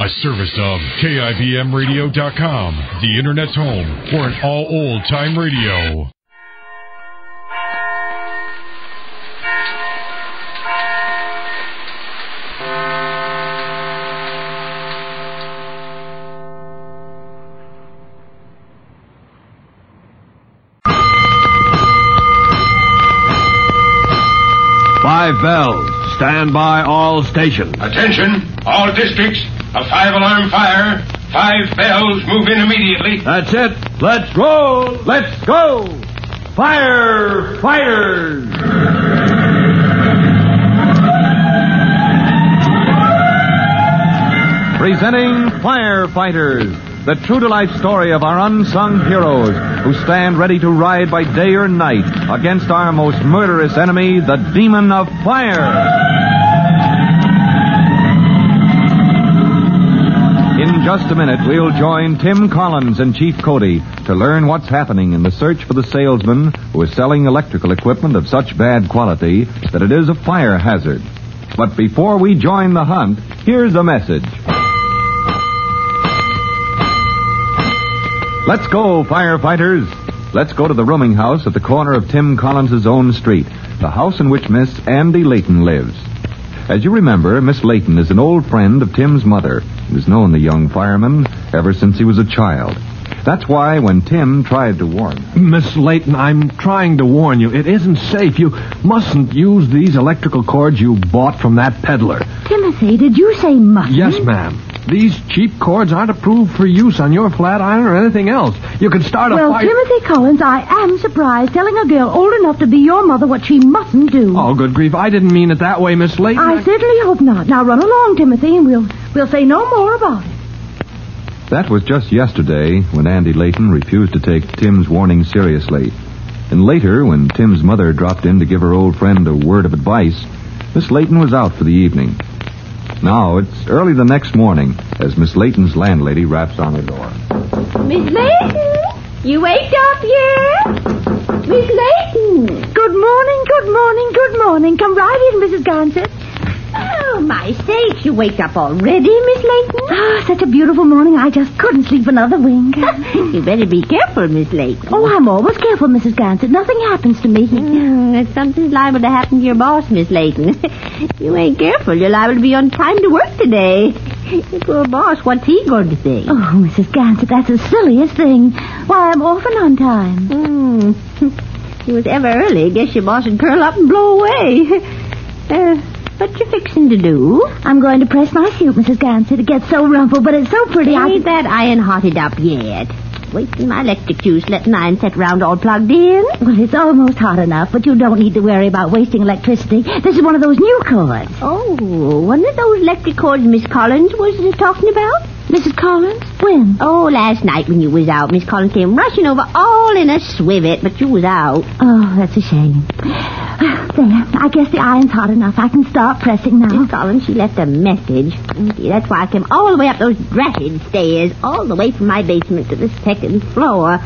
A service of KIBMradio.com, the Internet's home for an all old-time radio. Five bells. Stand by all stations. Attention, all districts. A 5-alarm fire. 5 bells. Move in immediately. That's it. Let's roll. Let's go. Firefighters. Presenting Firefighters, the true-to-life story of our unsung heroes who stand ready to ride by day or night against our most murderous enemy, the demon of fire. In just a minute, we'll join Tim Collins and Chief Cody to learn what's happening in the search for the salesman who is selling electrical equipment of such bad quality that it is a fire hazard. But before we join the hunt, here's a message. Let's go, firefighters. Let's go to the rooming house at the corner of Tim Collins' own street, the house in which Miss Andy Layton lives. As you remember, Miss Layton is an old friend of Tim's mother, who has known the young fireman ever since he was a child. That's why when Tim tried to warn her... Miss Layton, I'm trying to warn you. It isn't safe. You mustn't use these electrical cords you bought from that peddler. Timothy, did you say mustn't? Yes, ma'am. These cheap cords aren't approved for use on your flat iron or anything else. You could start a fire... Well, Timothy Collins, I am surprised telling a girl old enough to be your mother what she mustn't do. Oh, good grief. I didn't mean it that way, Miss Layton. I certainly hope not. Now run along, Timothy, and we'll say no more about it. That was just yesterday when Andy Layton refused to take Tim's warning seriously. And later, when Tim's mother dropped in to give her old friend a word of advice, Miss Layton was out for the evening. Now, it's early the next morning as Miss Layton's landlady raps on the door. Miss Layton, you waked up yet? Miss Layton. Good morning, good morning, good morning. Come right in, Mrs. Gansett. Oh, my sakes, you waked up already, Miss Layton? Ah, such a beautiful morning, I just couldn't sleep another wink. You better be careful, Miss Layton. Oh, I'm always careful, Mrs. Gansett. Nothing happens to me. Something's liable to happen to your boss, Miss Layton. You ain't careful, you're liable to be on time to work today. Your poor boss, what's he going to say? Oh, Mrs. Gansett, that's the silliest thing. Why, I'm often on time. If you was ever early, guess your boss would curl up and blow away. What you fixing to do? I'm going to press my suit, Mrs. Gansett. It gets so rumpled, but it's so pretty. Ain't that iron hotted up yet? Wasting my electric juice, letting iron set around all plugged in. Well, it's almost hot enough, but you don't need to worry about wasting electricity. This is one of those new cords. Oh, one of those electric cords Miss Collins was talking about? Mrs. Collins? When? Oh, last night when you was out. Miss Collins came rushing over all in a swivet, but you was out. Oh, that's a shame. There, I guess the iron's hot enough. I can start pressing now. Miss Collins, she left a message. That's why I came all the way up those dratted stairs, all the way from my basement to the second floor.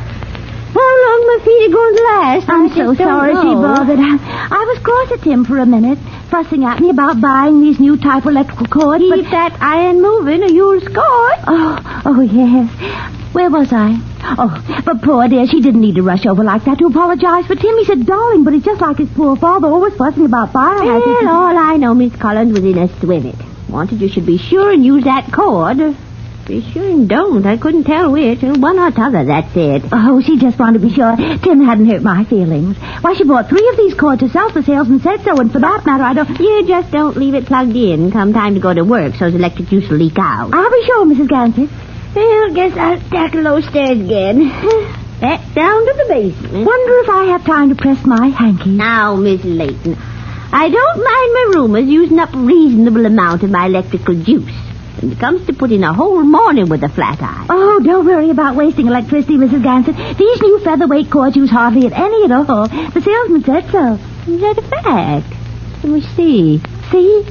How long my feet are going to last? I'm so sorry she bothered. I was cross at Tim for a minute, fussing at me about buying these new type electrical cords. Keep that iron moving or you'll score. Oh, yes. Where was I? Oh, but poor dear, she didn't need to rush over like that to apologize for Tim. He said, darling, but it's just like his poor father, always fussing about fire hazards. Well, all I know, Miss Collins was in a swivet. Wanted you should be sure and use that cord. Be sure and don't. I couldn't tell which. One or t'other, that's it. Oh, she just wanted to be sure Tim hadn't hurt my feelings. Why, she bought 3 of these cords herself. The salesman said so, and for that matter, I don't... You just don't leave it plugged in come time to go to work so the electric juice will leak out. I'll be sure, Mrs. Gansett. Well, guess I'll tackle those stairs again. Back down to the basement. Wonder if I have time to press my hanky. Now, Miss Layton, I don't mind my roomers using up a reasonable amount of my electrical juice. When it comes to putting a whole morning with a flat iron. Oh, don't worry about wasting electricity, Mrs. Gansett. These new featherweight cords use hardly any at all. The salesman said so. Is that a fact? Let me see. See?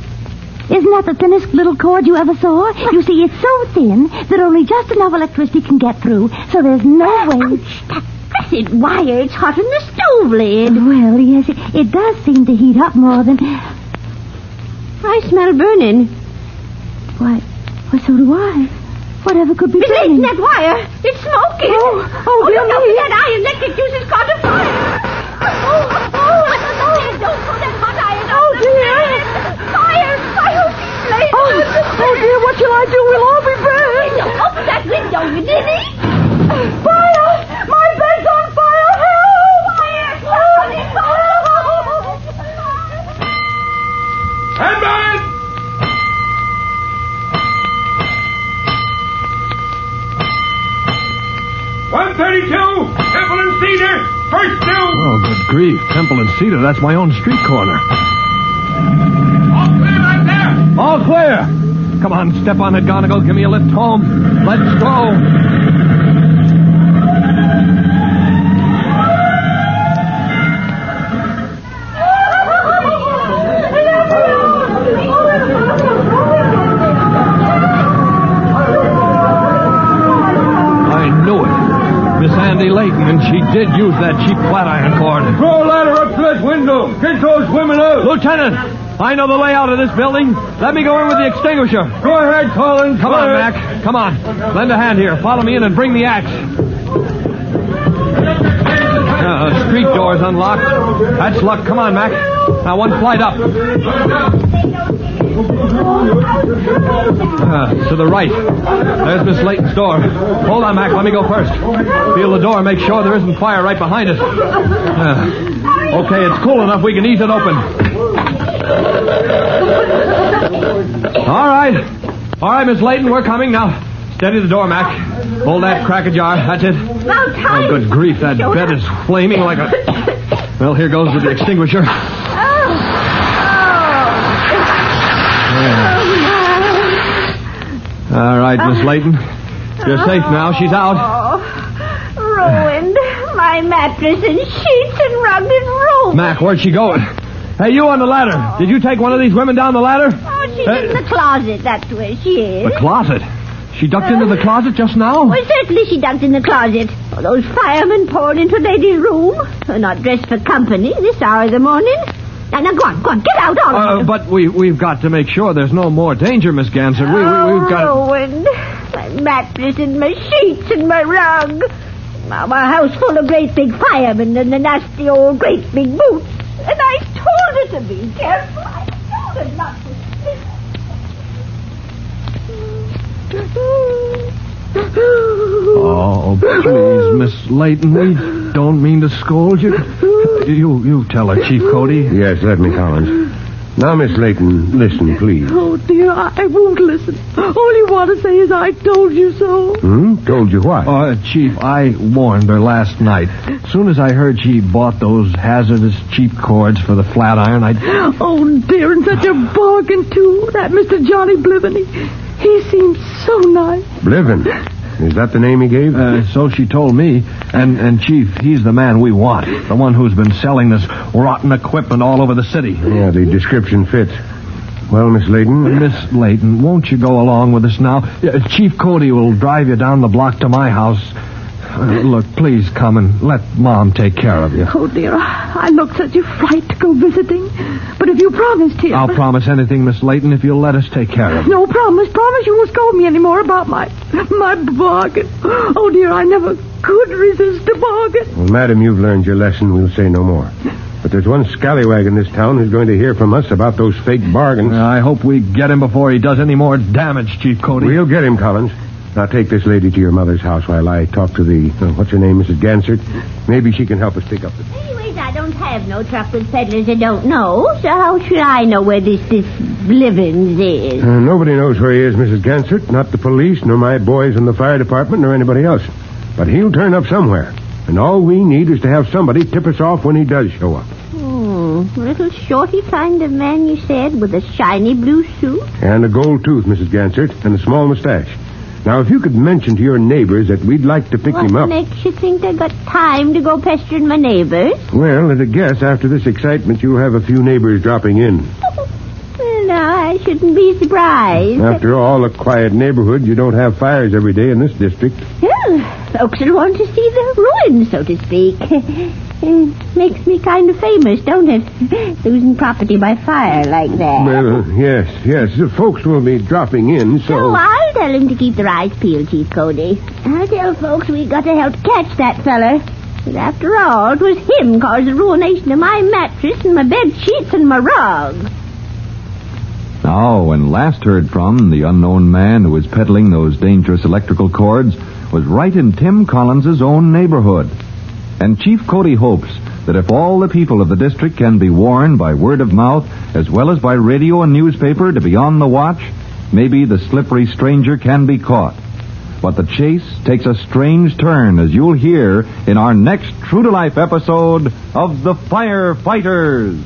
Isn't that the thinnest little cord you ever saw? You see, it's so thin that only just enough electricity can get through, so there's no way... Ouch, that blessed wire, it's hot in the stove lid. Well, yes, it does seem to heat up more than... I smell burning. Why, Well, so do I. Whatever could be burning? That wire. It's smoking. Oh, dear me. That iron electric juice has caught a fire. Don't throw that hot iron out. Oh, dear. Fire. Please. Oh, dear, what shall I do? We'll all be burned. Open that window, you ninny. Fire! My bed's on fire! Help! Fire. Stand by! .132, Temple and Cedar, first due. Oh, good grief. Temple and Cedar, that's my own street corner. All clear right there. All clear. Come on, step on it, Gonigal. Give me a lift home. Let's go. And she did use that cheap flat iron cord. Throw a ladder up to that window. Get those women out. Lieutenant, I know the layout of this building. Let me go in with the extinguisher. Go ahead, Collins. Come on, Mac. Come on. Lend a hand here. Follow me in and bring the axe. Street door's unlocked. That's luck. Come on, Mac. Now one flight up. To the right. There's Miss Layton's door. Hold on, Mac. Let me go first. Feel the door. Make sure there isn't fire right behind us. Okay, it's cool enough. We can ease it open. All right, Miss Layton. We're coming. Now, steady the door, Mac. Hold that crack ajar. That's it. About time. Oh, good grief. That bed is flaming like a... Well, here goes with the extinguisher. All right, Miss Layton. You're safe now. She's out. Oh, ruined. My mattress and sheets and rug and room. Mac, where'd she go? Hey, you on the ladder. Did you take one of these women down the ladder? Oh, she's in the closet. That's where she is. The closet? She ducked into the closet just now? Well, certainly she ducked in the closet. Oh, those firemen poured into Lady's room. They're not dressed for company this hour of the morning. Now, go on. Get out, all of you. But we've got to make sure there's no more danger, Miss Gansett. We've got... Ruined. My mattress and my sheets and my rug. Now, my house full of great big firemen and the nasty old great big boots. And I told her to be careful. I told her not to Oh, please, Miss Layton, we don't mean to scold you. You tell her, Chief Cody. Yes, let me, Collins. Now, Miss Layton, listen, please. Oh, dear, I won't listen. All you want to say is I told you so. Told you what? Chief, I warned her last night. As soon as I heard she bought those hazardous cheap cords for the flat iron, Oh, dear, and such a bargain, too. That Mr. Johnny Bliven, he seems so nice. Bliven? Is that the name he gave? So she told me. And Chief, he's the man we want. The one who's been selling this rotten equipment all over the city. Yeah, the description fits. Well, Miss Layton? Miss Layton, won't you go along with us now? Chief Cody will drive you down the block to my house. Look, please come and let Mom take care of you. Oh, dear, I look such a fright to go visiting. But if you promised here... I'll promise anything, Miss Layton, if you'll let us take care of you. No, promise you won't scold me anymore about my bargain. Oh, dear, I never could resist a bargain. Well, madam, you've learned your lesson. We'll say no more. But there's one scallywag in this town who's going to hear from us about those fake bargains. I hope we get him before he does any more damage, Chief Cody. We'll get him, Collins. Now, take this lady to your mother's house while I talk to the... what's her name, Mrs. Gansert? Maybe she can help us pick up the... Anyways, I don't have no truck with peddlers I don't know, so how should I know where this Blivens is? Nobody knows where he is, Mrs. Gansert. Not the police, nor my boys in the fire department, nor anybody else. But he'll turn up somewhere. And all we need is to have somebody tip us off when he does show up. Little shorty kind of man, you said, with a shiny blue suit? And a gold tooth, Mrs. Gansert, and a small mustache. Now, if you could mention to your neighbors that we'd like to pick him up... What makes you think I got time to go pestering my neighbors? Well, at a guess, after this excitement, you'll have a few neighbors dropping in. Well, no, I shouldn't be surprised. After all, a quiet neighborhood, you don't have fires every day in this district. Well, folks will want to see the ruins, so to speak. Makes me kind of famous, don't it? Losing property by fire like that. Well, yes. The folks will be dropping in, so... So I I'll tell him to keep their eyes peeled, Chief Cody. I'll tell folks we got to help catch that feller. But after all, it was him caused the ruination of my mattress and my bed sheets and my rug. Now, when last heard from, the unknown man who was peddling those dangerous electrical cords was right in Tim Collins's own neighborhood. And Chief Cody hopes that if all the people of the district can be warned by word of mouth as well as by radio and newspaper to be on the watch, maybe the slippery stranger can be caught. But the chase takes a strange turn, as you'll hear in our next true-to-life episode of The Firefighters.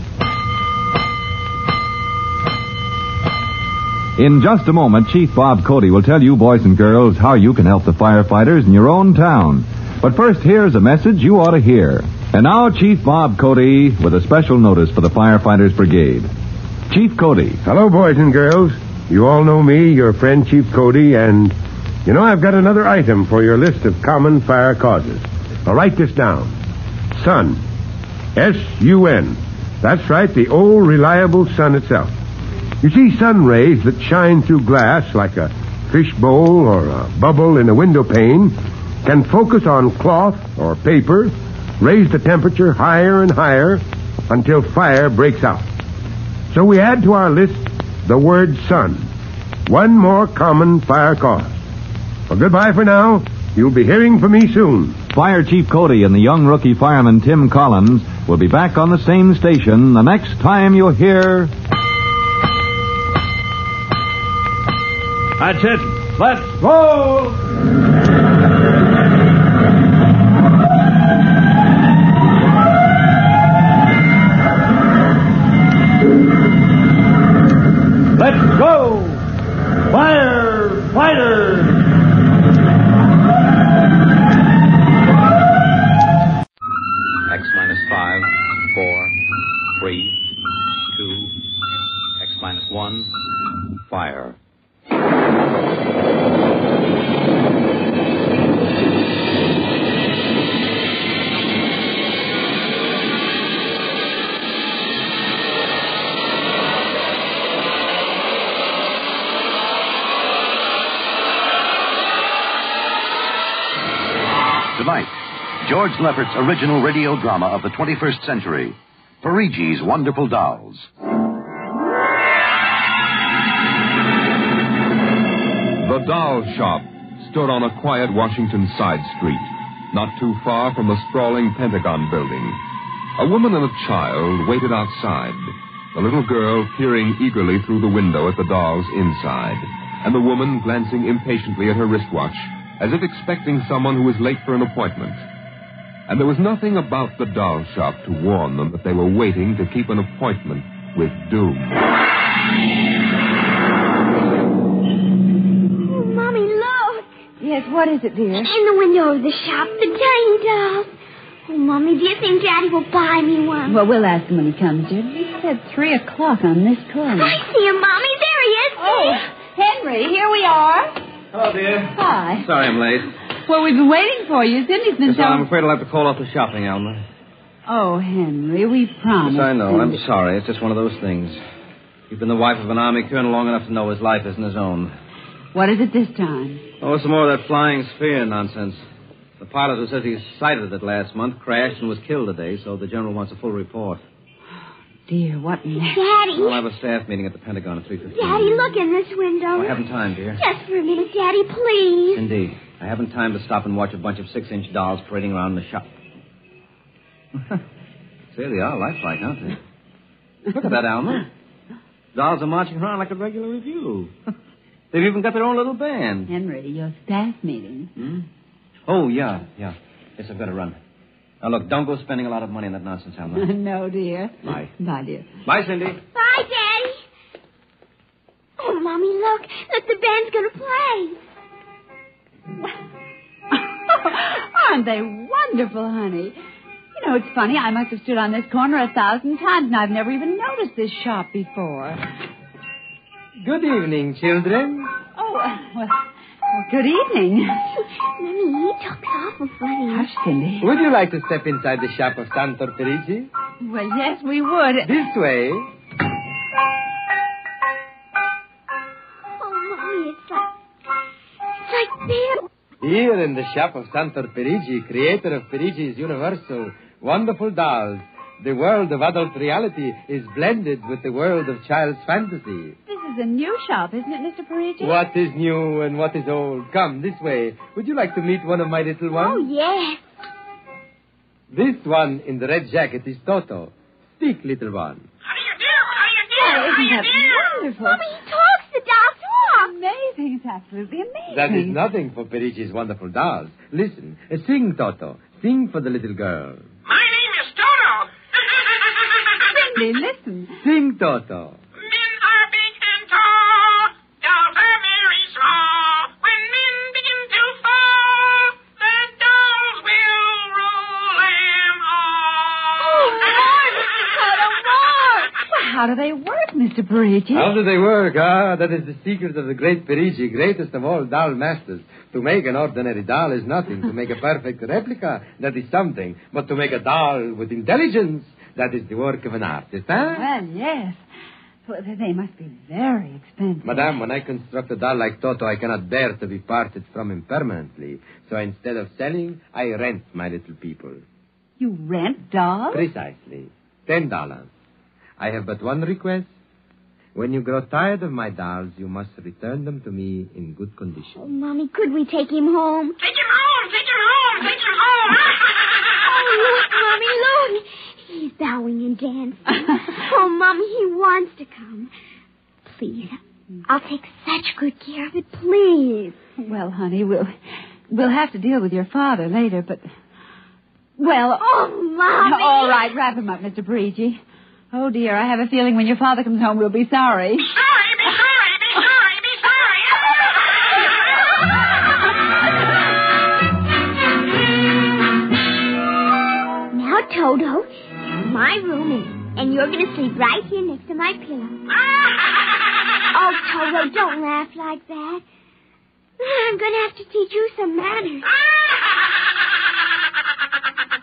In just a moment, Chief Bob Cody will tell you, boys and girls, how you can help the firefighters in your own town. But first, here's a message you ought to hear. And now, Chief Bob Cody with a special notice for the Firefighters Brigade. Chief Cody. Hello, boys and girls. You all know me, your friend Chief Cody, and, I've got another item for your list of common fire causes. Now, write this down. Sun. S-U-N. That's right, the old reliable sun itself. You see, sun rays that shine through glass like a fish bowl or a bubble in a window pane can focus on cloth or paper, raise the temperature higher and higher until fire breaks out. So we add to our list the word sun. One more common fire cause. Well, goodbye for now. You'll be hearing from me soon. Fire Chief Cody and the young rookie fireman Tim Collins will be back on the same station the next time you hear... That's it. Let's roll! Let's go! Firefighters! X minus 5, 4, 3, 2, X minus 1, fire. Tonight, George Lefferts's original radio drama of the 21st century, PErigis' Wonderful Dolls. The doll shop stood on a quiet Washington side street, not too far from the sprawling Pentagon building. A woman and a child waited outside, the little girl peering eagerly through the window at the dolls inside, and the woman glancing impatiently at her wristwatch, as if expecting someone who was late for an appointment. And there was nothing about the doll shop to warn them that they were waiting to keep an appointment with doom. Oh, Mommy, look. Yes, what is it, dear? In the window of the shop, the tiny dolls. Oh, Mommy, do you think Daddy will buy me one? Well, we'll ask him when he comes, dear. He said 3 o'clock on this corner. I see him, Mommy. There he is. Oh, Henry, here we are. Hello, dear. Hi. Sorry I'm late. Well, we've been waiting for you. Cindy's been So I'm afraid I'll have to call off the shopping, Alma. Oh, Henry, we promised. Yes, I know. Cindy. I'm sorry. It's just one of those things. You've been the wife of an Army colonel long enough to know his life isn't his own. What is it this time? Oh, some more of that flying sphere nonsense. The pilot who says he sighted it last month crashed and was killed today, so the general wants a full report. Dear, what next? Daddy. We'll have a staff meeting at the Pentagon at 3:15. Daddy, look in this window. I haven't time, dear. Just for a minute, Daddy, please. Indeed. I haven't time to stop and watch a bunch of 6-inch dolls parading around the shop. Say, they are lifelike, aren't they? Look at that, Alma. Dolls are marching around like a regular review. They've even got their own little band. Henry, your staff meeting. Oh, yeah. Yes, I've got to run. Now, look, don't go spending a lot of money on that nonsense, Alma. No, dear. Bye. Bye, dear. Bye, Cindy. Bye, Daddy. Oh, Mommy, look. Look, the band's going to play. Aren't they wonderful, honey? You know, it's funny. I must have stood on this corner 1,000 times, and I've never even noticed this shop before. Good evening, children. Oh, well, good evening. Mommy, he talks awful funny. Hush, Cindy. Would you like to step inside the shop of Santor Perigis? Well, yes, we would. This way. Oh, Mommy, it's like Here in the shop of Santor Perigi, creator of Perigis Universal, wonderful dolls, the world of adult reality is blended with the world of child's fantasy. This is a new shop, isn't it, Mr. Perigi? What is new and what is old? Come, this way. Would you like to meet one of my little ones? Oh, yes. This one in the red jacket is Toto. Speak, little one. Oh, isn't that wonderful? Mommy, he talks. The doll talks. Amazing. It's absolutely amazing. That is nothing for Perigi's wonderful dolls. Listen, sing, Toto. Sing for the little girl. My name is Toto. Cindy, listen. Sing, Toto. Men are big and tall. Dolls are very small. When men begin to fall, the dolls will roll them all. Oh, Lord, Toto, more. Well, how do they work, Mr. Perigi? How do they work? That is the secret of the great Perigi, greatest of all doll masters. To make an ordinary doll is nothing. To make a perfect replica, that is something. But to make a doll with intelligence, that is the work of an artist, huh? Well, yes. Well, they must be very expensive. Madame, when I construct a doll like Toto, I cannot bear to be parted from him permanently. So instead of selling, I rent my little people. You rent dolls? Precisely. $10. I have but one request. When you grow tired of my dolls, you must return them to me in good condition. Oh, Mommy, could we take him home? Take him home. Take him home. Take him home. Oh, look, Mommy, look. He's bowing and dancing. Oh, Mommy, he wants to come. Please, I'll take such good care of it, please. Well, honey, we'll have to deal with your father later, but... Well... Oh, Mommy! All right, wrap him up, Mr. Perigi. Oh, dear, I have a feeling when your father comes home, we'll be sorry. Be sorry. Be sorry. Be sorry. Be sorry. Now, Toto, my room, and you're going to sleep right here next to my pillow. Oh, Toto, don't laugh like that. I'm going to have to teach you some manners.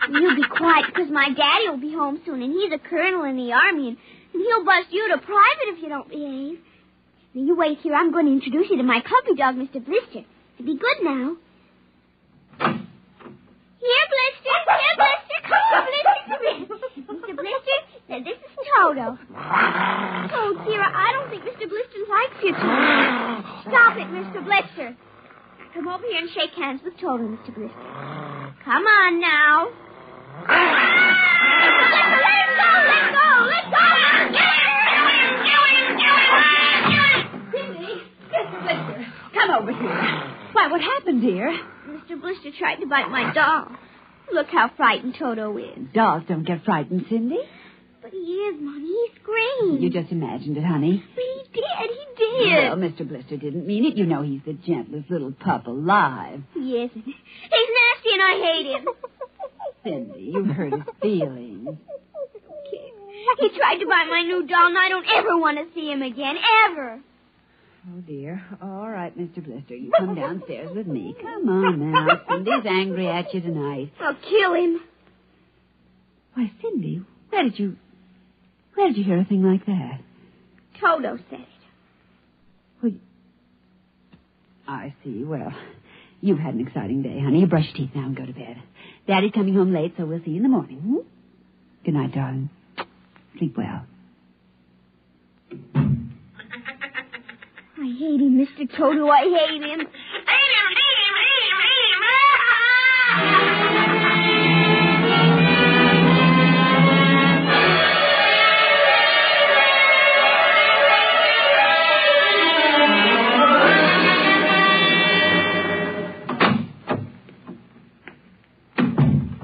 You be quiet, because my daddy will be home soon, and he's a colonel in the army, and he'll bust you to private if you don't behave. Now, you wait here. I'm going to introduce you to my puppy dog, Mr. Blister. So be good now. Here, Blister. Here, Blister. Come on, Blister. Mr. Blister, now this is Toto. Oh, dear, I don't think Mr. Blister likes you, Toto. Stop it, Mr. Blister. Come over here and shake hands with Toto, Mr. Blister. Come on now. Let go! Cindy, Mr. Blister, come over here. Why, what happened, dear? Mr. Blister tried to bite my doll. Look how frightened Toto is. Dolls don't get frightened, Cindy. But he is, Mommy. He screamed. You just imagined it, honey. But he did. Well, Mr. Blister didn't mean it. You know he's the gentlest little pup alive. Yes. He's nasty and I hate him. Cindy, you hurt his feelings. Okay. He tried to bite my new doll, and I don't ever want to see him again, ever. Oh, dear. All right, Mr. Blister, you come downstairs with me. Come on now. Cindy's angry at you tonight. I'll kill him. Why, Cindy, where did you hear a thing like that? Toto said it. Well, I see. Well, you've had an exciting day, honey. You brush your teeth now and go to bed. Daddy's coming home late, so we'll see you in the morning. Hmm? Good night, darling. Sleep well. I hate him, Mr. Toto. I hate him.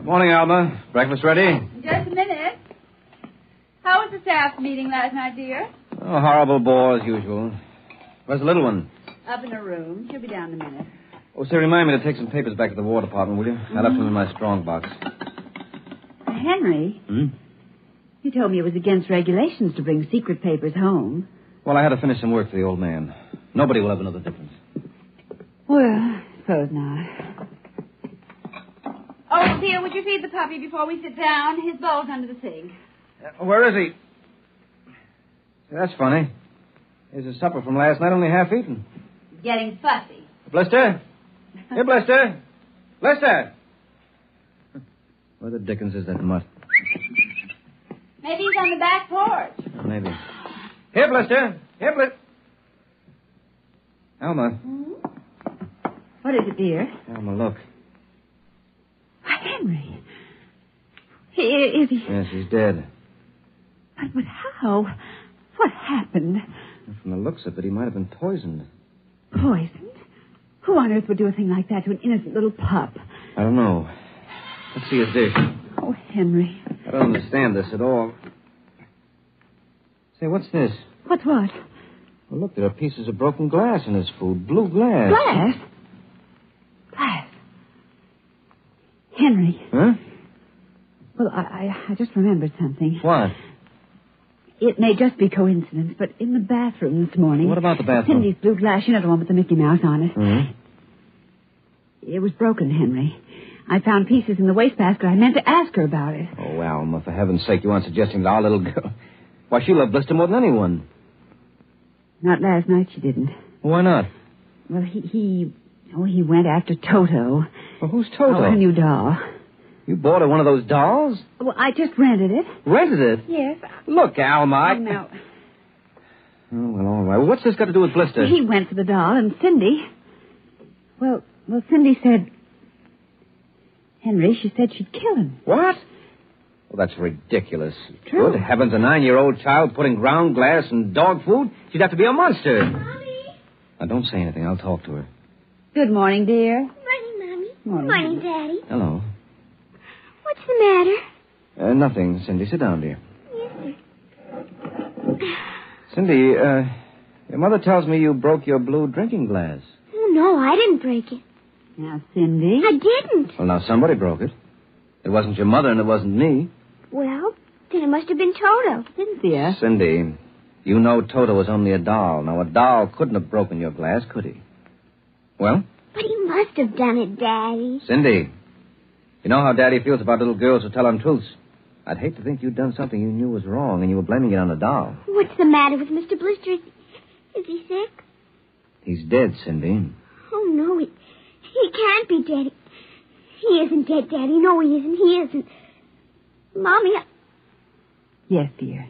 Morning, Alma. Breakfast ready? Just a minute. How was the staff meeting last night, dear? Oh, horrible bore as usual. Where's the little one? Up in her room. She'll be down in a minute. Oh, say, remind me to take some papers back to the War Department, will you? I left them in my strong box. Henry? You told me it was against regulations to bring secret papers home. Well, I had to finish some work for the old man. Nobody will ever know the difference. Well, I suppose not. Oh, dear, would you feed the puppy before we sit down? His bowl's under the sink. Where is he? That's funny. Here's his supper from last night, only half eaten. Getting fussy. Blister? Here, Blister. Blister! Where the dickens is that mutt? Maybe he's on the back porch. Maybe. Here, Blister. Here, Blister. Alma. What is it, dear? Alma, look. Henry. Is he? Yes, he's dead. But how? What happened? From the looks of it, he might have been poisoned. Poisoned? Who on earth would do a thing like that to an innocent little pup? I don't know. Let's see his dish. Oh, Henry. I don't understand this at all. Say, what's this? What's what? Well, look, there are pieces of broken glass in his food. Blue glass. Glass? Glass. Henry. Huh? Well, I just remembered something. What? It may just be coincidence, but in the bathroom this morning... What about the bathroom? Cindy's blue glass, you know, the one with the Mickey Mouse on it. Mm-hmm. It was broken, Henry. I found pieces in the wastebasket. I meant to ask her about it. Oh, Alma, for heaven's sake, you aren't suggesting that our little girl... Why, she loved Blister more than anyone. Not last night, she didn't. Why not? Well, he went after Toto. Well, who's Toto? Oh, her new doll. You bought her one of those dolls? Well, I just rented it. Rented it? Yes. Look, Alma, Oh, no. Oh, well, all right. Well, what's this got to do with Blister? He went for the doll, and Cindy... Well, Cindy said... Henry, she said she'd kill him. What? Well, that's ridiculous. True. Good heavens, a 9-year-old child putting ground glass in dog food? She'd have to be a monster. Mommy. Now, don't say anything. I'll talk to her. Good morning, dear. Morning, Mommy. Morning. Daddy. Hello. What's the matter? Nothing, Cindy. Sit down, dear. Yes, sir. Cindy, your mother tells me you broke your blue drinking glass. Oh, no, I didn't break it. Now, Cindy. I didn't. Well, now, somebody broke it. It wasn't your mother and it wasn't me. Well, then it must have been Toto. Cynthia. Cindy, you know Toto was only a doll. Now, a doll couldn't have broken your glass, could he? Well? But he must have done it, Daddy. Cindy, you know how Daddy feels about little girls who tell untruths. I'd hate to think you'd done something you knew was wrong and you were blaming it on a doll. What's the matter with Mr. Blister? Is he sick? He's dead, Cindy. Oh, no, he can't be dead. He isn't dead, Daddy. No, he isn't. He isn't. Mommy, Yes, dear.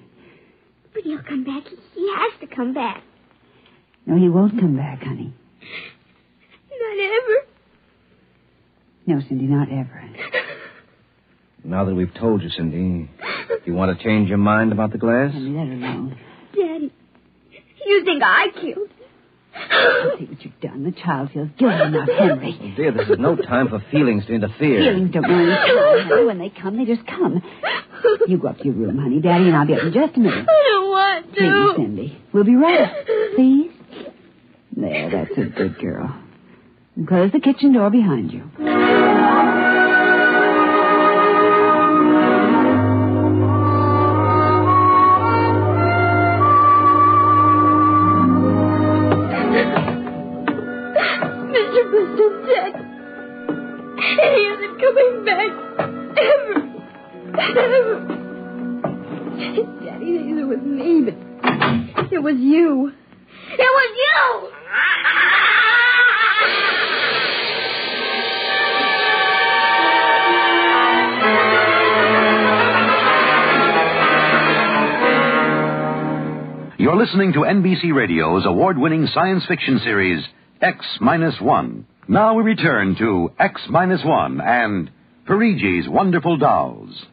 but he'll come back. He has to come back. No, he won't come back, honey. Not ever. No, Cindy, not ever. Now that we've told you, Cindy, you want to change your mind about the glass? Honey, let her alone. Daddy, you think I killed him? See what you've done. The child feels guilty enough, Henry. Oh, dear, this is no time for feelings to interfere. Feelings don't know any time, honey. When they come, they just come. You go up to your room, honey. Daddy and I'll be up in just a minute. I don't want to. Please, Cindy. We'll be right. Please. There, that's a good girl. And close the kitchen door behind you. Mr. Blister's dead. He isn't coming back. Ever. Daddy, it was me, but it was you. It was you! You're listening to NBC Radio's award-winning science fiction series, X-1. Now we return to X-1 and PErigis Wonderful Dolls.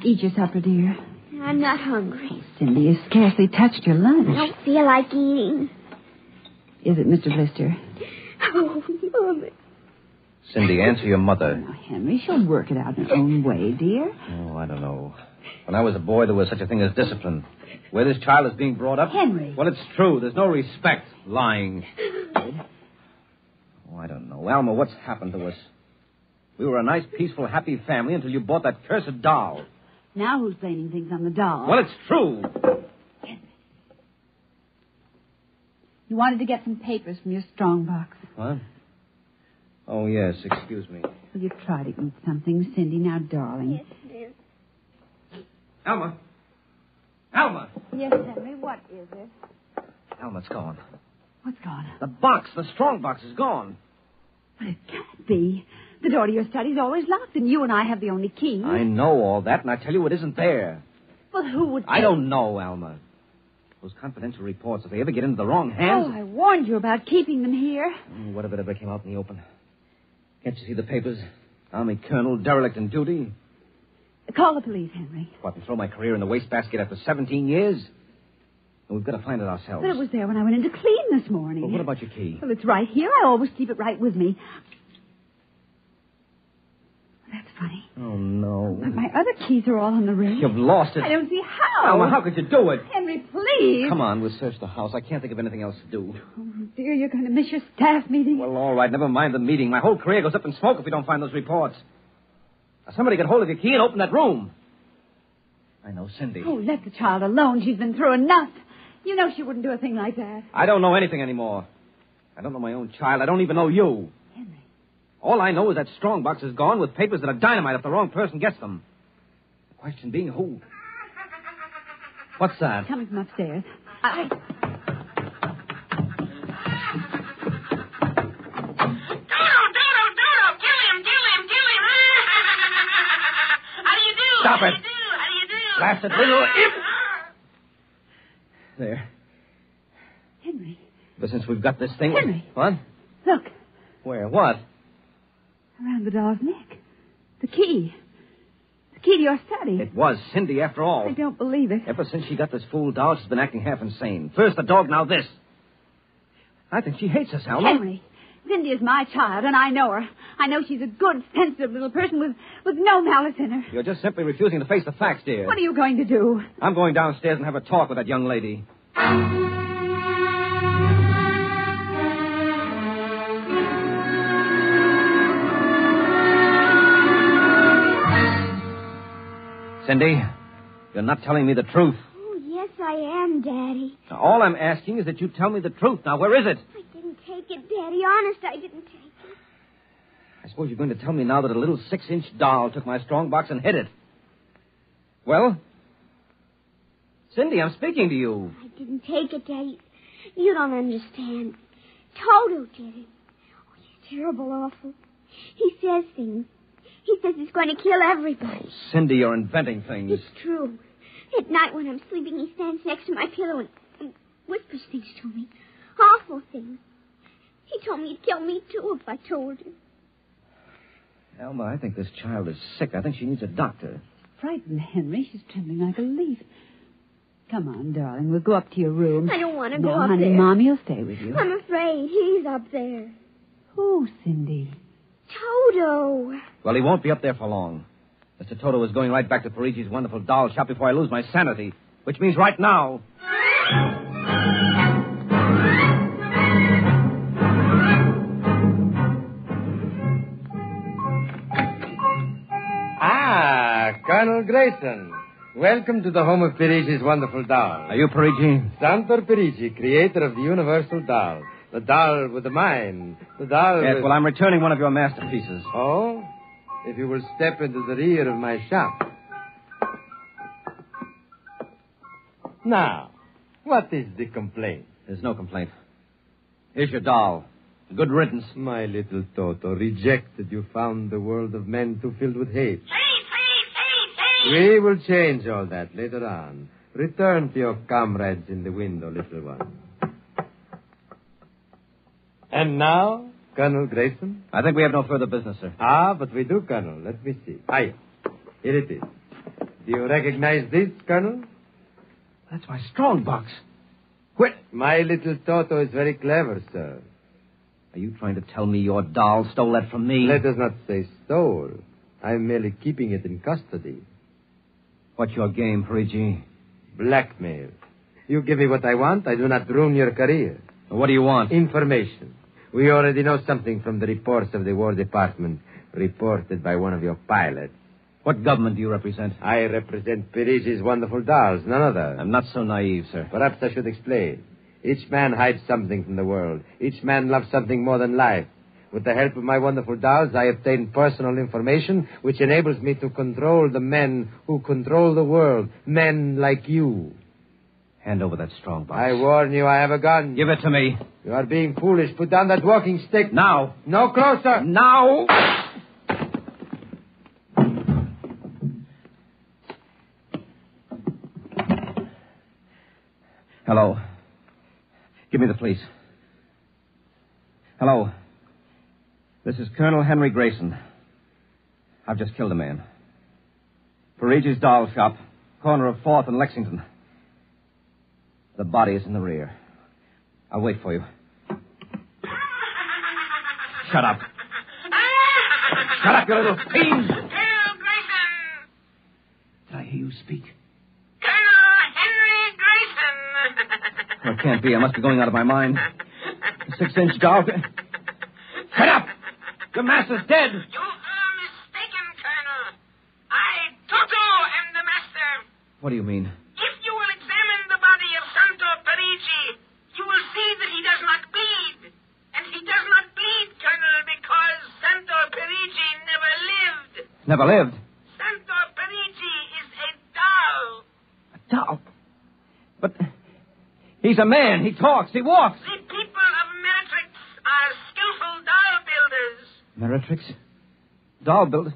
Eat your supper, dear. I'm not hungry. Cindy, you scarcely touched your lunch. I don't feel like eating. Is it Mr. Blister? Oh, Mother. Cindy, answer your mother. Now, Henry, she'll work it out in her own way, dear. Oh, I don't know. When I was a boy, there was such a thing as discipline. Where this child is being brought up... Henry. Well, it's true. There's no respect. Lying. Oh, I don't know. Alma, what's happened to us? We were a nice, peaceful, happy family until you bought that cursed doll. Now who's blaming things on the doll? Well, it's true. Henry. You wanted to get some papers from your strong box. What? Oh, yes. Excuse me. Will you try to eat something, Cindy? Now, darling. Yes, dear. Alma. Alma! Yes, Henry, what is it? Alma's gone. What's gone? The box, the strong box, is gone. But it can't be. The door to your study's always locked, and you and I have the only key. I know all that, and I tell you it isn't there. Well, who would... I don't know, Alma. Those confidential reports, if they ever get into the wrong hands... Oh, I warned you about keeping them here. What if it ever came out in the open? Can't you see the papers? Army colonel, derelict in duty. Call the police, Henry. What, and throw my career in the wastebasket after 17 years? Well, we've got to find it ourselves. But it was there when I went in to clean this morning. Well, what about your key? Well, it's right here. I always keep it right with me. That's funny. Oh, no. But my other keys are all in the ring. You've lost it. I don't see how. Alma, how could you do it? Henry, please. Come on, we'll search the house. I can't think of anything else to do. Oh, dear, you're going to miss your staff meeting. Well, all right, never mind the meeting. My whole career goes up in smoke if we don't find those reports. Now, somebody get hold of your key and open that room. I know Cindy. Oh, let the child alone. She's been through enough. You know she wouldn't do a thing like that. I don't know anything anymore. I don't know my own child. I don't even know you. Henry. All I know is that strong box is gone with papers that are dynamite if the wrong person gets them. The question being who? What's that? Coming from upstairs. Doodle, kill him. How do you do? Stop it. How do you do? Blasted little imp! There. Henry. But since we've got this thing... Henry. What? Look. Where? What? Around the doll's neck. The key. The key to your study. It was Cindy, after all. I don't believe it. Ever since she got this fool doll, she's been acting half insane. First the dog, now this. I think she hates us, Alma. Henry, Cindy is my child, and I know her. I know she's a good, sensitive little person with no malice in her. You're just simply refusing to face the facts, dear. What are you going to do? I'm going downstairs and have a talk with that young lady. Cindy, you're not telling me the truth. Oh, yes, I am, Daddy. Now, all I'm asking is that you tell me the truth. Now, where is it? I didn't take it, Daddy. Honest, I didn't take it. I suppose you're going to tell me now that a little 6-inch doll took my strong box and hid it. Well? Cindy, I'm speaking to you. I didn't take it, Daddy. You don't understand. Toto did it. Oh, he's terrible awful. He says things. He says he's going to kill everybody. Oh, Cindy, you're inventing things. It's true. At night when I'm sleeping, he stands next to my pillow and whispers things to me. Awful things. He told me he'd kill me, too, if I told him. Alma, I think this child is sick. I think she needs a doctor. Frightened, Henry. She's trembling like a leaf. Come on, darling. We'll go up to your room. I don't want to go no, up honey, there. Mommy will stay with you. I'm afraid. He's up there. Who, Cindy? Toto. Well, he won't be up there for long. Mr. Toto is going right back to Perigi's wonderful doll shop before I lose my sanity, which means right now. Colonel Grayson. Welcome to the home of Perigi's wonderful doll. Are you Perigi? Santor Perigi, creator of the universal doll. The doll with the mind. The doll Yes, with... well, I'm returning one of your masterpieces. Oh? If you will step into the rear of my shop. Now, what is the complaint? There's no complaint. Here's your doll. Good riddance. My little Toto, rejected, you found the world of men too filled with hate. We will change all that later on. Return to your comrades in the window, little one. And now, Colonel Grayson? I think we have no further business, sir. But we do, Colonel. Let me see. Here it is. Do you recognize this, Colonel? That's my strong box. Well, my little Toto is very clever, sir. Are you trying to tell me your doll stole that from me? Let us not say stole. I'm merely keeping it in custody. What's your game, Perigi? Blackmail. You give me what I want, I do not ruin your career. What do you want? Information. We already know something from the reports of the War Department, reported by one of your pilots. What government do you represent? I represent Perigi's wonderful dolls, none other. I'm not so naive, sir. Perhaps I should explain. Each man hides something from the world. Each man loves something more than life. With the help of my wonderful dolls, I obtain personal information which enables me to control the men who control the world. Men like you. Hand over that strong box. I warn you, I have a gun. Give it to me. You are being foolish. Put down that walking stick. Now. No closer. Now. Hello. Give me the police. Hello. This is Colonel Henry Grayson. I've just killed a man. PErigis doll shop, corner of 4th and Lexington. The body is in the rear. I'll wait for you. Shut up. Shut up, you little fiend! Colonel Grayson! Did I hear you speak? Colonel Henry Grayson! Oh, it can't be. I must be going out of my mind. The 6-inch doll. Shut up! Your master's dead! You are mistaken, Colonel. I, Toto, am the master. What do you mean? If you will examine the body of Santo Perigi, you will see that he does not bleed. And he does not bleed, Colonel, because Santo Perigi never lived. Never lived. Santo Perigi is a doll. A doll? But he's a man. He talks. He walks. The people of Matrix are skillful doll builders. Meretrix? Doll builder?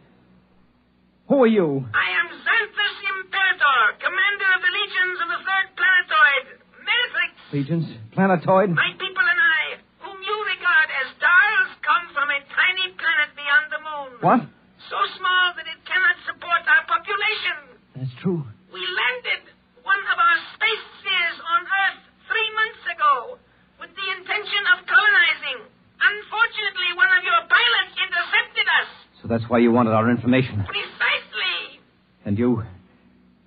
Who are you? I am Xanthus Imperator, commander of the legions of the 3rd planetoid, Matrix. Legions? Planetoid? My people and I, whom you regard as dolls, come from a tiny planet beyond the moon. What? So small that it cannot support our population. That's true. We landed one of our space spheres on Earth 3 months ago with the intention of colonizing. Unfortunately, one of your pilots intercepted us. So that's why you wanted our information. Precisely. And you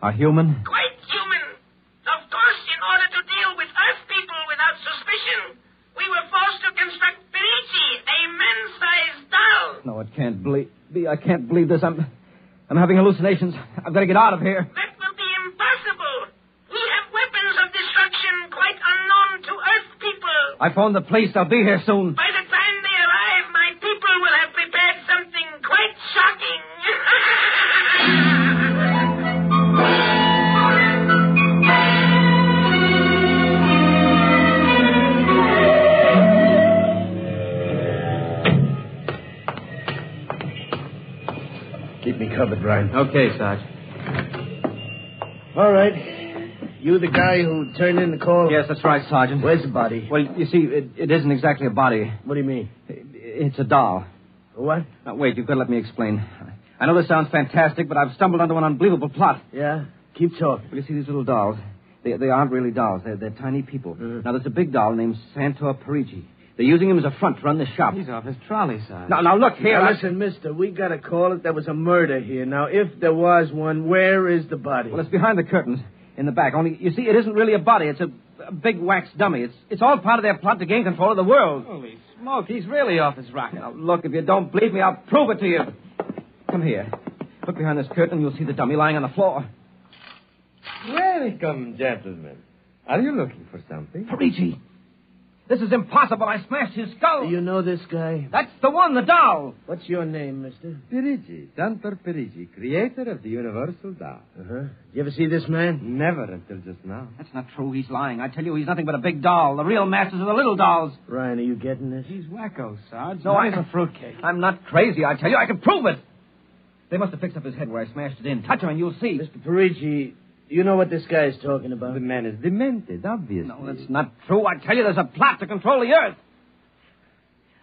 are human? Quite human. Of course, in order to deal with Earth people without suspicion, we were forced to construct Perigi, a man-sized doll. No, it can't be. I can't believe this. I'm having hallucinations. I've got to get out of here. That will be impossible. We have weapons of destruction quite unknown to Earth people. I phoned the police. I'll be here soon. By the time they arrive, my people will have prepared something quite shocking. Keep me covered, Brian. Okay, Sarge. All right. You the guy who turned in the call? Yes, that's right, Sergeant. Where's the body? Well, you see, it isn't exactly a body. What do you mean? It's a doll. What? Now, wait, you've got to let me explain. I know this sounds fantastic, but I've stumbled onto an unbelievable plot. Yeah? Keep talking. Well, you see, these little dolls, they aren't really dolls. They're tiny people. Mm-hmm. Now, there's a big doll named Santo Perigi. They're using him as a front to run the shop. He's off his trolley, Sarge. Now, look here. Now, listen, mister, we got to call it. There was a murder here. Now, if there was one, where is the body? Well, it's behind the curtains in the back. Only, you see, it isn't really a body. It's a big wax dummy. It's all part of their plot to gain control of the world. Holy smoke, he's really off his rocker. Now, look, if you don't believe me, I'll prove it to you. Come here. Look behind this curtain, and you'll see the dummy lying on the floor. Welcome, gentlemen. Are you looking for something? Perigi. This is impossible. I smashed his skull. Do you know this guy? That's the one, the doll. What's your name, mister? Perigi, Santo Perigi, creator of the universal doll. Uh-huh. You ever see this man? Never until just now. That's not true. He's lying. I tell you, he's nothing but a big doll. The real masters are the little dolls. Ryan, are you getting this? He's wacko, Sarge. No, Nice a fruitcake. I'm not crazy, I tell you. I can prove it. They must have fixed up his head where I smashed it in. Touch him and you'll see. Mr. Perigi, you know what this guy is talking about? The man is demented, obviously. No, that's not true. I tell you, there's a plot to control the Earth.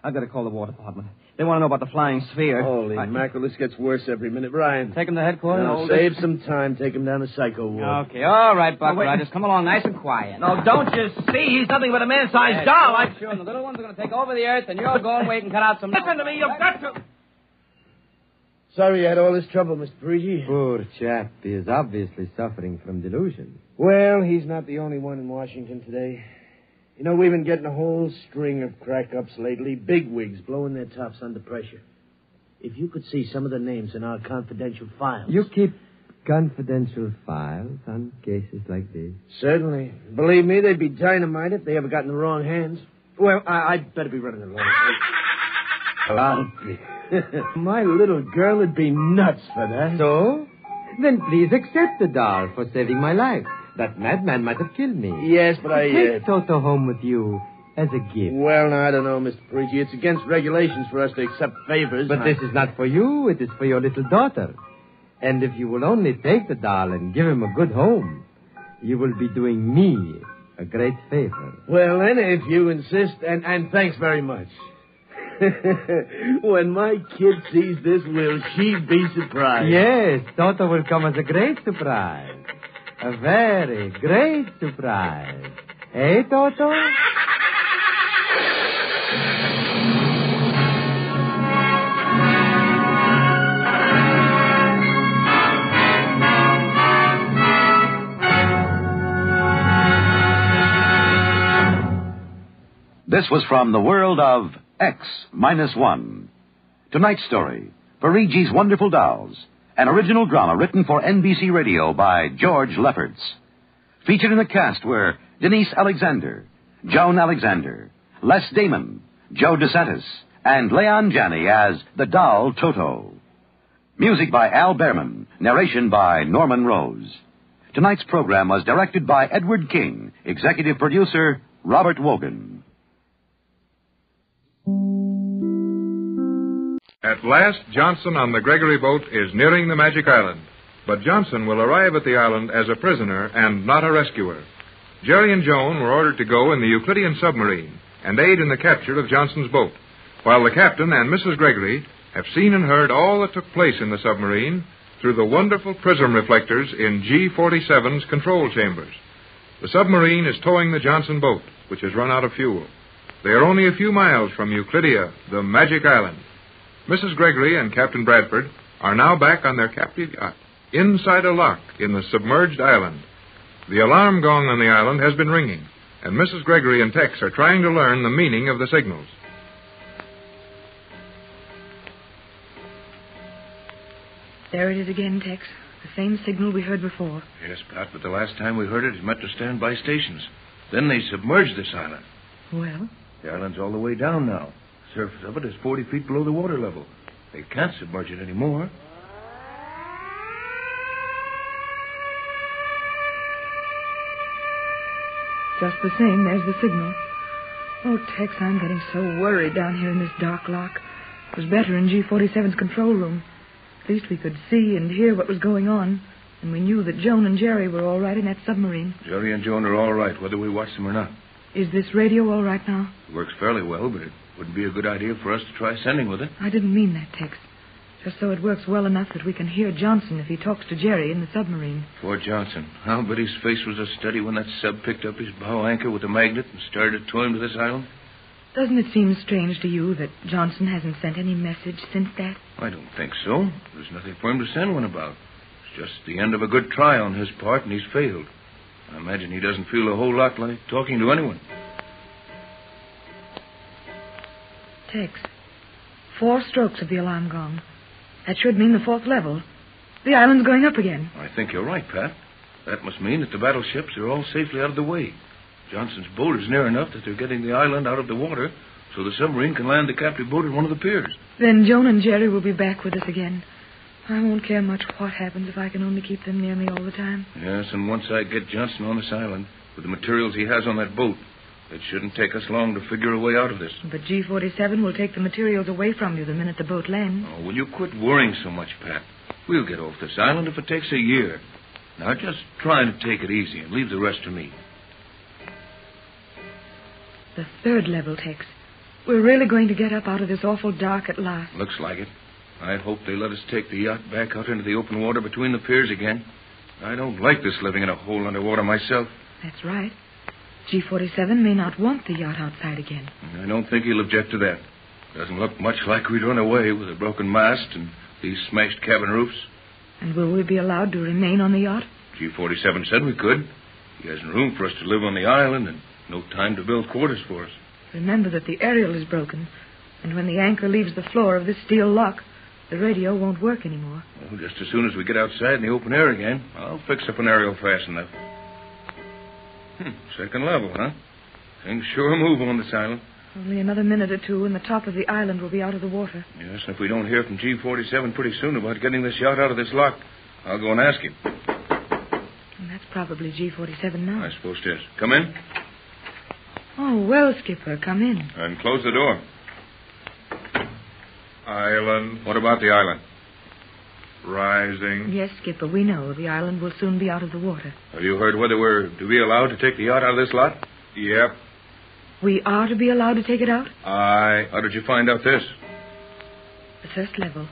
I've got to call the War Department. They want to know about the flying sphere. Holy mackerel, this gets worse every minute. Ryan. Take him to headquarters? No, save some time. Take him down to Psycho Ward. Okay, all right, Buck Riders. Come along nice and quiet. No, don't you see? He's nothing but a man-sized doll. Sure, the little ones are going to take over the Earth, and you're going to wait and cut out some... Listen to me. You've got to... Sorry you had all this trouble, Mr. Perigi. Poor chap. He is obviously suffering from delusion. Well, he's not the only one in Washington today. You know, we've been getting a whole string of crack-ups lately. Bigwigs blowing their tops under pressure. If you could see some of the names in our confidential files... You keep confidential files on cases like this? Certainly. Believe me, they'd be dynamite if they ever got in the wrong hands. Well, I'd better be running along. My little girl would be nuts for that. So? Then please accept the doll for saving my life. That madman might have killed me. Yes, but Take Toto home with you as a gift. Well, I don't know, Mr. Perigi. It's against regulations for us to accept favors. But this is not for you. It is for your little daughter. And if you will only take the doll and give him a good home, you will be doing me a great favor. Well, then, if you insist, and thanks very much. When my kid sees this, will she be surprised? Yes, Toto will come as a great surprise. A very great surprise. Eh, Toto? This was from the world of X-1. Tonight's story, PErigis Wonderful Dolls, an original drama written for NBC Radio by George Lefferts. Featured in the cast were Denise Alexander, Joan Alexander, Les Damon, Joe DeSantis, and Leon Janney as the doll Toto. Music by Al Behrman, narration by Norman Rose. Tonight's program was directed by Edward King, executive producer Robert Wogan. At last, Johnson on the Gregory boat is nearing the Magic Island. But Johnson will arrive at the island as a prisoner and not a rescuer. Jerry and Joan were ordered to go in the Euclidean submarine and aid in the capture of Johnson's boat, while the captain and Mrs. Gregory have seen and heard all that took place in the submarine through the wonderful prism reflectors in G-47's control chambers. The submarine is towing the Johnson boat, which has run out of fuel. They are only a few miles from Euclidia, the Magic Island. Mrs. Gregory and Captain Bradford are now back on their captive yacht, inside a lock in the submerged island. The alarm gong on the island has been ringing, and Mrs. Gregory and Tex are trying to learn the meaning of the signals. There it is again, Tex. The same signal we heard before. Yes, Pat, but the last time we heard it meant to standby stations. Then they submerged this island. Well? The island's all the way down now. The surface of it is 40 feet below the water level. They can't submerge it anymore. Just the same, there's the signal. Oh, Tex, I'm getting so worried down here in this dark lock. It was better in G-47's control room. At least we could see and hear what was going on. And we knew that Joan and Jerry were all right in that submarine. Jerry and Joan are all right, whether we watch them or not. Is this radio all right now? It works fairly well, but it wouldn't be a good idea for us to try sending with it. I didn't mean that, Tex. Just so it works well enough that we can hear Johnson if he talks to Jerry in the submarine. Poor Johnson. I'll bet his face was a study when that sub picked up his bow anchor with a magnet and started to tow him to this island. Doesn't it seem strange to you that Johnson hasn't sent any message since that? I don't think so. There's nothing for him to send one about. It's just the end of a good try on his part, and he's failed. I imagine he doesn't feel a whole lot like talking to anyone. Tex, 4 strokes of the alarm gong. That should mean the 4th level. The island's going up again. I think you're right, Pat. That must mean that the battleships are all safely out of the way. Johnson's boat is near enough that they're getting the island out of the water so the submarine can land the captive boat at one of the piers. Then Joan and Jerry will be back with us again. I won't care much what happens if I can only keep them near me all the time. Yes, and once I get Johnson on this island with the materials he has on that boat, it shouldn't take us long to figure a way out of this. But G-47 will take the materials away from you the minute the boat lands. Oh, will you quit worrying so much, Pat? We'll get off this island if it takes a year. Now, just try to take it easy and leave the rest to me. The 3rd level, Tex. We're really going to get up out of this awful dark at last. Looks like it. I hope they let us take the yacht back out into the open water between the piers again. I don't like this living in a hole underwater myself. That's right. G-47 may not want the yacht outside again. I don't think he'll object to that. Doesn't look much like we'd run away with a broken mast and these smashed cabin roofs. And will we be allowed to remain on the yacht? G-47 said we could. He hasn't room for us to live on the island and no time to build quarters for us. Remember that the aerial is broken, and when the anchor leaves the floor of this steel lock, the radio won't work anymore. Well, just as soon as we get outside in the open air again, I'll fix up an aerial fast enough. 2nd level, huh? Things sure move on this island. Only another minute or 2, and the top of the island will be out of the water. Yes, and if we don't hear from G-47 pretty soon about getting this yacht out of this lock, I'll go and ask him. And That's probably G47 now. I suppose it is. Come in. Oh, well, Skipper, come in. And close the door. Island. What about the island? Rising. Yes, Skipper, we know. The island will soon be out of the water. Have you heard whether we're to be allowed to take the yacht out of this lot? Yep. We are to be allowed to take it out? Aye. How did you find out this? The first level.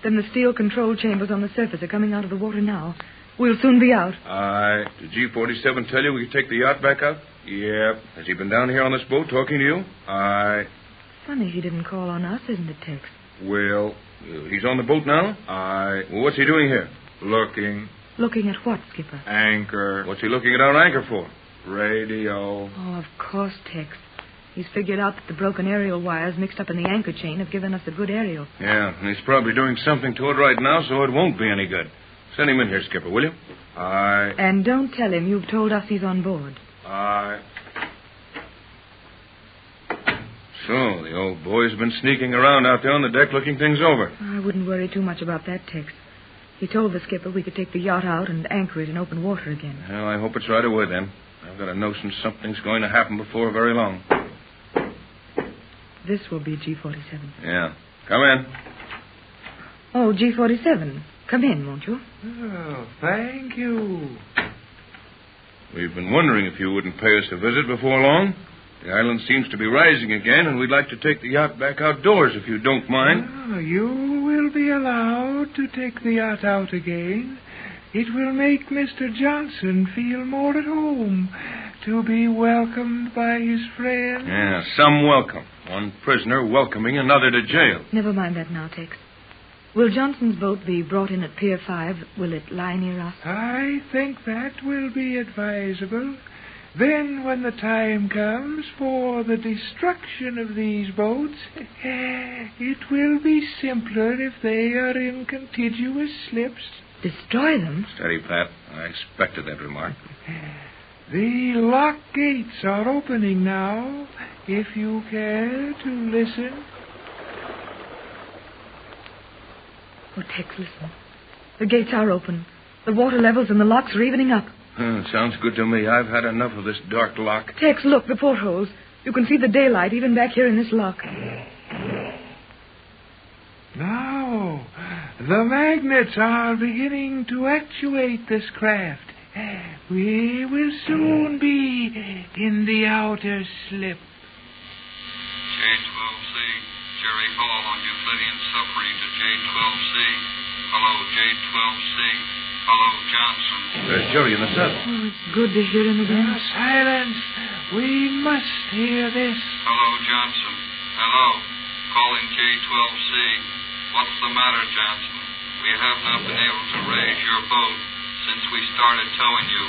Then the steel control chambers on the surface are coming out of the water now. We'll soon be out. Aye. Did G47 tell you we could take the yacht back out? Yep. Has he been down here on this boat talking to you? Aye. Funny he didn't call on us, isn't it, Tex? Well, he's on the boat now? Aye. Well, what's he doing here? Looking. Looking at what, Skipper? Anchor. What's he looking at our anchor for? Radio. Oh, of course, Tex. He's figured out that the broken aerial wires mixed up in the anchor chain have given us a good aerial. Yeah, and he's probably doing something to it right now, so it won't be any good. Send him in here, Skipper, will you? Aye. And don't tell him you've told us he's on board. Aye. So, the old boy's been sneaking around out there on the deck looking things over. I wouldn't worry too much about that, Tex. He told the skipper we could take the yacht out and anchor it in open water again. Well, I hope it's right away, then. I've got a notion something's going to happen before very long. This will be G47. Yeah. Come in. Oh, G47. Come in, won't you? Oh, thank you. We've been wondering if you wouldn't pay us a visit before long. The island seems to be rising again, and we'd like to take the yacht back outdoors, if you don't mind. Oh, you will be allowed to take the yacht out again. It will make Mr. Johnson feel more at home to be welcomed by his friends. Yeah, some welcome. One prisoner welcoming another to jail. Never mind that now, Tex. Will Johnson's boat be brought in at Pier 5? Will it lie near us? I think that will be advisable. Then, when the time comes for the destruction of these boats, it will be simpler if they are in contiguous slips. Destroy them? Steady, Pat. I expected that remark. The lock gates are opening now, if you care to listen. Oh, Tex, listen. The gates are open. The water levels and the locks are evening up. Sounds good to me. I've had enough of this dark lock. Tex, look, the portholes. You can see the daylight even back here in this lock. Now, the magnets are beginning to actuate this craft. We will soon be in the outer slip. J12C, Jerry Hall on Euclidean submarine to J12C. Hello, J12C. Hello, Johnson. There's Jerry in the saddle. Oh, it's good to hear him again. Silence. We must hear this. Hello, Johnson. Hello. Calling J12C. What's the matter, Johnson? We have not been able to raise your boat since we started towing you.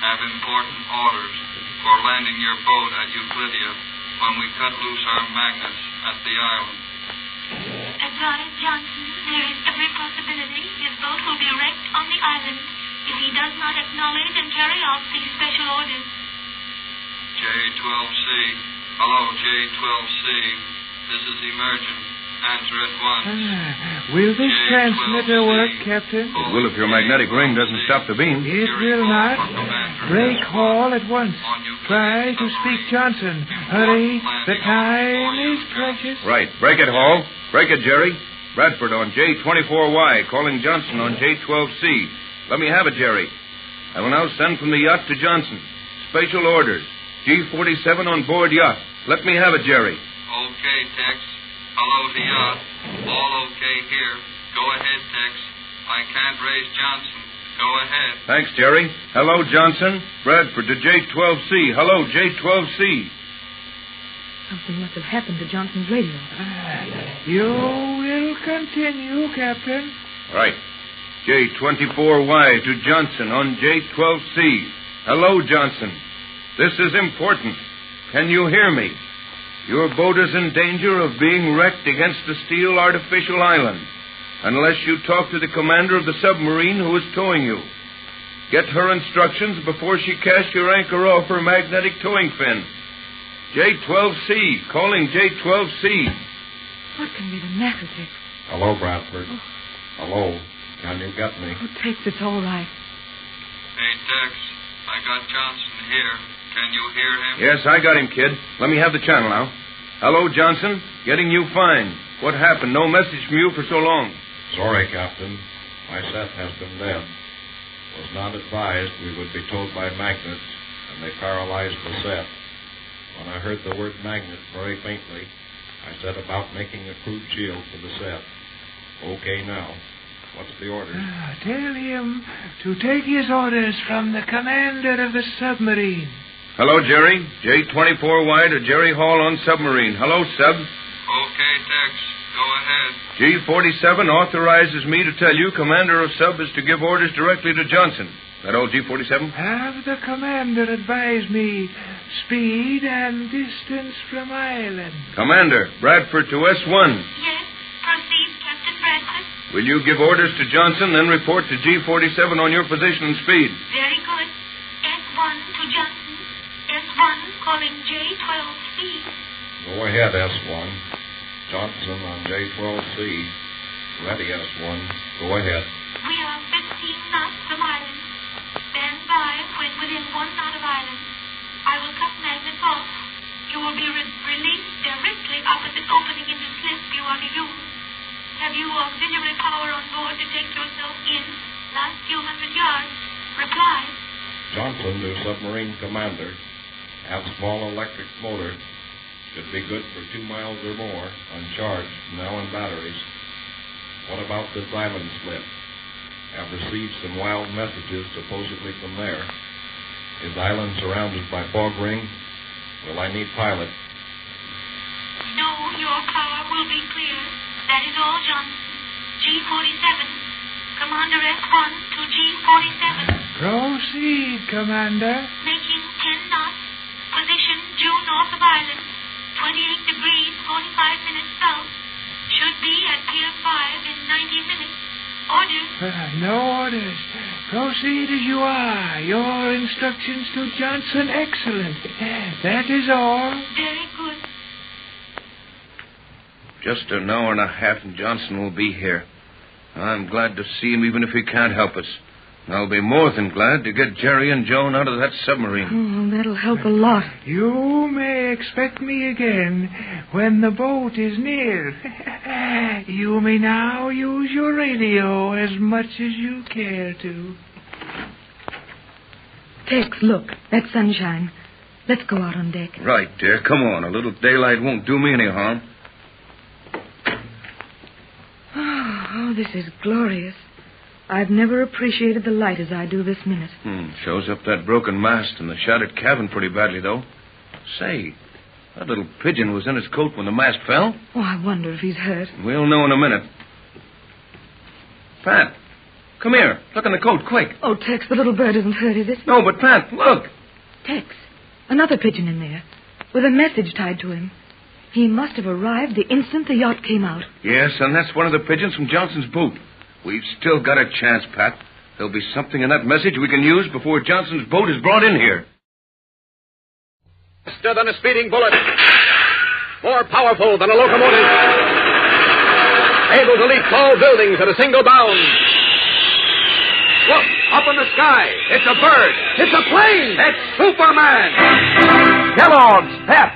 Have important orders for landing your boat at Euclidia when we cut loose our magnets at the island. Advise Johnson, there is every possibility his boat will be wrecked on the island if he does not acknowledge and carry out these special orders. J12C. Hello, J12C. This is emergent. Answer at once. Will this transmitter work, Captain? It will if your magnetic ring doesn't stop the beam. It will not. Break Hall at once. Try to speak Johnson. Hurry. The time is precious. Right. Break it, Hall. Break it, Jerry. Bradford on J24Y, calling Johnson on J12C. Let me have it, Jerry. I will now send from the yacht to Johnson. Special orders. G47 on board yacht. Let me have it, Jerry. Okay, Tex. Hello to yacht. All okay here. Go ahead, Tex. I can't raise Johnson. Go ahead. Thanks, Jerry. Hello, Johnson. Bradford to J12C. Hello, J12C. Something must have happened to Johnson's radio. You will continue, Captain. Right. J24Y to Johnson on J12C. Hello, Johnson. This is important. Can you hear me? Your boat is in danger of being wrecked against a steel artificial island unless you talk to the commander of the submarine who is towing you. Get her instructions before she casts your anchor off her magnetic towing fin. J12C, calling J12C. What can be the matter, Tex? Hello, Bradford. Hello. Can you get me? Oh, Tex, it's all right. Hey, Tex. I got Johnson here. Can you hear him? Yes, I got him, kid. Let me have the channel now. Hello, Johnson. Getting you fine. What happened? No message from you for so long. Sorry, Captain. My set has been dead. Was not advised we would be towed by magnets, and they paralyzed the set. When I heard the word magnet very faintly, I set about making a crude shield for the set. Okay now. What's the order? Tell him to take his orders from the commander of the submarine. Hello, Jerry. J24 wide to Jerry Hall on submarine. Hello, Sub. Okay, Tex. Go ahead. G47 authorizes me to tell you Commander of Sub is to give orders directly to Johnson. That all, G47? Have the commander advise me speed and distance from island. Commander, Bradford to S1. Yes, proceed, Captain Bradford. Will you give orders to Johnson, then report to G47 on your position and speed? Very good. S1 to Johnson. S1 calling J12C. Go ahead, S1. Johnson on J12C. Ready, S1. Go ahead. We are 15 knots from island. Stand by when within 1 knot of island. I will cut magnets off. You will be released directly opposite opening in the slip you are to use. Have you auxiliary power on board to take yourself in? Last few hundred yards. Reply. Johnson to submarine commander. Have small electric motor. Should be good for 2 miles or more. Uncharged. Now in batteries. What about this island slip? Have received some wild messages supposedly from there. Is island surrounded by fog ring? Will I need pilot? No, your power will be clear. That is all, Johnson. G47. Commander S1 to G47. Proceed, Commander. Making 10 knots. Position due north of island. 28 degrees, 45 minutes south. Should be at Pier 5 in 90 minutes. Orders? No orders. Proceed as you are. Your instructions to Johnson, excellent. That is all. Very good. Just an hour and a half and Johnson will be here. I'm glad to see him even if he can't help us. I'll be more than glad to get Jerry and Joan out of that submarine. Oh, that'll help a lot. You may expect me again when the boat is near. You may now use your radio as much as you care to. Tex, look. That's sunshine. Let's go out on deck. Right, dear. Come on. A little daylight won't do me any harm. Oh, this is glorious. I've never appreciated the light as I do this minute. Shows up that broken mast and the shattered cabin pretty badly, though. Say, that little pigeon was in his coat when the mast fell. Oh, I wonder if he's hurt. We'll know in a minute. Pat, come here. Look in the coat, quick. Oh, Tex, the little bird isn't hurt, is it? No, but Pat, look. Tex, another pigeon in there, with a message tied to him. He must have arrived the instant the yacht came out. Yes, and that's one of the pigeons from Johnson's boot. We've still got a chance, Pat. There'll be something in that message we can use before Johnson's boat is brought in here. Faster than a speeding bullet. More powerful than a locomotive. Able to leap tall buildings at a single bound. Look, up in the sky. It's a bird. It's a plane. It's Superman. Kellogg's Pep.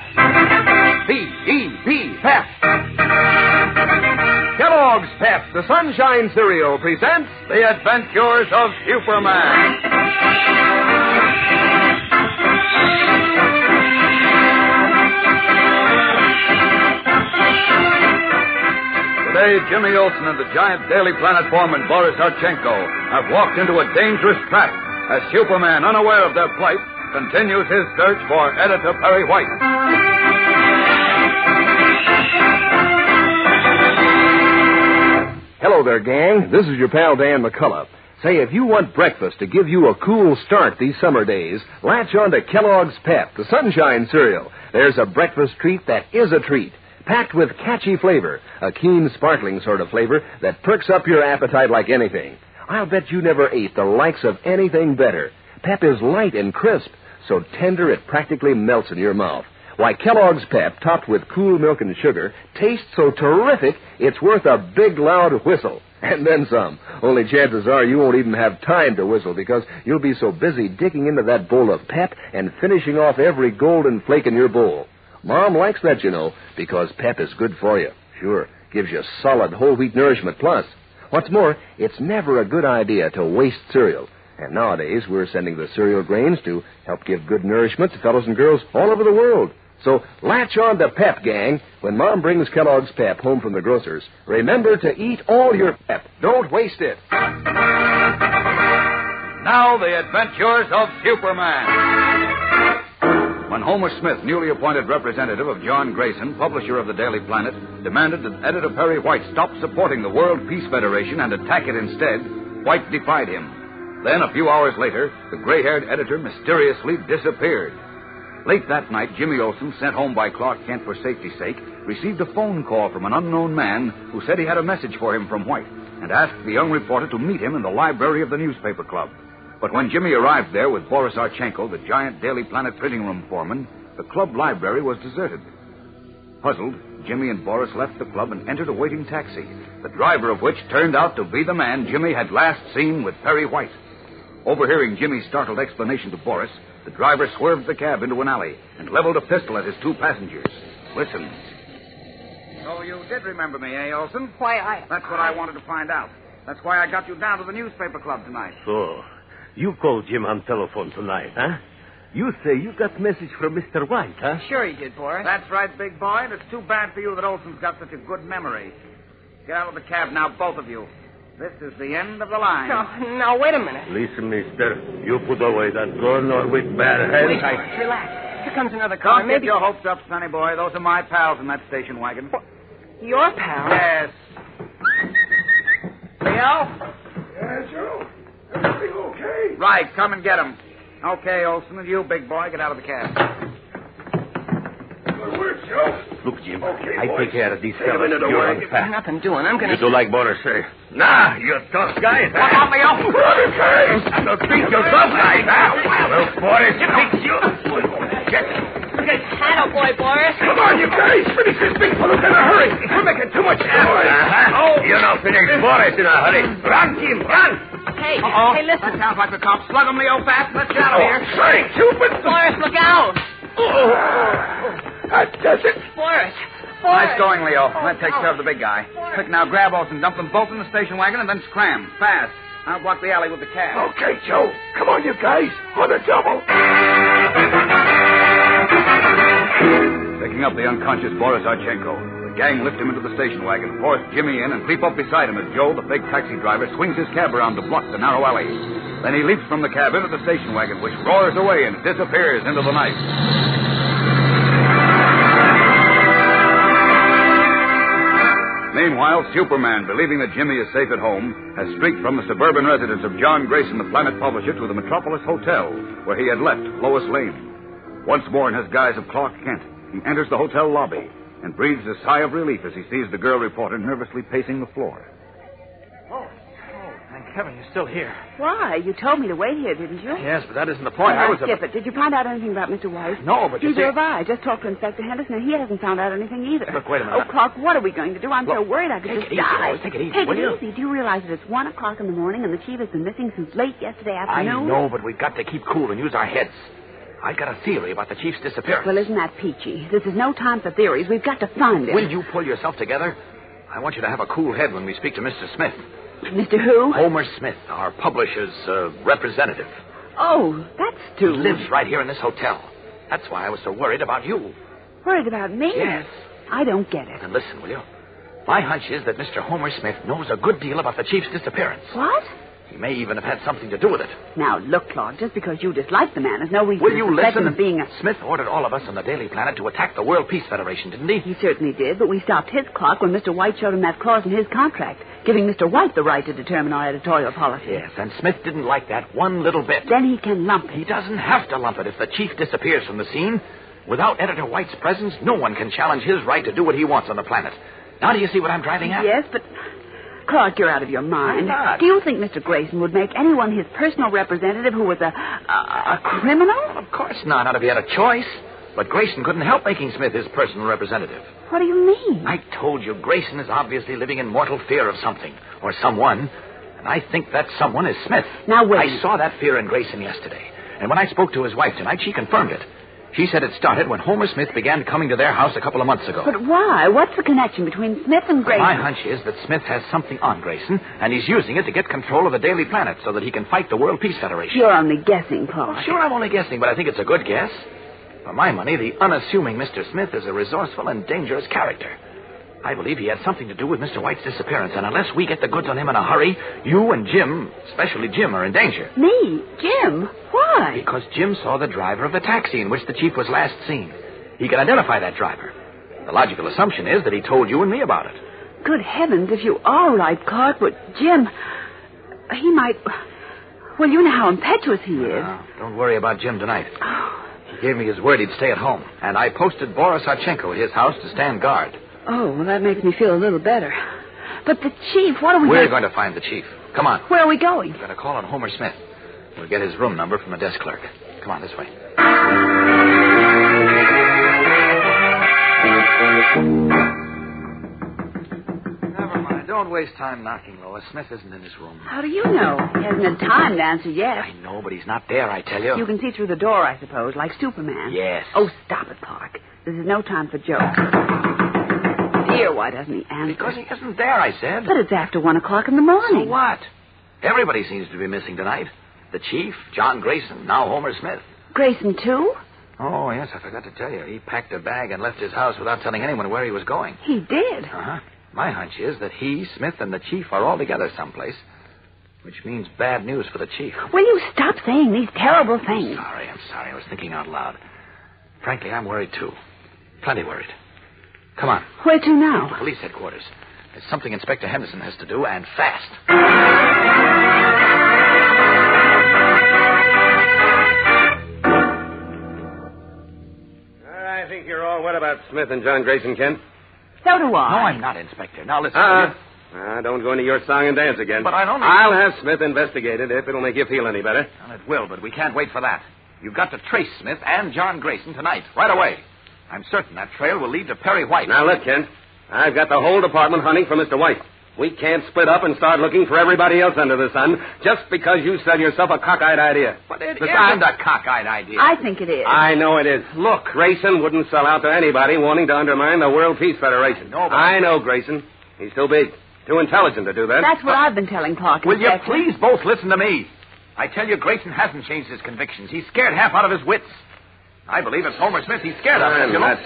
P-E-P, Pep. Kellogg's Pep, the Sunshine Cereal, presents The Adventures of Superman. Today, Jimmy Olsen and the giant Daily Planet foreman Boris Archenko have walked into a dangerous trap as Superman, unaware of their plight, continues his search for Editor Perry White. Hello there, gang. This is your pal Dan McCullough. Say, if you want breakfast to give you a cool start these summer days, latch on to Kellogg's Pep, the Sunshine Cereal. There's a breakfast treat that is a treat, packed with catchy flavor, a keen, sparkling sort of flavor that perks up your appetite like anything. I'll bet you never ate the likes of anything better. Pep is light and crisp, so tender it practically melts in your mouth. Why, Kellogg's Pep, topped with cool milk and sugar, tastes so terrific, it's worth a big, loud whistle. And then some. Only chances are you won't even have time to whistle because you'll be so busy digging into that bowl of pep and finishing off every golden flake in your bowl. Mom likes that, you know, because pep is good for you. Sure, gives you solid whole wheat nourishment plus. What's more, it's never a good idea to waste cereal. And nowadays, we're sending the cereal grains to help give good nourishment to fellows and girls all over the world. So latch on to Pep, gang. When Mom brings Kellogg's Pep home from the grocer's, remember to eat all your Pep. Don't waste it. Now the adventures of Superman. When Homer Smith, newly appointed representative of John Grayson, publisher of the Daily Planet, demanded that editor Perry White stop supporting the World Peace Federation and attack it instead, White defied him. Then, a few hours later, the gray-haired editor mysteriously disappeared. Late that night, Jimmy Olsen, sent home by Clark Kent for safety's sake, received a phone call from an unknown man who said he had a message for him from White and asked the young reporter to meet him in the library of the newspaper club. But when Jimmy arrived there with Boris Archenko, the giant Daily Planet printing room foreman, the club library was deserted. Puzzled, Jimmy and Boris left the club and entered a waiting taxi, the driver of which turned out to be the man Jimmy had last seen with Perry White. Overhearing Jimmy's startled explanation to Boris, the driver swerved the cab into an alley and leveled a pistol at his two passengers. Listen. So you did remember me, eh, Olsen? Why, That's what I wanted to find out. That's why I got you down to the newspaper club tonight. So, you called Jim on telephone tonight, huh? You say you got message from Mr. White, huh? Sure he did, Boris. That's right, big boy, and it's too bad for you that Olsen's got such a good memory. Get out of the cab now, both of you. This is the end of the line. Now, wait a minute. Listen, mister. You put away that gun or with bad hands. Wait, relax. Here comes another car. Don't get your hopes up, sonny boy. Those are my pals in that station wagon. Your pal? Yes. Leo? Yeah, Joe. Everything okay? Right, come and get him. Okay, Olsen, and you, big boy, get out of the cab. Good work, Joe. Look, Jim, Okay, I boys. take care of these Take 'em fellas. into the You're wagon. on fast. Nothing doing. I'm going You do like Boris say. Nah, you're tough guys. What about Leo? Brother, guys. Don't think you're tough guys, huh? Well, Boris, fix you. Good paddle, boy, Boris. Come on, you guys. Finish this big fella in a hurry. We're making too much noise. Oh, you're not finished Boris in a hurry. Run, Jim, run. Hey, Uh-oh. hey, listen. That sounds like the cops. Slug him, Leo, fast. Let's get out of here. Sorry, Cupid. Boris, look out. That does it. Boris. Nice going, Leo. That takes care of the big guy. Quick, now grab Olsen, dump them both in the station wagon, and then scram. Fast. I'll block the alley with the cab. Okay, Joe. Come on, you guys. On the double. Picking up the unconscious Boris Archenko, the gang lift him into the station wagon, force Jimmy in, and leap up beside him as Joe, the fake taxi driver, swings his cab around to block the narrow alley. Then he leaps from the cab into the station wagon, which roars away and disappears into the night. Meanwhile, Superman, believing that Jimmy is safe at home, has streaked from the suburban residence of John Grayson, the Planet publisher, to the Metropolis Hotel, where he had left Lois Lane. Once more in his guise of Clark Kent, he enters the hotel lobby and breathes a sigh of relief as he sees the girl reporter nervously pacing the floor. Thank heaven you're still here. Why? You told me to wait here, didn't you? Yes, but that isn't the point. Skip it. Did you find out anything about Mr. White? No, but you Neither see... have I. Just talked to Inspector Henderson, and he hasn't found out anything either. Look, wait a minute. Oh, Clark, what are we going to do? I'm so worried I could just die. Take it easy, Take will it you? easy. Do you realize that it's 1 o'clock in the morning and the chief has been missing since late yesterday afternoon? I know, but we've got to keep cool and use our heads. I got a theory about the chief's disappearance. Well, isn't that peachy? This is no time for theories. We've got to find him. Will you pull yourself together? I want you to have a cool head when we speak to Mr. Smith. Mr. Who? Homer Smith, our publisher's representative. Oh, that's He too... lives right here in this hotel. That's why I was so worried about you. Worried about me? Yes. I don't get it. And listen, will you? My hunch is that Mr. Homer Smith knows a good deal about the chief's disappearance. What? He may even have had something to do with it. Now, look, Claude, just because you dislike the man is no reason Will you to suspect listen? him of being a... Smith ordered all of us on the Daily Planet to attack the World Peace Federation, didn't he? He certainly did, but we stopped his clock when Mr. White showed him that clause in his contract, giving Mr. White the right to determine our editorial policy. Yes, and Smith didn't like that one little bit. Then he can lump it. He doesn't have to lump it if the chief disappears from the scene. Without Editor White's presence, no one can challenge his right to do what he wants on the planet. Now do you see what I'm driving at? Yes, but... Clark, you're out of your mind. Why not? Do you think Mr. Grayson would make anyone his personal representative who was a criminal? Of course not, not if he had a choice. But Grayson couldn't help making Smith his personal representative. What do you mean? I told you, Grayson is obviously living in mortal fear of something. or someone. And I think that someone is Smith. Now, wait. I saw that fear in Grayson yesterday. And when I spoke to his wife tonight, she confirmed it. She said it started when Homer Smith began coming to their house a couple of months ago. But why? What's the connection between Smith and Grayson? My hunch is that Smith has something on Grayson, and he's using it to get control of the Daily Planet so that he can fight the World Peace Federation. You're only guessing, Clark. Well, sure, I'm only guessing, but I think it's a good guess. For my money, the unassuming Mr. Smith is a resourceful and dangerous character. I believe he had something to do with Mr. White's disappearance, and unless we get the goods on him in a hurry, you and Jim, especially Jim, are in danger. Me? Jim? Why? Because Jim saw the driver of the taxi in which the chief was last seen. He can identify that driver. The logical assumption is that he told you and me about it. Good heavens, if you are right, Clark, but Jim, he might... Well, you know how impetuous he is. Don't worry about Jim tonight. He gave me his word he'd stay at home, and I posted Boris Archenko at his house to stand guard. Oh, well, that makes me feel a little better. But the chief, what are we We're going to find the chief. Come on. Where are we going? We're going to call on Homer Smith. We'll get his room number from the desk clerk. Come on, this way. Never mind. Don't waste time knocking, Lois. Smith isn't in his room. How do you know? He hasn't had time to answer yet. I know, but he's not there, I tell you. You can see through the door, I suppose, like Superman. Yes. Oh, stop it, Clark. This is no time for jokes. Dear, why doesn't he answer? Because he isn't there, I said. But it's after 1 o'clock in the morning. So what? Everybody seems to be missing tonight. The chief, John Grayson, now Homer Smith. Grayson, too? Oh, yes, I forgot to tell you. He packed a bag and left his house without telling anyone where he was going. He did? Uh-huh. My hunch is that he, Smith, and the chief are all together someplace, which means bad news for the chief. Will you stop saying these terrible things? I'm sorry. I was thinking out loud. Frankly, I'm worried, too. Plenty worried. Come on. Where to now? Police headquarters. There's something Inspector Henderson has to do, and fast. I think you're all wet about Smith and John Grayson, Kent. So do I. No, I'm not, Inspector. Now, listen. Don't go into your song and dance again. But I'll have Smith investigated if it'll make you feel any better. Well, it will, but we can't wait for that. You've got to trace Smith and John Grayson tonight, right away. I'm certain that trail will lead to Perry White. Now, look, Kent. I've got the whole department hunting for Mr. White. We can't split up and start looking for everybody else under the sun just because you sell yourself a cockeyed idea. But it isn't a cockeyed idea. I think it is. I know it is. Look, Grayson wouldn't sell out to anybody wanting to undermine the World Peace Federation. I know Grayson. He's too big, too intelligent to do that. That's what I've been telling Clark. Will you please both listen to me? I tell you, Grayson hasn't changed his convictions. He's scared half out of his wits. I believe it's Homer Smith he's scared of.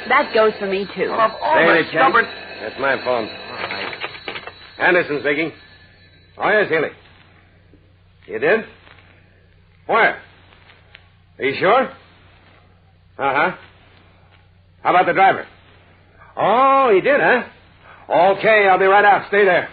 That goes for me, too. Well, of all the stubborn... That's my phone. Anderson speaking. Oh, yes, Healy. You did? Where? Are you sure? Uh-huh. How about the driver? Oh, he did, huh? Okay, I'll be right out. Stay there.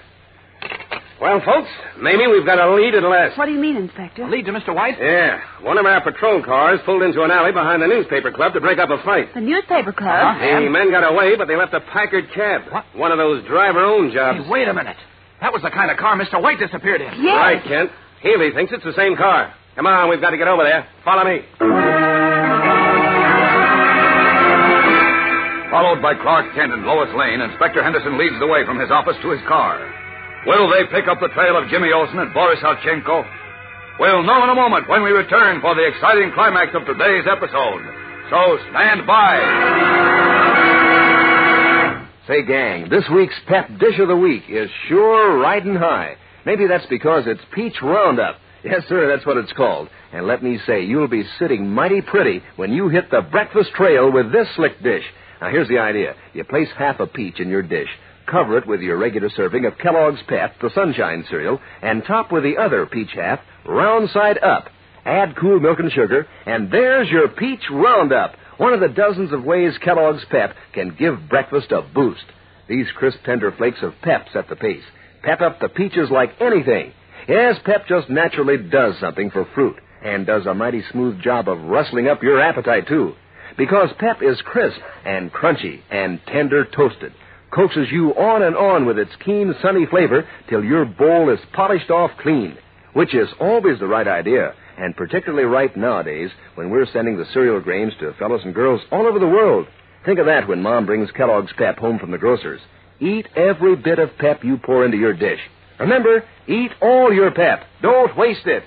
Well, folks, maybe we've got a lead at last. What do you mean, Inspector? A lead to Mr. White? Yeah. One of our patrol cars pulled into an alley behind the newspaper club to break up a fight. The newspaper club? The men got away, but they left a Packard cab. What? One of those driver-owned jobs. Hey, wait a minute. That was the kind of car Mr. White disappeared in. Yes. Right, Kent. Healy thinks it's the same car. Come on, we've got to get over there. Follow me. Followed by Clark Kent and Lois Lane, Inspector Henderson leads the way from his office to his car. Will they pick up the trail of Jimmy Olsen and Boris Archenko? We'll know in a moment when we return for the exciting climax of today's episode. So stand by. Say, gang, this week's Pep Dish of the Week is sure riding high. Maybe that's because it's Peach Roundup. Yes, sir, that's what it's called. And let me say, you'll be sitting mighty pretty when you hit the breakfast trail with this slick dish. Now, here's the idea. You place half a peach in your dish. Cover it with your regular serving of Kellogg's Pep, the Sunshine cereal, and top with the other peach half, round side up. Add cool milk and sugar, and there's your Peach Roundup, one of the dozens of ways Kellogg's Pep can give breakfast a boost. These crisp, tender flakes of Pep set the pace. Pep up the peaches like anything. Yes, Pep just naturally does something for fruit, and does a mighty smooth job of rustling up your appetite, too. Because Pep is crisp and crunchy and tender toasted. Coaxes you on and on with its keen, sunny flavor till your bowl is polished off clean, which is always the right idea, and particularly right nowadays when we're sending the cereal grains to fellows and girls all over the world. Think of that when Mom brings Kellogg's Pep home from the grocer's. Eat every bit of Pep you pour into your dish. Remember, eat all your pep. Don't waste it.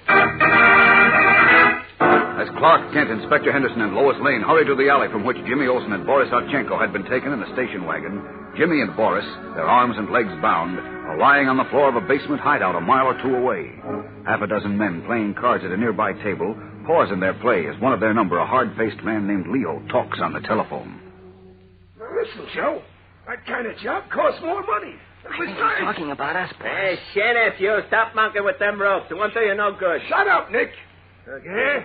As Clark Kent, Inspector Henderson, and Lois Lane hurried to the alley from which Jimmy Olsen and Boris Archenko had been taken in the station wagon, Jimmy and Boris, their arms and legs bound, are lying on the floor of a basement hideout a mile or two away. Half a dozen men playing cards at a nearby table pause in their play as one of their number, a hard-faced man named Leo, talks on the telephone. Now listen, Joe. That kind of job costs more money. I think he's talking about us, boys. Hey, sheriff, you stop monkeying with them ropes. The one thing you're no good. Shut up, Nick. Yeah?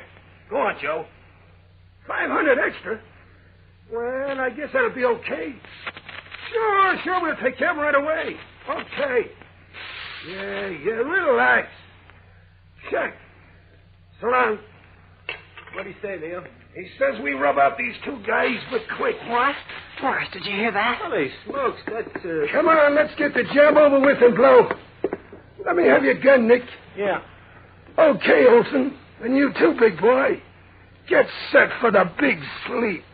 Go on, Joe. 500 extra? Well, I guess that'll be okay. Sure, we'll take care of him right away. Okay. Yeah, relax. Check. So long. What'd he say, Leo? He says we rub out these two guys, but quick. What? Boris, did you hear that? Holy smokes, that's... Come on, let's get the job over with and blow. Let me have your gun, Nick. Yeah. Okay, Olsen. And you too, big boy. Get set for the big sleep.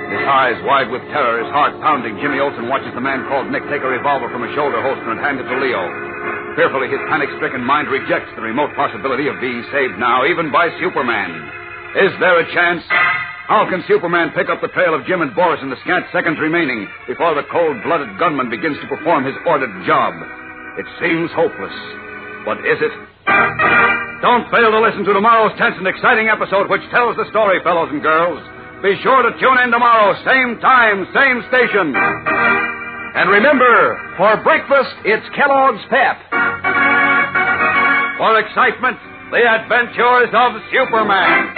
His eyes wide with terror, his heart pounding, Jimmy Olsen watches the man called Nick take a revolver from a shoulder holster and hand it to Leo. Fearfully, his panic-stricken mind rejects the remote possibility of being saved now, even by Superman. Is there a chance? How can Superman pick up the trail of Jim and Boris in the scant seconds remaining before the cold-blooded gunman begins to perform his ordered job? It seems hopeless. But is it? Don't fail to listen to tomorrow's tense and exciting episode, which tells the story, fellows and girls. Be sure to tune in tomorrow, same time, same station. And remember, for breakfast, it's Kellogg's Pep. For excitement, the adventures of Superman.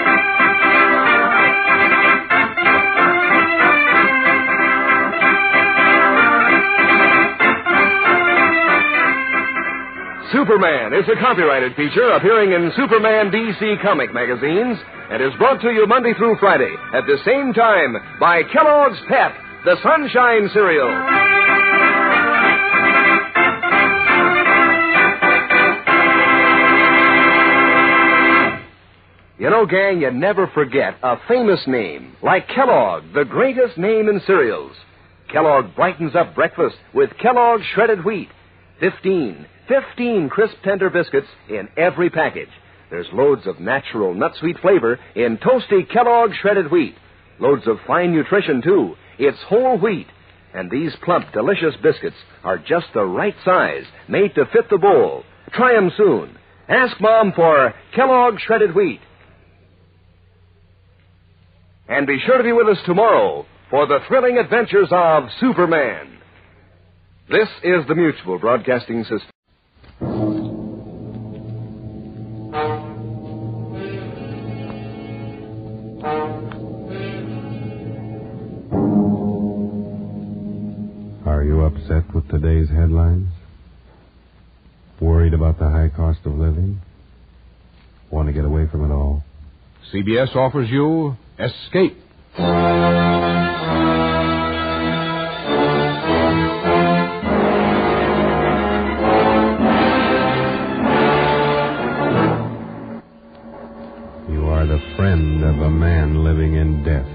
Superman is a copyrighted feature appearing in Superman DC comic magazines and is brought to you Monday through Friday at the same time by Kellogg's Pep, the Sunshine Cereal. You know, gang, you never forget a famous name like Kellogg, the greatest name in cereals. Kellogg brightens up breakfast with Kellogg shredded wheat. 15 crisp, tender biscuits in every package. There's loads of natural nut-sweet flavor in toasty Kellogg shredded wheat. Loads of fine nutrition, too. It's whole wheat. And these plump, delicious biscuits are just the right size, made to fit the bowl. Try them soon. Ask Mom for Kellogg shredded wheat. And be sure to be with us tomorrow for the thrilling adventures of Superman. This is the Mutual Broadcasting System. Are you upset with today's headlines? Worried about the high cost of living? Want to get away from it all? CBS offers you Escape. You are the friend of a man living in death,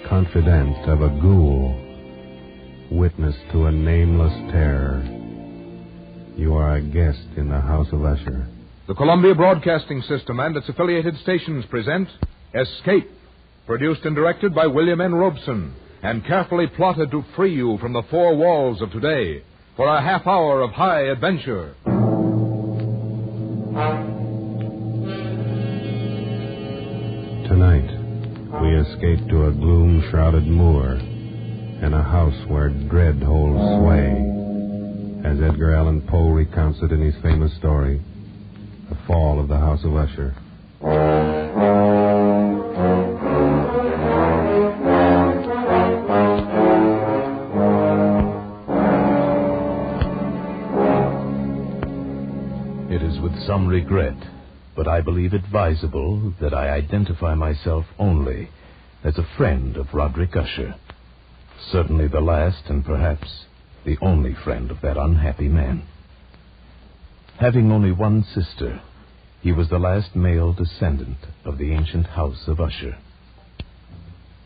confidant of a ghoul, witness to a nameless terror. You are a guest in the house of Usher. The Columbia Broadcasting System and its affiliated stations present Escape, produced and directed by William N. Robeson, and carefully plotted to free you from the four walls of today for a half hour of high adventure. Tonight, we escape to a gloom-shrouded moor and a house where dread holds sway. As Edgar Allan Poe recounts it in his famous story, The Fall of the House of Usher. It is with some regret, but I believe advisable that I identify myself only as a friend of Roderick Usher. Certainly the last and perhaps the only friend of that unhappy man. Having only one sister, he was the last male descendant of the ancient house of Usher.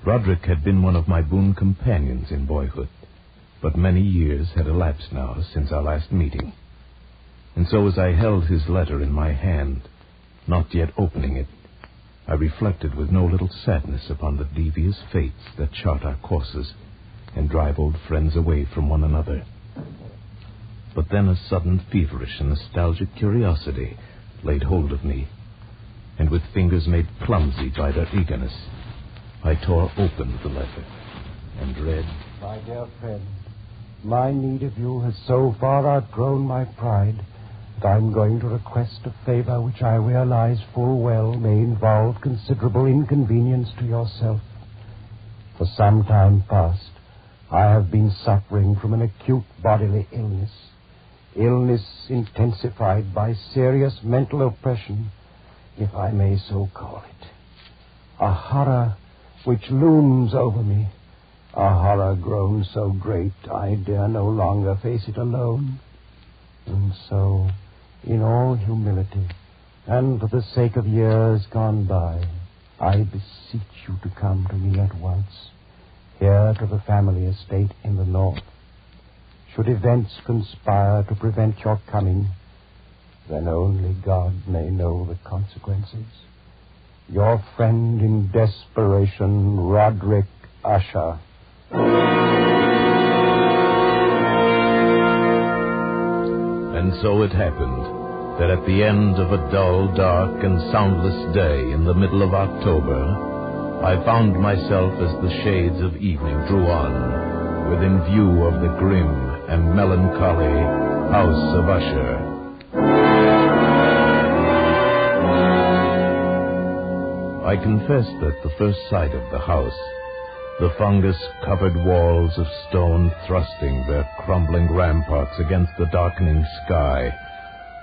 Roderick had been one of my boon companions in boyhood. But many years had elapsed now since our last meeting. And so as I held his letter in my hand, not yet opening it, I reflected with no little sadness upon the devious fates that chart our courses and drive old friends away from one another. But then a sudden feverish and nostalgic curiosity laid hold of me, and with fingers made clumsy by their eagerness, I tore open the letter and read, My dear friend, my need of you has so far outgrown my pride that I'm going to request a favor which I realize full well may involve considerable inconvenience to yourself. For some time past, I have been suffering from an acute bodily illness intensified by serious mental oppression, if I may so call it. A horror which looms over me, a horror grown so great I dare no longer face it alone. And so, in all humility, and for the sake of years gone by, I beseech you to come to me at once, here to the family estate in the north. Should events conspire to prevent your coming, then only God may know the consequences. Your friend in desperation, Roderick Usher. And so it happened that at the end of a dull, dark, and soundless day in the middle of October, I found myself as the shades of evening drew on, within view of the grim and melancholy house of Usher. I confess that the first sight of the house, the fungus-covered walls of stone thrusting their crumbling ramparts against the darkening sky,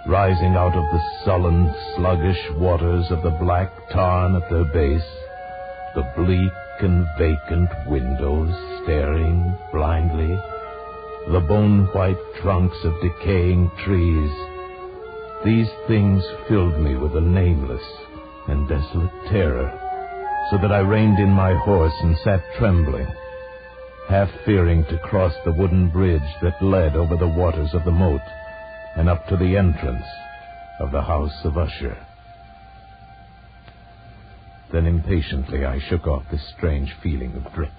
rising out of the sullen, sluggish waters of the black tarn at their base, the bleak and vacant windows staring blindly, the bone-white trunks of decaying trees, these things filled me with a nameless and desolate terror, so that I reined in my horse and sat trembling, half fearing to cross the wooden bridge that led over the waters of the moat and up to the entrance of the house of Usher. Then impatiently I shook off this strange feeling of dread,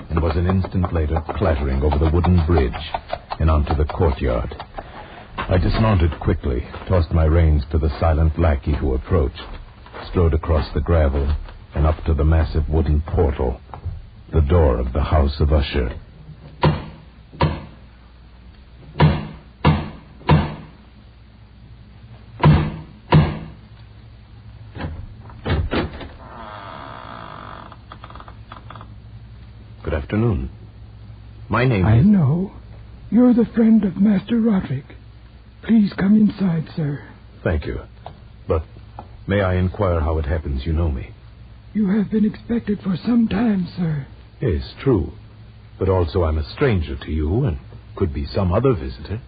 and was an instant later clattering over the wooden bridge and onto the courtyard. I dismounted quickly, tossed my reins to the silent lackey who approached, strode across the gravel and up to the massive wooden portal, the door of the house of Usher. Good afternoon. My name I is... know. You're the friend of Master Roderick. Please come inside, sir. Thank you. But may I inquire how it happens you know me? You have been expected for some time, sir. Yes, true. But also I'm a stranger to you and could be some other visitor.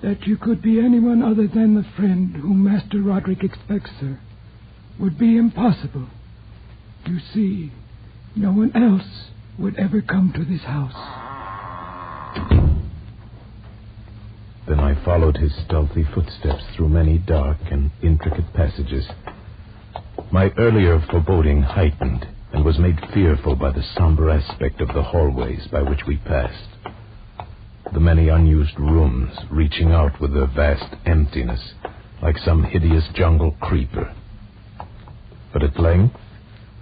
That you could be anyone other than the friend whom Master Roderick expects, sir, would be impossible. You see, no one else would ever come to this house. Then I followed his stealthy footsteps through many dark and intricate passages. My earlier foreboding heightened and was made fearful by the somber aspect of the hallways by which we passed. The many unused rooms reaching out with their vast emptiness like some hideous jungle creeper. But at length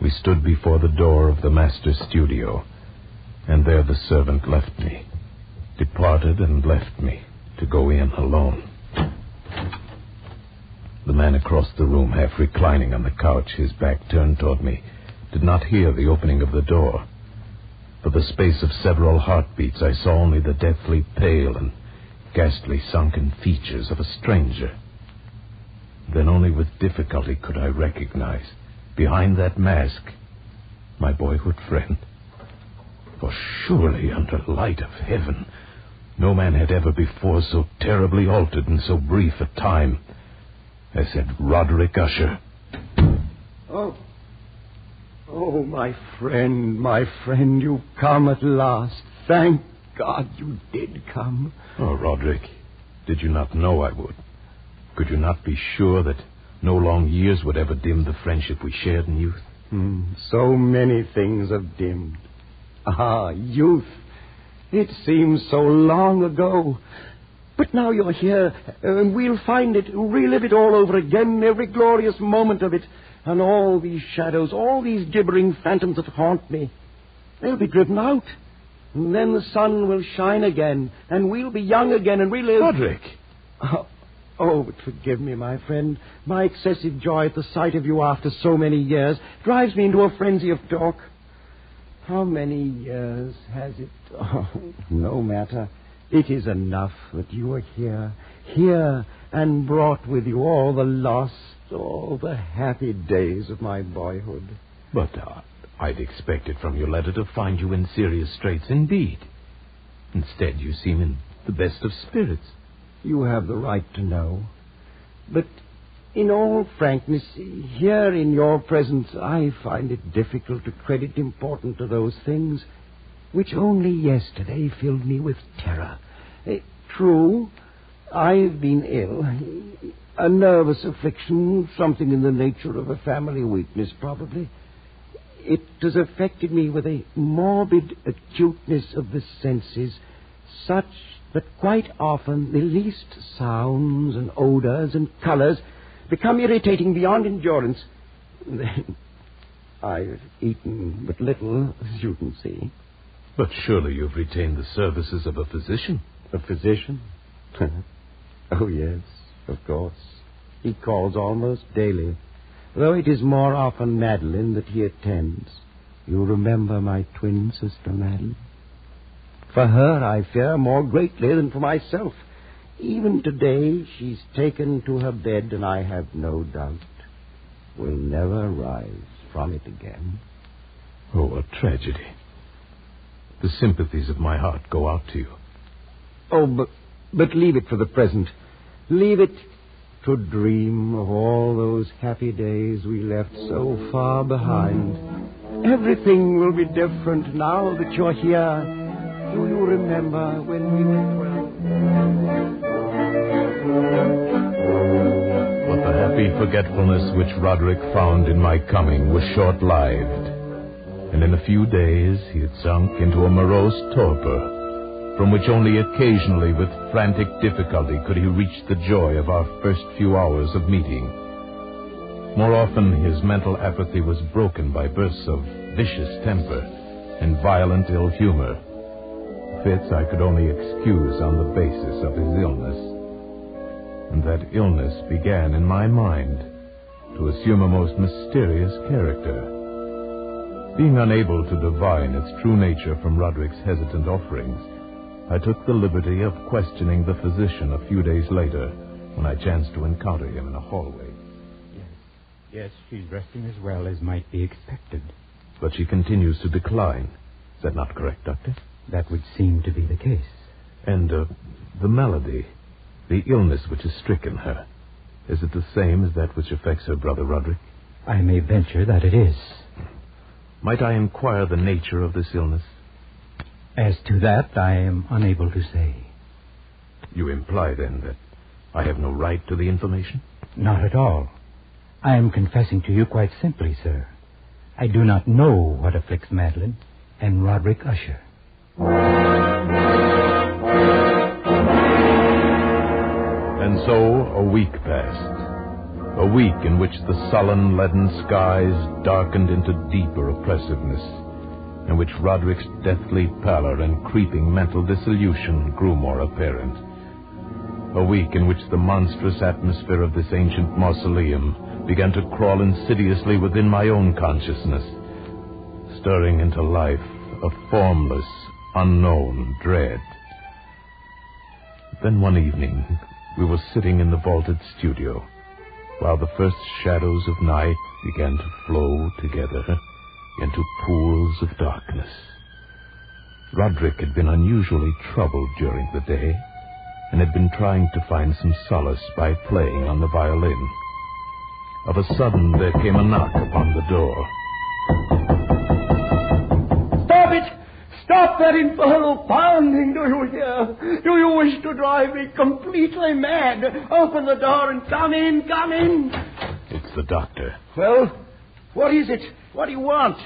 we stood before the door of the master's studio, and there the servant left me, departed and left me to go in alone. The man across the room, half reclining on the couch, his back turned toward me, did not hear the opening of the door. For the space of several heartbeats, I saw only the deathly pale and ghastly sunken features of a stranger. Then only with difficulty could I recognize, behind that mask, my boyhood friend. For surely, under light of heaven, no man had ever before so terribly altered in so brief a time as had Roderick Usher. Oh, my friend, you've come at last. Thank God you did come. Oh, Roderick, did you not know I would? Could you not be sure that no long years would ever dim the friendship we shared in youth? So many things have dimmed. Ah, youth. It seems so long ago. But now you're here, and we'll find it, relive it all over again, every glorious moment of it. And all these shadows, all these gibbering phantoms that haunt me, they'll be driven out. And then the sun will shine again, and we'll be young again and relive... Roderick! Oh, but forgive me, my friend. My excessive joy at the sight of you after so many years drives me into a frenzy of talk. How many years has it... Oh, no matter. It is enough that you are here, and brought with you all the lost, all the happy days of my boyhood. But I'd expected from your letter to find you in serious straits indeed. Instead, you seem in the best of spirits. You have the right to know. But in all frankness, here in your presence, I find it difficult to credit importance to those things which only yesterday filled me with terror. True, I've been ill. A nervous affliction, something in the nature of a family weakness, probably. It has affected me with a morbid acuteness of the senses, such that quite often the least sounds and odors and colors become irritating beyond endurance. Then I've eaten but little, as you can see. But surely you've retained the services of a physician. A physician? Oh, yes, of course. He calls almost daily, though it is more often Madeline that he attends. You remember my twin sister, Madeline? For her, I fear more greatly than for myself. Even today, she's taken to her bed, and I have no doubt will never rise from it again. Oh, a tragedy. The sympathies of my heart go out to you. Oh, but leave it for the present. Leave it to dream of all those happy days we left so far behind. Everything will be different now that you're here. Do you remember when we were 12? But the happy forgetfulness which Roderick found in my coming was short-lived. And in a few days he had sunk into a morose torpor, from which only occasionally with frantic difficulty could he reach the joy of our first few hours of meeting. More often his mental apathy was broken by bursts of vicious temper and violent ill humor. Fits I could only excuse on the basis of his illness. And that illness began in my mind to assume a most mysterious character. Being unable to divine its true nature from Roderick's hesitant offerings, I took the liberty of questioning the physician a few days later when I chanced to encounter him in a hallway. Yes, she's resting as well as might be expected. But she continues to decline. Is that not correct, Doctor? That would seem to be the case. And the malady, the illness which has stricken her, is it the same as that which affects her brother Roderick? I may venture that it is. Might I inquire the nature of this illness? As to that, I am unable to say. You imply, then, that I have no right to the information? Not at all. I am confessing to you quite simply, sir. I do not know what afflicts Madeline and Roderick Usher. And so a week passed. A week in which the sullen, leaden skies darkened into deeper oppressiveness, in which Roderick's deathly pallor and creeping mental dissolution grew more apparent. A week in which the monstrous atmosphere of this ancient mausoleum began to crawl insidiously within my own consciousness, stirring into life a formless, unknown dread. Then one evening, we were sitting in the vaulted studio, while the first shadows of night began to flow together into pools of darkness. Roderick had been unusually troubled during the day, and had been trying to find some solace by playing on the violin. Of a sudden, there came a knock upon the door. Stop it! Stop that infernal pounding, do you hear? Do you wish to drive me completely mad? Open the door and come in, come in. It's the doctor. Well, what is it? What do you want?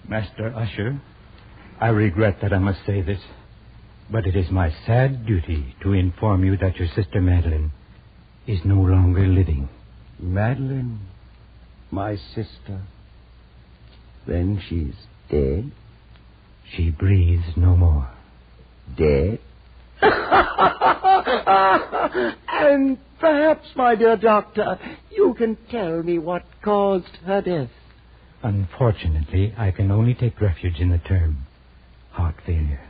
Master Usher, I regret that I must say this, but it is my sad duty to inform you that your sister Madeline is no longer living. Madeline? My sister? Then she's dead? She breathes no more. Dead? And perhaps, my dear doctor, you can tell me what caused her death. Unfortunately, I can only take refuge in the term heart failure.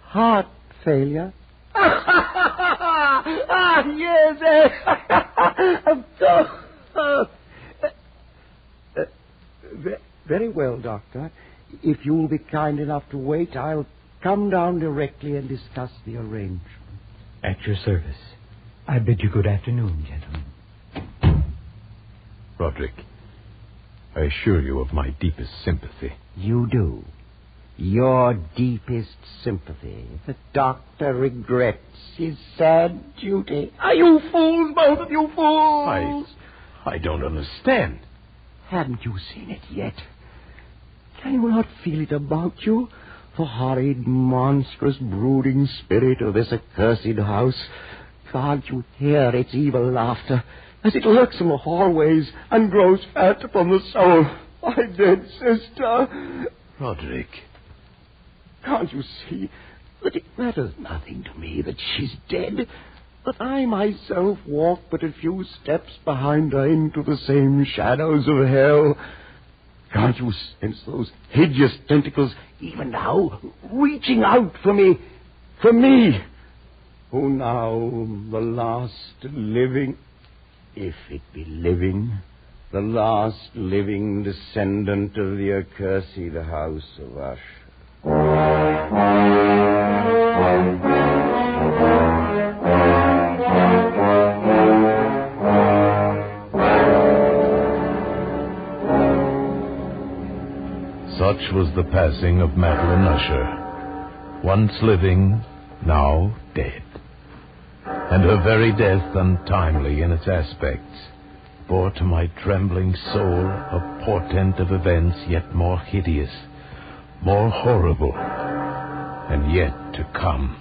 Heart failure? Yes. Of course. Very well, Doctor. If you'll be kind enough to wait, I'll come down directly and discuss the arrangement. At your service. I bid you good afternoon, gentlemen. Roderick, I assure you of my deepest sympathy. You do. Your deepest sympathy. The doctor regrets his sad duty. Are you fools, both of you fools? I don't understand. Haven't you seen it yet? Can you not feel it about you? The horrid, monstrous, brooding spirit of this accursed house. Can't you hear its evil laughter as it lurks in the hallways and grows fat upon the soul? My dead sister. Roderick. Can't you see that it matters nothing to me that she's dead? That I myself walk but a few steps behind her into the same shadows of hell? Can't you sense those hideous tentacles even now reaching out for me? For me, who now the last living, if it be living, the last living descendant of the accursed house of Usher. Such was the passing of Madeline Usher, once living, now dead. And her very death, untimely in its aspects, bore to my trembling soul a portent of events yet more hideous, more horrible, and yet to come.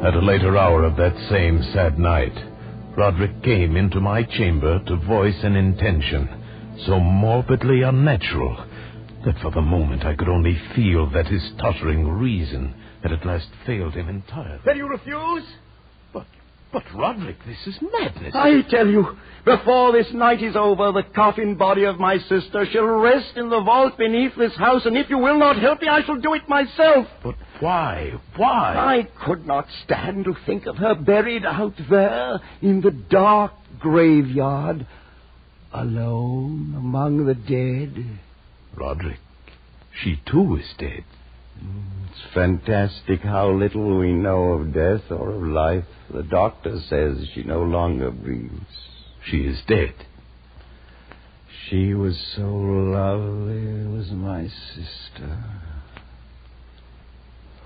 At a later hour of that same sad night, Roderick came into my chamber to voice an intention so morbidly unnatural that for the moment I could only feel that his tottering reason had at last failed him entirely. Then you refuse? But, Roderick, this is madness. I tell you, before this night is over, the coffin body of my sister shall rest in the vault beneath this house, and if you will not help me, I shall do it myself. But why? Why? I could not stand to think of her buried out there in the dark graveyard, alone among the dead. Roderick, she too is dead. It's fantastic how little we know of death or of life. The doctor says she no longer breathes. She is dead. She was so lovely, was my sister.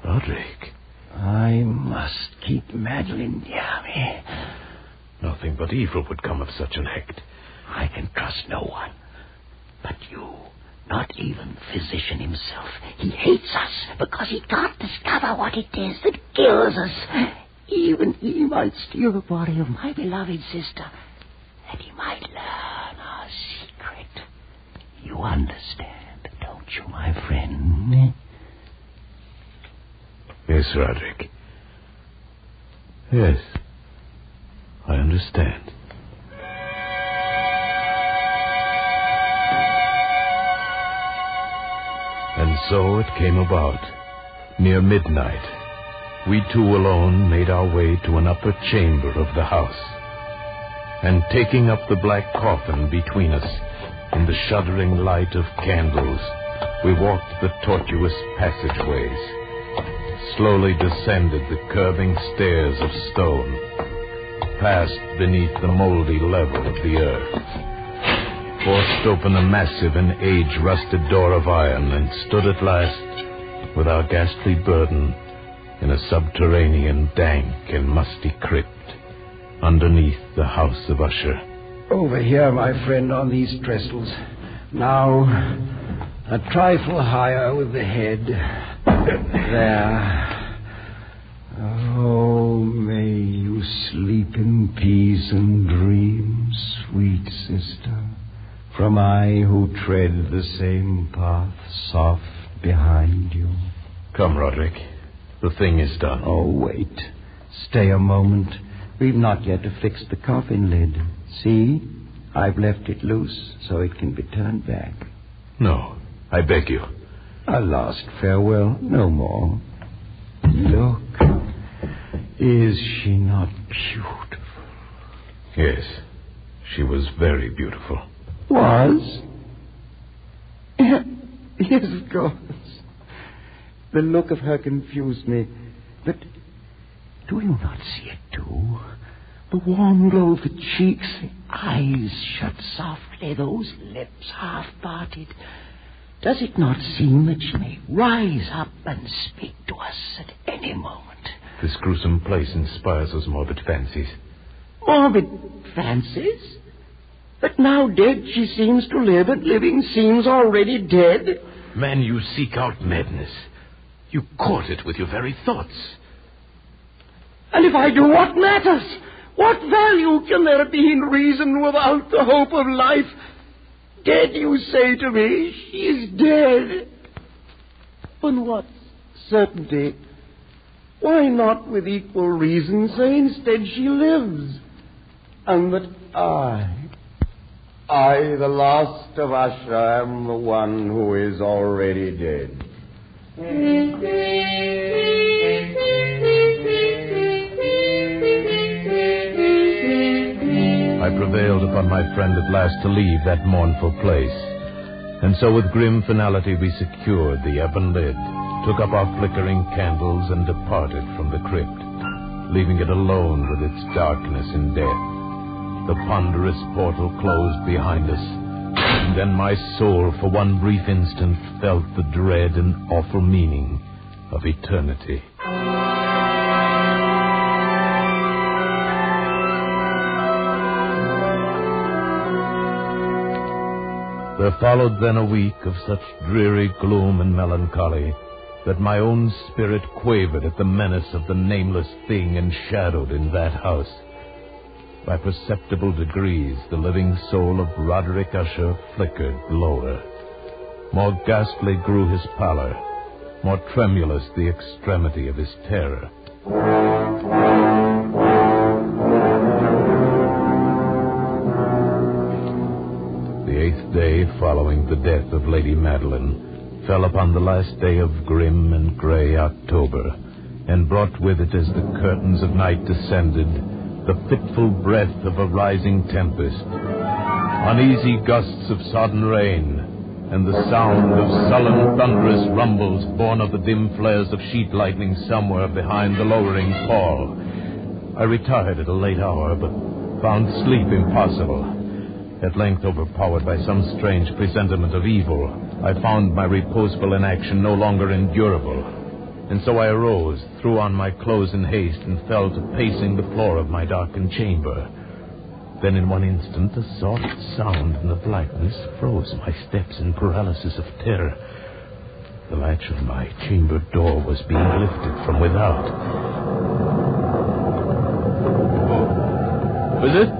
Roderick. I must keep Madeline near me. Nothing but evil would come of such an act. I can trust no one but you. Not even physician himself. He hates us because he can't discover what it is that kills us. Even he might steal the body of my beloved sister, and he might learn our secret. You understand, don't you, my friend? Yes, Roderick. Yes, I understand. And so it came about. Near midnight, we two alone made our way to an upper chamber of the house. And taking up the black coffin between us, in the shuddering light of candles, we walked the tortuous passageways. slowly descended the curving stairs of stone, passed beneath the moldy level of the earth, forced open a massive and age-rusted door of iron, and stood at last, with our ghastly burden, in a subterranean, dank and musty crypt, underneath the house of Usher. Over here, my friend, on these trestles. Now, a trifle higher with the head. There. Oh, may you sleep in peace and dream, sweet sister, from I who tread the same path soft behind you. Come, Roderick. The thing is done. Oh, wait. Stay a moment. We've not yet affixed the coffin lid. See? I've left it loose so it can be turned back. No, I beg you. A last farewell, no more. Look. Is she not beautiful? Yes, she was very beautiful. Was? Yes, of course. The look of her confused me. But do you not see it, too? The warm glow of the cheeks, the eyes shut softly, those lips half parted. Does it not seem that she may rise up and speak to us at any moment? This gruesome place inspires us morbid fancies. Morbid fancies? But now dead she seems to live, and living seems already dead. Man, you seek out madness. You court it with your very thoughts. And if I do, what matters? What value can there be in reason without the hope of life? Dead, you say to me. She is dead. On what certainty? Why not with equal reason say instead she lives? And that I, the last of Usher, am the one who is already dead. I prevailed upon my friend at last to leave that mournful place. And so with grim finality we secured the ebon lid, took up our flickering candles, and departed from the crypt, leaving it alone with its darkness and death. The ponderous portal closed behind us, and then my soul for one brief instant felt the dread and awful meaning of eternity. There followed then a week of such dreary gloom and melancholy that my own spirit quavered at the menace of the nameless thing enshadowed in that house. By perceptible degrees, the living soul of Roderick Usher flickered lower. More ghastly grew his pallor, more tremulous the extremity of his terror. The 8th day following the death of Lady Madeline fell upon the last day of grim and gray October, and brought with it, as the curtains of night descended, the fitful breath of a rising tempest, uneasy gusts of sodden rain, and the sound of sullen, thunderous rumbles born of the dim flares of sheet lightning somewhere behind the lowering pall. I retired at a late hour, but found sleep impossible. At length, overpowered by some strange presentiment of evil, I found my reposeful inaction no longer endurable. And so I arose, threw on my clothes in haste, and fell to pacing the floor of my darkened chamber. Then in one instant, a soft sound in the blackness froze my steps in paralysis of terror. The latch of my chamber door was being lifted from without. Was it?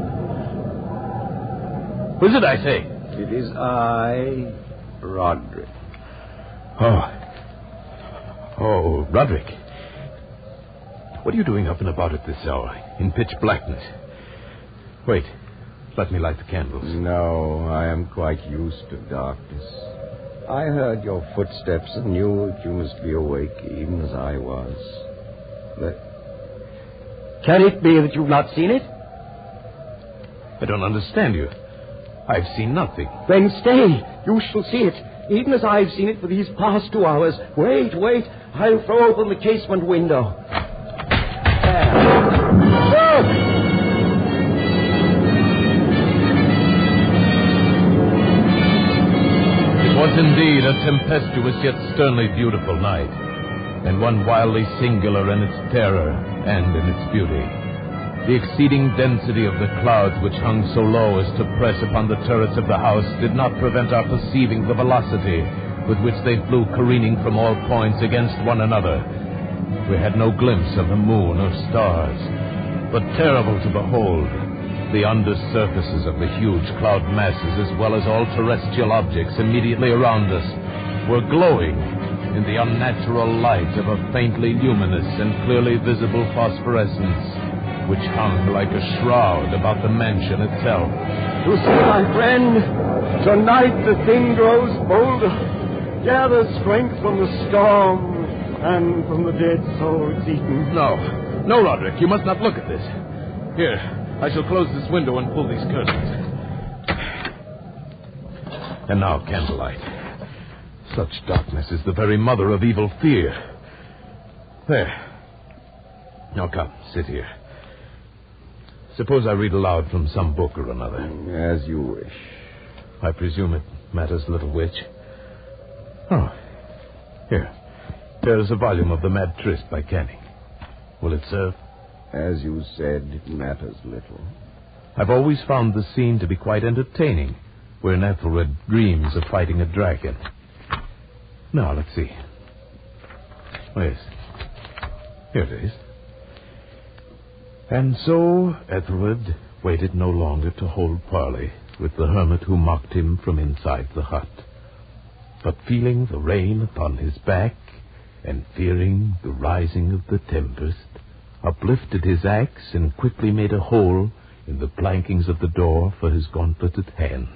Was it, I say? It is I, Roderick. Oh, Roderick. What are you doing up and about at this hour, in pitch blackness? Wait, let me light the candles. No, I am quite used to darkness. I heard your footsteps and knew that you must be awake, even as I was. But can it be that you've not seen it? I don't understand you. I've seen nothing. Then stay. You shall see it. even as I've seen it for these past 2 hours. Wait. I'll throw open the casement window. There. Look! It was indeed a tempestuous yet sternly beautiful night, and one wildly singular in its terror and in its beauty. The exceeding density of the clouds which hung so low as to press upon the turrets of the house did not prevent our perceiving the velocity with which they flew careening from all points against one another. We had no glimpse of the moon or stars, but terrible to behold, the under surfaces of the huge cloud masses, as well as all terrestrial objects immediately around us, were glowing in the unnatural light of a faintly luminous and clearly visible phosphorescence, which hung like a shroud about the mansion itself. You see, my friend, tonight the thing grows bolder, gathers strength from the storm and from the dead soul it's eaten. No, Roderick, you must not look at this. Here, I shall close this window and pull these curtains. And now, candlelight. Such darkness is the very mother of evil fear. There. Now come, sit here. Suppose I read aloud from some book or another. As you wish. I presume it matters little which. Oh, here. There is a volume of The Mad Tryst by Canning. Will it serve? As you said, it matters little. I've always found the scene to be quite entertaining, wherein Ethelred dreams of fighting a dragon. Now, let's see. Oh, yes. Here it is. And so Ethelred waited no longer to hold parley with the hermit who mocked him from inside the hut, but feeling the rain upon his back and fearing the rising of the tempest, uplifted his axe and quickly made a hole in the plankings of the door for his gauntleted hand.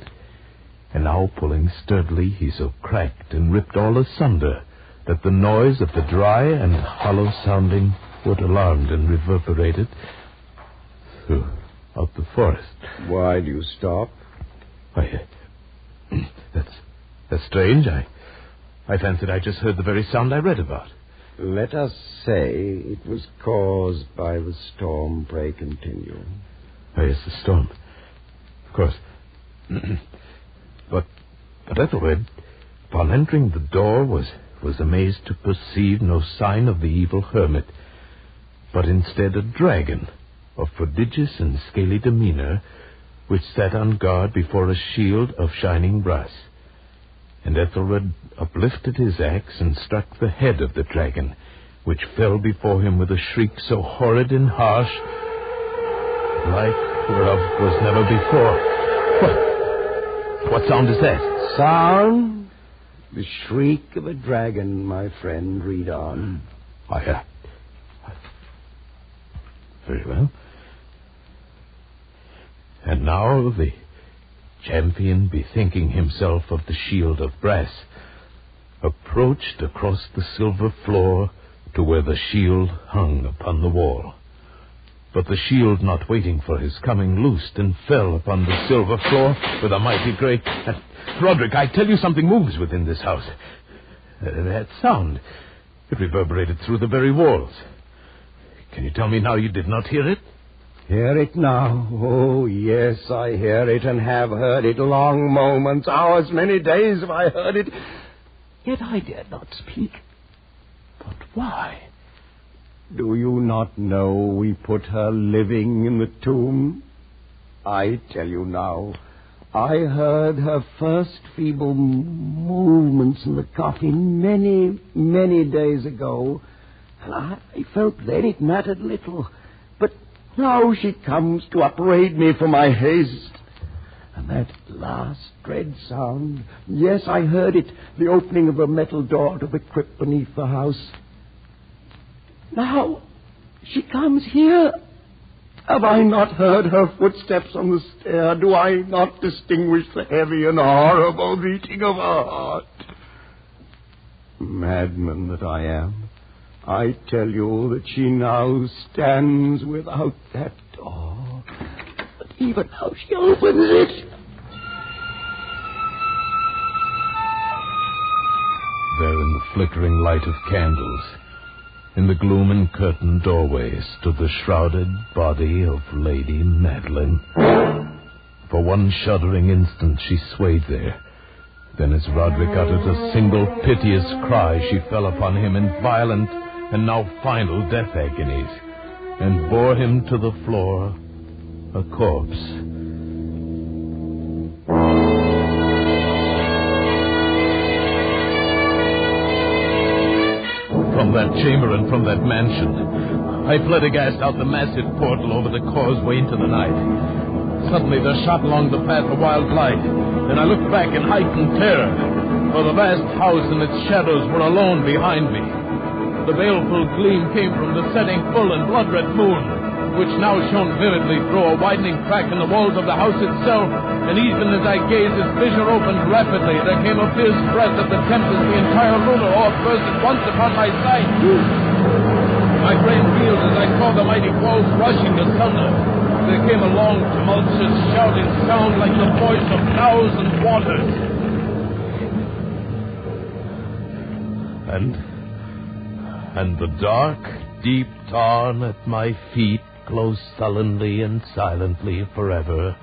And now, pulling sturdily, he so cracked and ripped all asunder that the noise of the dry and hollow sounding wood alarmed and reverberated throughout the forest. Why do you stop? Why, that's strange. I fancied I just heard the very sound I read about. Let us say it was caused by the storm. Pray continue. Oh, yes, the storm. Of course. But Ethelred, upon entering the door, was amazed to perceive no sign of the evil hermit, but instead a dragon of prodigious and scaly demeanor, which sat on guard before a shield of shining brass. And Ethelred uplifted his axe and struck the head of the dragon, which fell before him with a shriek so horrid and harsh, like whereof was never before. What sound is that? Sound? The shriek of a dragon, my friend. Read on. Very well. And now the champion, bethinking himself of the shield of brass, approached across the silver floor to where the shield hung upon the wall. But the shield, not waiting for his coming, loosed and fell upon the silver floor with a mighty great... Roderick, I tell you something moves within this house. That sound, it reverberated through the very walls. Can you tell me now you did not hear it? Hear it now? Oh, yes, I hear it and have heard it. Long moments, hours, many days have I heard it. Yet I dared not speak. But why? Do you not know we put her living in the tomb? I tell you now, I heard her first feeble movements in the coffin many, many days ago, and I felt then it mattered little. But now she comes to upbraid me for my haste. And that last dread sound, yes, I heard it, the opening of a metal door to the crypt beneath the house. Now, she comes here. Have I not heard her footsteps on the stair? Do I not distinguish the heavy and horrible beating of her heart? Madman that I am, I tell you that she now stands without that door. But even now she opens it. flickering light of candles. In the gloom and curtained doorway stood the shrouded body of Lady Madeline. For one shuddering instant she swayed there. Then as Roderick uttered a single piteous cry, she fell upon him in violent and now final death agonies, and bore him to the floor, a corpse. From that chamber and from that mansion, I fled aghast out the massive portal over the causeway into the night. Suddenly there shot along the path a wild light, and I looked back in heightened terror, for the vast house and its shadows were alone behind me. The baleful gleam came from the setting full and blood-red moon, which now shone vividly through a widening crack in the walls of the house itself, and even as I gazed, its vision opened rapidly. There came a fierce breath of the tempest. The entire lunar orb burst at once upon my sight. My brain reeled as I saw the mighty walls rushing asunder. There came a long, tumultuous, shouting sound like the voice of 1,000 waters. And the dark, deep tarn at my feet closed sullenly and silently forever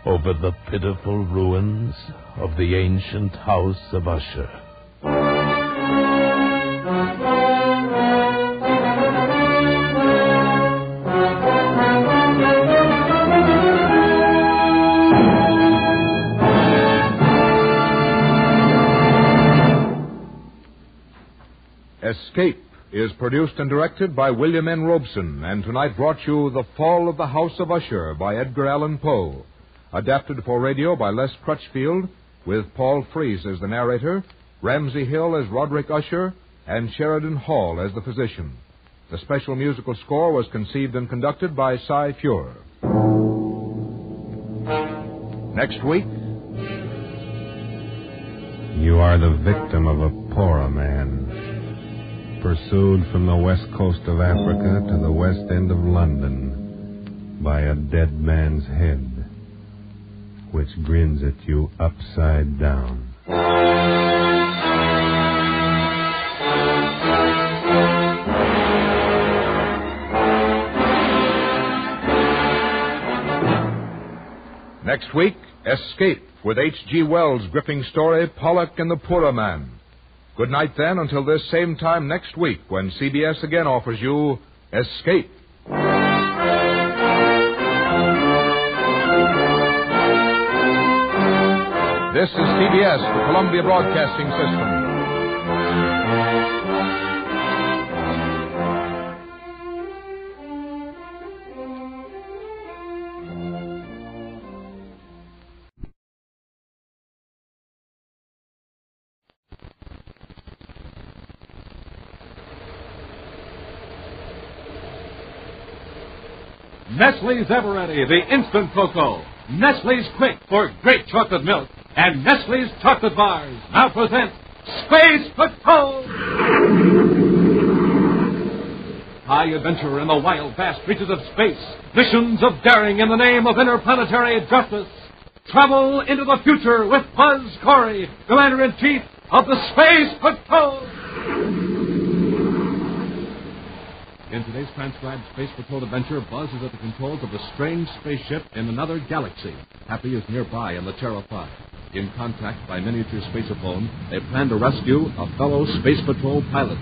over the pitiful ruins of the ancient house of Usher. Escape is produced and directed by William N. Robeson, and tonight brought you The Fall of the House of Usher by Edgar Allan Poe. Adapted for radio by Les Crutchfield, with Paul Frees as the narrator, Ramsey Hill as Roderick Usher, and Sheridan Hall as the physician. The special musical score was conceived and conducted by Cy Feuer. Next week... You are the victim of a poorer man, pursued from the west coast of Africa to the west end of London by a dead man's head, which grins at you upside down. Next week, Escape, with H.G. Wells' gripping story, Pollock and the Poorer Man. Good night, then, until this same time next week, when CBS again offers you Escape. This is CBS, the Columbia Broadcasting System. Nestle's Ever-Ready, the instant cocoa. Nestle's Quick for great chocolate milk. And Nestle's chocolate bars now present Space Patrol! High adventure in the wild, vast reaches of space. Missions of daring in the name of interplanetary justice. Travel into the future with Buzz Corey, Commander-in-Chief of the Space Patrol! In today's transcribed Space Patrol adventure, Buzz is at the controls of a strange spaceship in another galaxy. Happy is nearby in the Terra 5. In contact by miniature spaceophone, they plan to rescue a fellow Space Patrol pilot.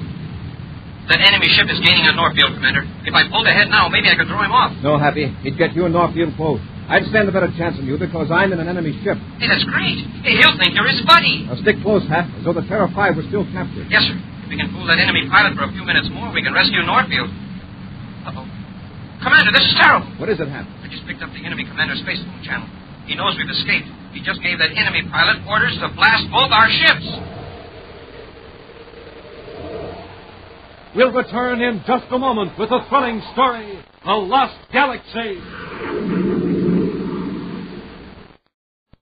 That enemy ship is gaining on Northfield, Commander. If I pulled ahead now, maybe I could throw him off. No, Happy. He'd get you and Northfield both. I'd stand a better chance than you because I'm in an enemy ship. Hey, that's great. Hey, he'll think you're his buddy. Now stick close, Hap, as though the Terra 5 were still captured. Yes, sir. If we can fool that enemy pilot for a few minutes more, we can rescue Northfield. Uh-oh. Commander, this is terrible. What is it, Hap? I just picked up the enemy commander's spacephone channel. He knows we've escaped. He just gave that enemy pilot orders to blast both our ships. We'll return in just a moment with a thrilling story, The Lost Galaxy.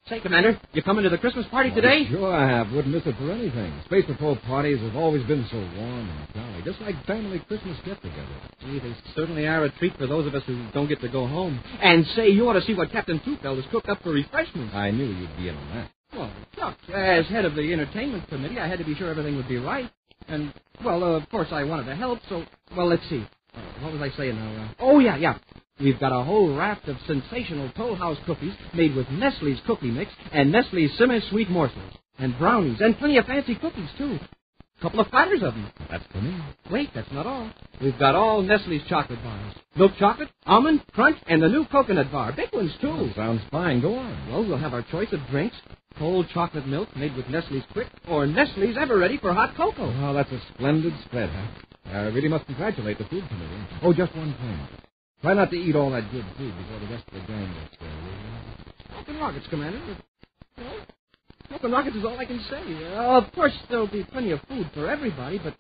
Say, Commander, you coming to the Christmas party today? Sure I have. Wouldn't miss it for anything. Space Patrol parties have always been so warm and jolly, just like family Christmas get-together. Gee, they certainly are a treat for those of us who don't get to go home. And say, you ought to see what Captain Tufeld has cooked up for refreshments. I knew you'd be in on that. Well, Chuck, as head of the entertainment committee, I had to be sure everything would be right. And, well, of course I wanted to help, so, well, let's see. What was I saying now? Oh, yeah. We've got a whole raft of sensational Toll House cookies made with Nestle's cookie mix and Nestle's semi-sweet morsels. And brownies, and plenty of fancy cookies, too. A couple of platters of them. That's for me. Wait, that's not all. We've got all Nestle's chocolate bars. Milk chocolate, almond, crunch, and the new coconut bar. Big ones, too. Oh, sounds fine. Go on. Well, we'll have our choice of drinks. Cold chocolate milk made with Nestle's Quick or Nestle's Ever Ready for hot cocoa. Oh, that's a splendid spread, huh? I really must congratulate the food committee. Oh, just one thing. Try not to eat all that good food before the rest of the gang gets there, will you? Smoking rockets, Commander. Smoking rockets is all I can say. Of course, there'll be plenty of food for everybody, but,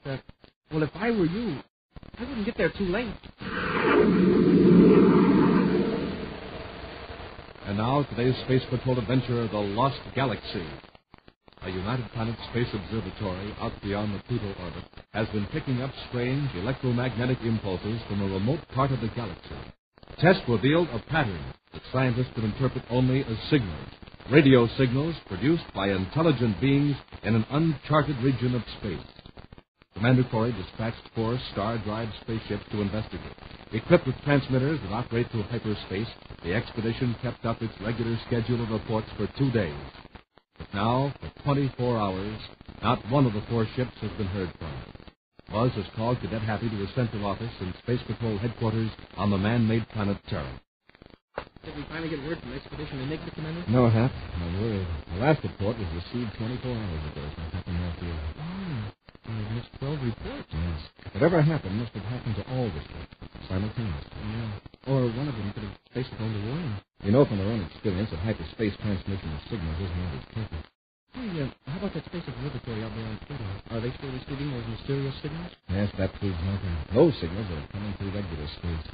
well, if I were you, I wouldn't get there too late. And now, today's Space Patrol adventure, The Lost Galaxy. A United Planets Space Observatory out beyond the Pluto orbit has been picking up strange electromagnetic impulses from a remote part of the galaxy. Tests revealed a pattern that scientists could interpret only as signals, radio signals produced by intelligent beings in an uncharted region of space. Commander Corey dispatched 4 star-drive spaceships to investigate. Equipped with transmitters that operate through hyperspace, the expedition kept up its regular schedule of reports for 2 days. But now, for 24 hours, not one of the 4 ships has been heard from. Buzz has called Cadet Happy to his central office in Space Patrol headquarters on the man-made planet Terra. Did we finally get word from Expedition Enigma, Commander? No, Hap. No word. The last report was received 24 hours ago, so it happened last year. We've missed 12 reports. Yes. Whatever happened must have happened to all the ships simultaneously. Yeah. Or one of them could have faced a warning. We know from our own experience that hyperspace transmission of signals isn't always perfect. Hey, how about that space observatory out there on Pluto? Are they still receiving those mysterious signals? Yes, that proves nothing. Those signals are coming through regular space.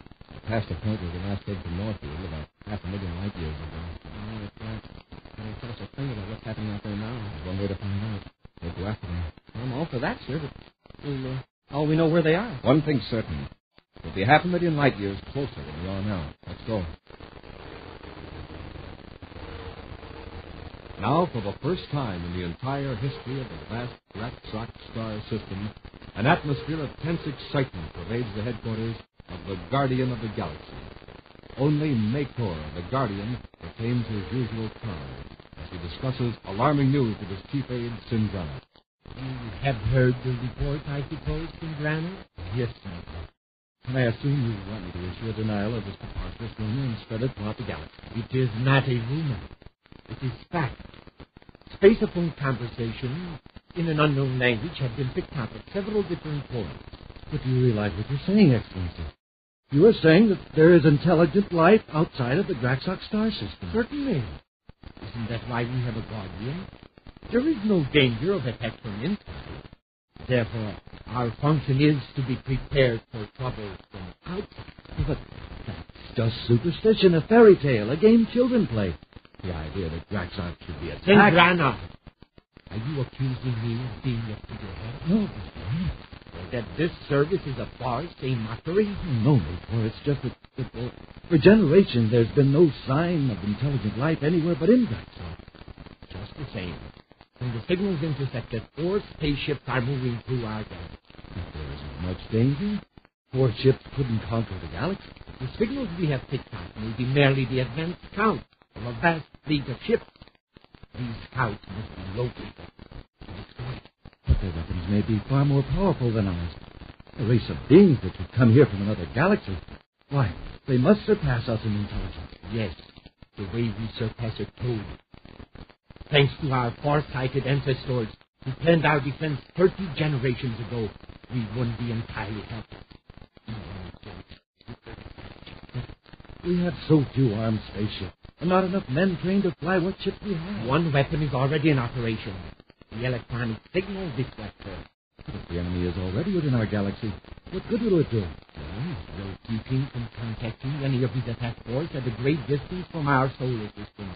Past the point where we last heard from Northfield about 500,000 light years ago. Oh, that's right. Can you tell us a thing about what's happening out there now? There's one way to find out. We'll go after them. I'm all for that, sir, but all we know where they are. One thing's certain. We'll be 500,000 light years closer than we are now. Let's go. Now, for the first time in the entire history of the vast Black Sox star system, an atmosphere of tense excitement pervades the headquarters of the Guardian of the Galaxy. Only Makor, the Guardian, retains his usual calm as he discusses alarming news with his chief aide, Sindrana. You have heard the report, I suppose, Sindrana? Yes, Senator. And I assume you want me to issue a denial of this preposterous rumor and spread it throughout the galaxy. It is not a rumor. It is fact. Space-phone conversation in an unknown language have been picked up at several different points. But do you realize what you're saying, Excellency? You are saying that there is intelligent life outside of the Graxox star system. Certainly. Isn't that why we have a guardian? There is no danger of attack from inside. Therefore, our function is to be prepared for trouble from outside. But that's just superstition, a fairy tale, a game children play. The idea that Graxox should be attacked... Sindrana! Are you accusing me of being a figurehead? No, Mr. Or that this service is a farce, a mockery? No, Mayport. It's just that for generations there's been no sign of intelligent life anywhere but in Graxox. Just the same. When the signals intercepted, 4 spaceships are moving through our galaxy. If there isn't much danger, 4 ships couldn't conquer the galaxy. The signals we have picked up may be merely the advance count of a vast fleet of ships. These scouts must be located. But their weapons may be far more powerful than ours. A race of beings that could come here from another galaxy. Why, they must surpass us in intelligence. Yes, the way we surpass a toad. Thanks to our far-sighted ancestors who planned our defense 30 generations ago, we wouldn't be entirely helpless. We have so few armed spaceships, and not enough men trained to fly what ship we have. One weapon is already in operation. The electronic signal deflector. But if the enemy is already within our galaxy, what good will it do? Will keep him from contacting any of his attack force at a great distance from our solar system.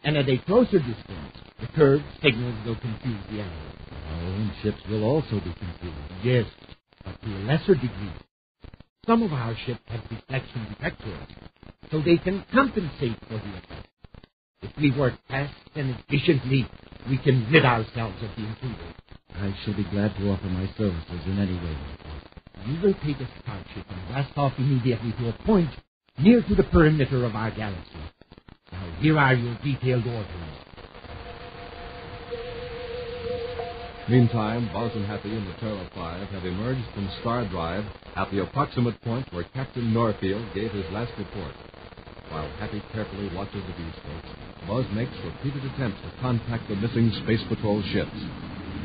And at a closer distance, the curved signals will confuse the enemy. Our own ships will also be confused. Yes, but to a lesser degree. Some of our ships have deflection detectors, so they can compensate for the effect. If we work fast and efficiently, we can rid ourselves of the intruder. I shall be glad to offer my services in any way. You will take a starship and blast off immediately to a point near to the perimeter of our galaxy. Now, here are your detailed orders. Meantime, Buzz and Happy and the Terra 5 have emerged from Star Drive at the approximate point where Captain Norfield gave his last report. While Happy carefully watches the viewscopes, Buzz makes repeated attempts to contact the missing Space Patrol ships.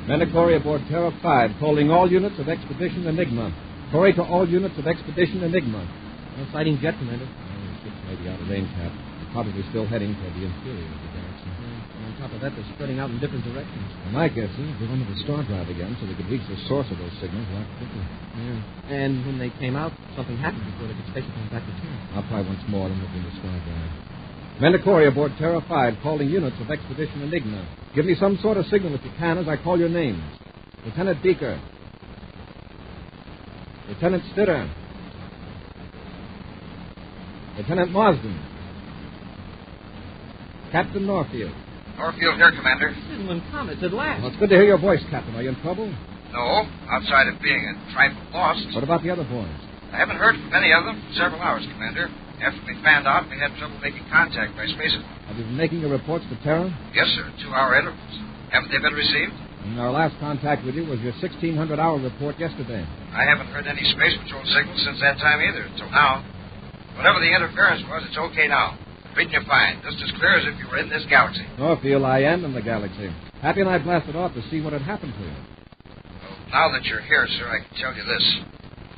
Mandatory aboard Terra 5, calling all units of Expedition Enigma. Corey to all units of Expedition Enigma. No sighting jet, Commander. The ships may be out of range, Cap. They're probably still heading toward the interior of the galaxy. On top of that, they're spreading out in different directions. Well, my guess is they're under the Star Drive again, so they could reach the source of those signals a lot quicker. Yeah. And when they came out, something happened before they could station them back to Terra. I'll try once more and look in the Star Drive. Mandatory aboard Terra 5, calling units of Expedition Enigma. Give me some sort of signal if you can as I call your names. Lieutenant Beaker. Lieutenant Stitter. Lieutenant Marsden. Captain Norfield. Norfield here, Commander. Cinnamon Comets at last. Well, it's good to hear your voice, Captain. Are you in trouble? No, outside of being a trifle lost. What about the other boys? I haven't heard from any of them for several hours, Commander. After we found out, we had trouble making contact by spacephone. Have you been making your reports to Terra? Yes, sir. 2-hour intervals. Haven't they been received? And our last contact with you was your 1600-hour report yesterday. I haven't heard any Space Patrol signals since that time either, until now. Whatever the interference was, it's okay now. Reading you fine, just as clear as if you were in this galaxy. Norfield, I am in the galaxy. Happy and I blasted off to see what had happened to you. Well, now that you're here, sir, I can tell you this.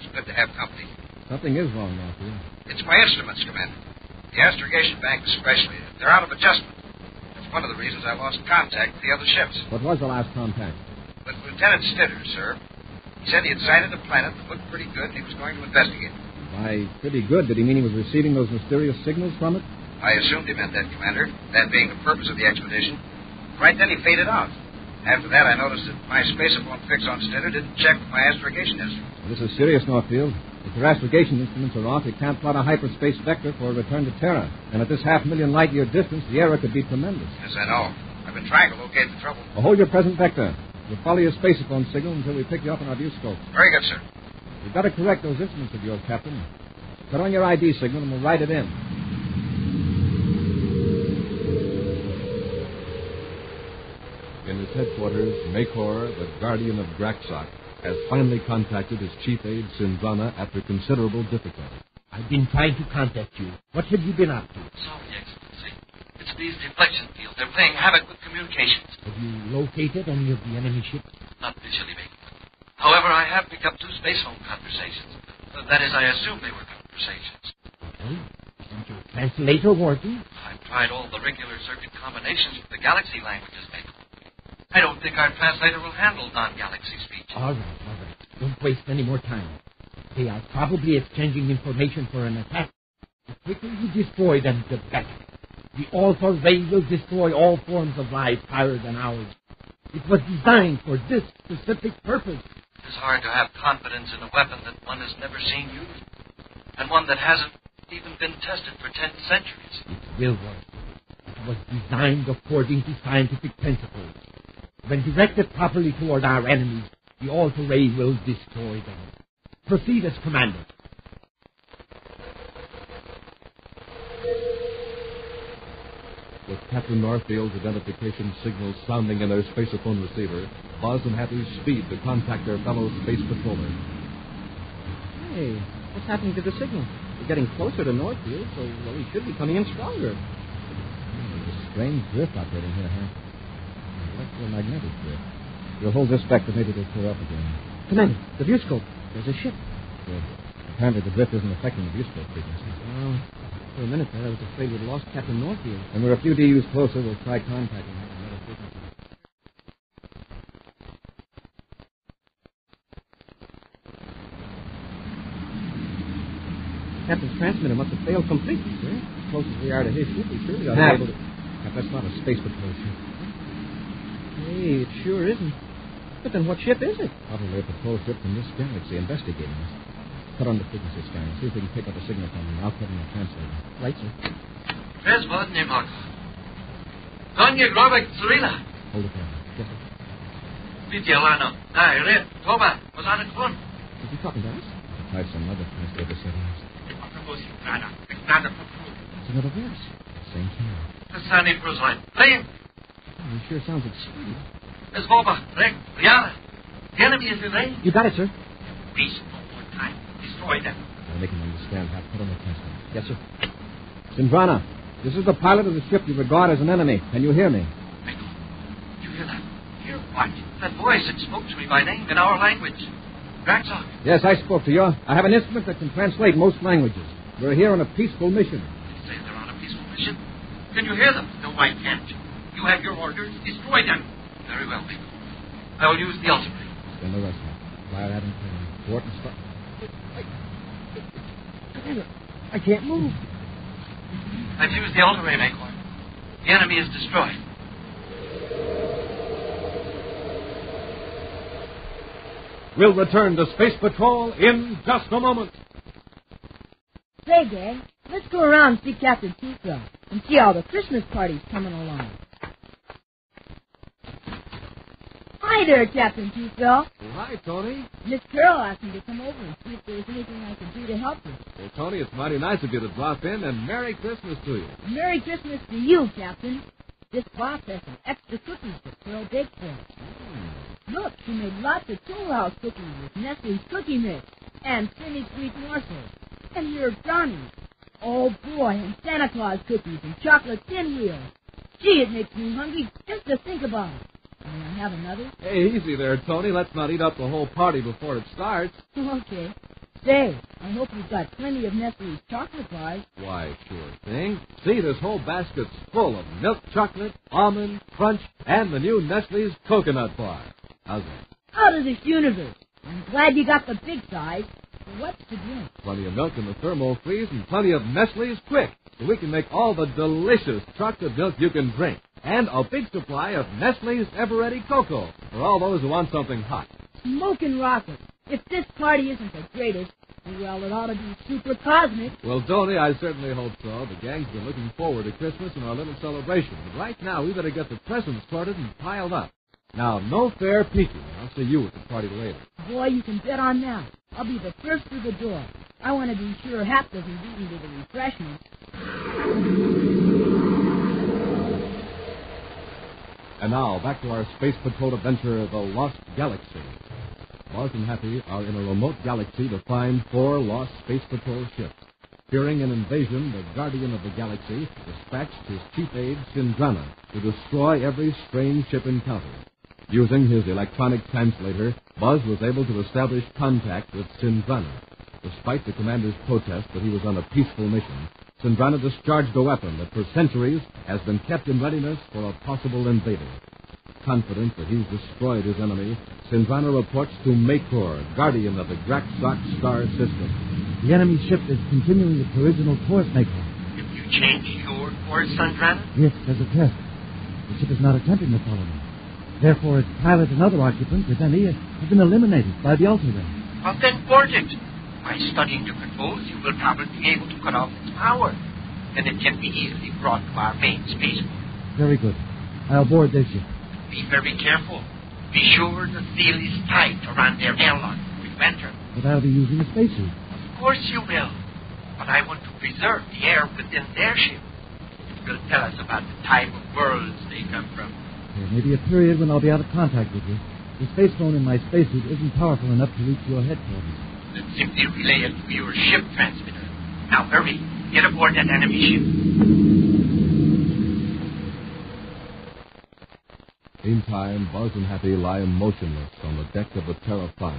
It's good to have company. Something is wrong, Norfield. It's my instruments, Commander. The astrogation bank especially. They're out of adjustment. That's one of the reasons I lost contact with the other ships. What was the last contact? With Lieutenant Stitter, sir. He said he had sighted a planet that looked pretty good and he was going to investigate it. Why, pretty good. Did he mean he was receiving those mysterious signals from it? I assumed he meant that, Commander, that being the purpose of the expedition. Right then he faded out. After that, I noticed that my spacephone fix on Stitter didn't check with my astrogation instrument. Well, this is serious, Norfield. If your astrogation instruments are off, you can't plot a hyperspace vector for a return to Terra. And at this 500,000 light-year distance, the error could be tremendous. Yes, I know. I've been trying to locate the trouble. Well, hold your present vector. We'll follow your spacephone signal until we pick you up on our viewscope. Very good, sir. We've got to correct those instruments of yours, Captain. Put on your ID signal and we'll write it in. In his headquarters, Makor, the guardian of Graxok, has finally contacted his chief aide, Sinzana, after considerable difficulty. I've been trying to contact you. What have you been up to? Sorry, Excellency. It's these deflection fields. They're playing havoc with communications. Have you located any of the enemy ships? Not visually, Makor. However, I have picked up 2 spacephone conversations. That is, I assume they were conversations. Well, isn't your translator working? I've tried all the regular circuit combinations with the galaxy languages, Makor. I don't think our translator will handle non-galaxy speech. All right. Don't waste any more time. They are probably exchanging information for an attack. The quicker you destroy them, the better. The Alpha Ray will destroy all forms of life higher than ours. It was designed for this specific purpose. It's hard to have confidence in a weapon that one has never seen used, and one that hasn't even been tested for 10 centuries. It will work. It was designed according to scientific principles. When directed properly toward our enemies, the Alpha Ray will destroy them. Proceed as commanded. With Captain Norfield's identification signals sounding in their spacephone receiver, Buzz and Happy speed to contact their fellow space patroller. Hey, what's happening to the signal? We're getting closer to Northfield, so we should be coming in stronger. There's a strange drift operating here, huh? Electromagnetic drift. We'll hold this back to maybe they'll clear up again. Commander, the viewscope. There's a ship. Good. Apparently the drift isn't affecting the viewscope frequency. Well, for a minute there, I was afraid we'd lost Captain Norfield. When we're a few DUs closer, we'll try contacting him on another frequency. Captain's transmitter must have failed completely, sir. As close as we are to his ship, we surely ought to be able to... That's not a space patrol ship. Hey, it sure isn't. But then what ship is it? Probably a patrol ship from this galaxy investigating us. Put on the frequency scanner. See if we can pick up a signal from them. I'll put in a translator. Right, sir. Prezvodny Marko. Konie Grobek Cyrilla. Hold it there. Get it. Vigialano. Aye, Red. Toba. Was on a clone. Is he talking to us? I've some other translator said It's another It's another verse. Same tune. The Sunny Brooklyn. Play him. Oh, he sure sounds excited. There's Boba. Rick. Rihanna. The enemy is in range. You got it, sir. Beast no more time. Destroy them. I'll make him understand how to put on the translator. Yes, sir. Sindrana, this is the pilot of the ship you regard as an enemy. Can you hear me? You hear that? Hear what? That voice that spoke to me by name in our language. Draxock. Yes, I spoke to you. I have an instrument that can translate most languages. We're here on a peaceful mission. They say they're on a peaceful mission. Can you hear them? No, I can't. You have your orders. Destroy them. Very well, Nico. I will use the ultimate. Then the rest of it. Fire at him. Port and start. I can't move. I've used the ultimate, Maycorn. The enemy is destroyed. We'll return to Space Patrol in just a moment. Say, gang, let's go around and see Captain Toothbrush and see all the Christmas parties coming along. Hi there, Captain Toothbrush. Oh, hi, Tony. Miss Carol asked me to come over and see if there was anything I could do to help you. Well, Tony, it's mighty nice of you to drop in, and Merry Christmas to you. Merry Christmas to you, Captain. This box has some extra cookies that Carol baked for us. Look, she made lots of Tool House cookies with Nestle's Cookie Mix and Finny Sweet Morsels. And here are brownies. Oh, boy, and Santa Claus cookies and chocolate pinwheels. Gee, it makes me hungry just to think about it. May I have another? Hey, easy there, Tony. Let's not eat up the whole party before it starts. Okay. Say, I hope you've got plenty of Nestle's chocolate bars. Why, sure thing. See, this whole basket's full of milk chocolate, almond, crunch, and the new Nestle's coconut bar. How's that? Out of this universe. I'm glad you got the big size. What's to drink? Plenty of milk in the thermo freeze and plenty of Nestle's Quick, so we can make all the delicious chocolate milk you can drink. And a big supply of Nestle's Ever-Ready Cocoa for all those who want something hot. Smokin' rocket. If this party isn't the greatest, well, it ought to be super cosmic. Well, Tony, I certainly hope so. The gang's been looking forward to Christmas and our little celebration. But right now, we better get the presents sorted and piled up. Now, no fair peeking. I'll see you at the party later. Boy, you can bet on that. I'll be the first through the door. I want to be sure Hap doesn't beat me to the refreshments. And now, back to our Space Patrol adventure, The Lost Galaxy. Buzz and Happy are in a remote galaxy to find 4 lost Space Patrol ships. Fearing an invasion, the Guardian of the Galaxy dispatched his chief aide, Sindrana, to destroy every strange ship encountered. Using his electronic translator, Buzz was able to establish contact with Sindrana. Despite the commander's protest that he was on a peaceful mission, Sindrana discharged a weapon that for centuries has been kept in readiness for a possible invader. Confident that he's destroyed his enemy, Sindrana reports to Maycor, guardian of the Draxock star system. The enemy ship is continuing its original course, Maycor. If you change your course, Sindrana? Yes, as a test. The ship is not attempting to follow me. Therefore, its pilot and other occupants, if any, have been eliminated by the ultra-ray. Well, then board it. By studying the controls, you will probably be able to cut off its power. Then it can be easily brought to our main spaceport. Very good. I'll board this ship. Be very careful. Be sure the seal is tight around their airlock when you enter. But I'll be using a spacesuit. Of course you will. But I want to preserve the air within their ship. It will tell us about the type of worlds they come from. There may be a period when I'll be out of contact with you. The space phone in my spacesuit isn't powerful enough to reach your headquarters. Then simply relay it to your ship transmitter. Now hurry. Get aboard that enemy ship. Meantime, Buzz and Happy lie motionless on the deck of the Terra 5,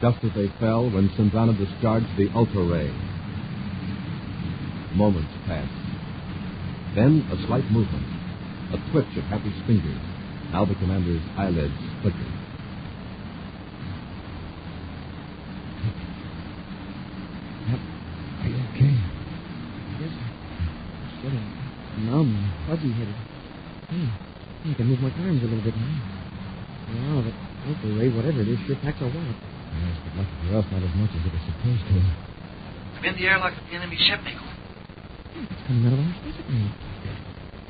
just as they fell when Sindrana discharged the ultra-ray. Moments pass. Then a slight movement, a twitch of Happy's fingers. Now the commander's eyelids flicker. Are you okay? Yes, I'm sort of numb and fuzzy-headed. I can move my arms a little bit now. Wow, that ultra-ray, whatever it is, sure packs a wallop. Yes, but lucky for us, not as much as it was supposed to. I'm in the airlock of the enemy ship, Maycor. It's coming out of our spaceplane.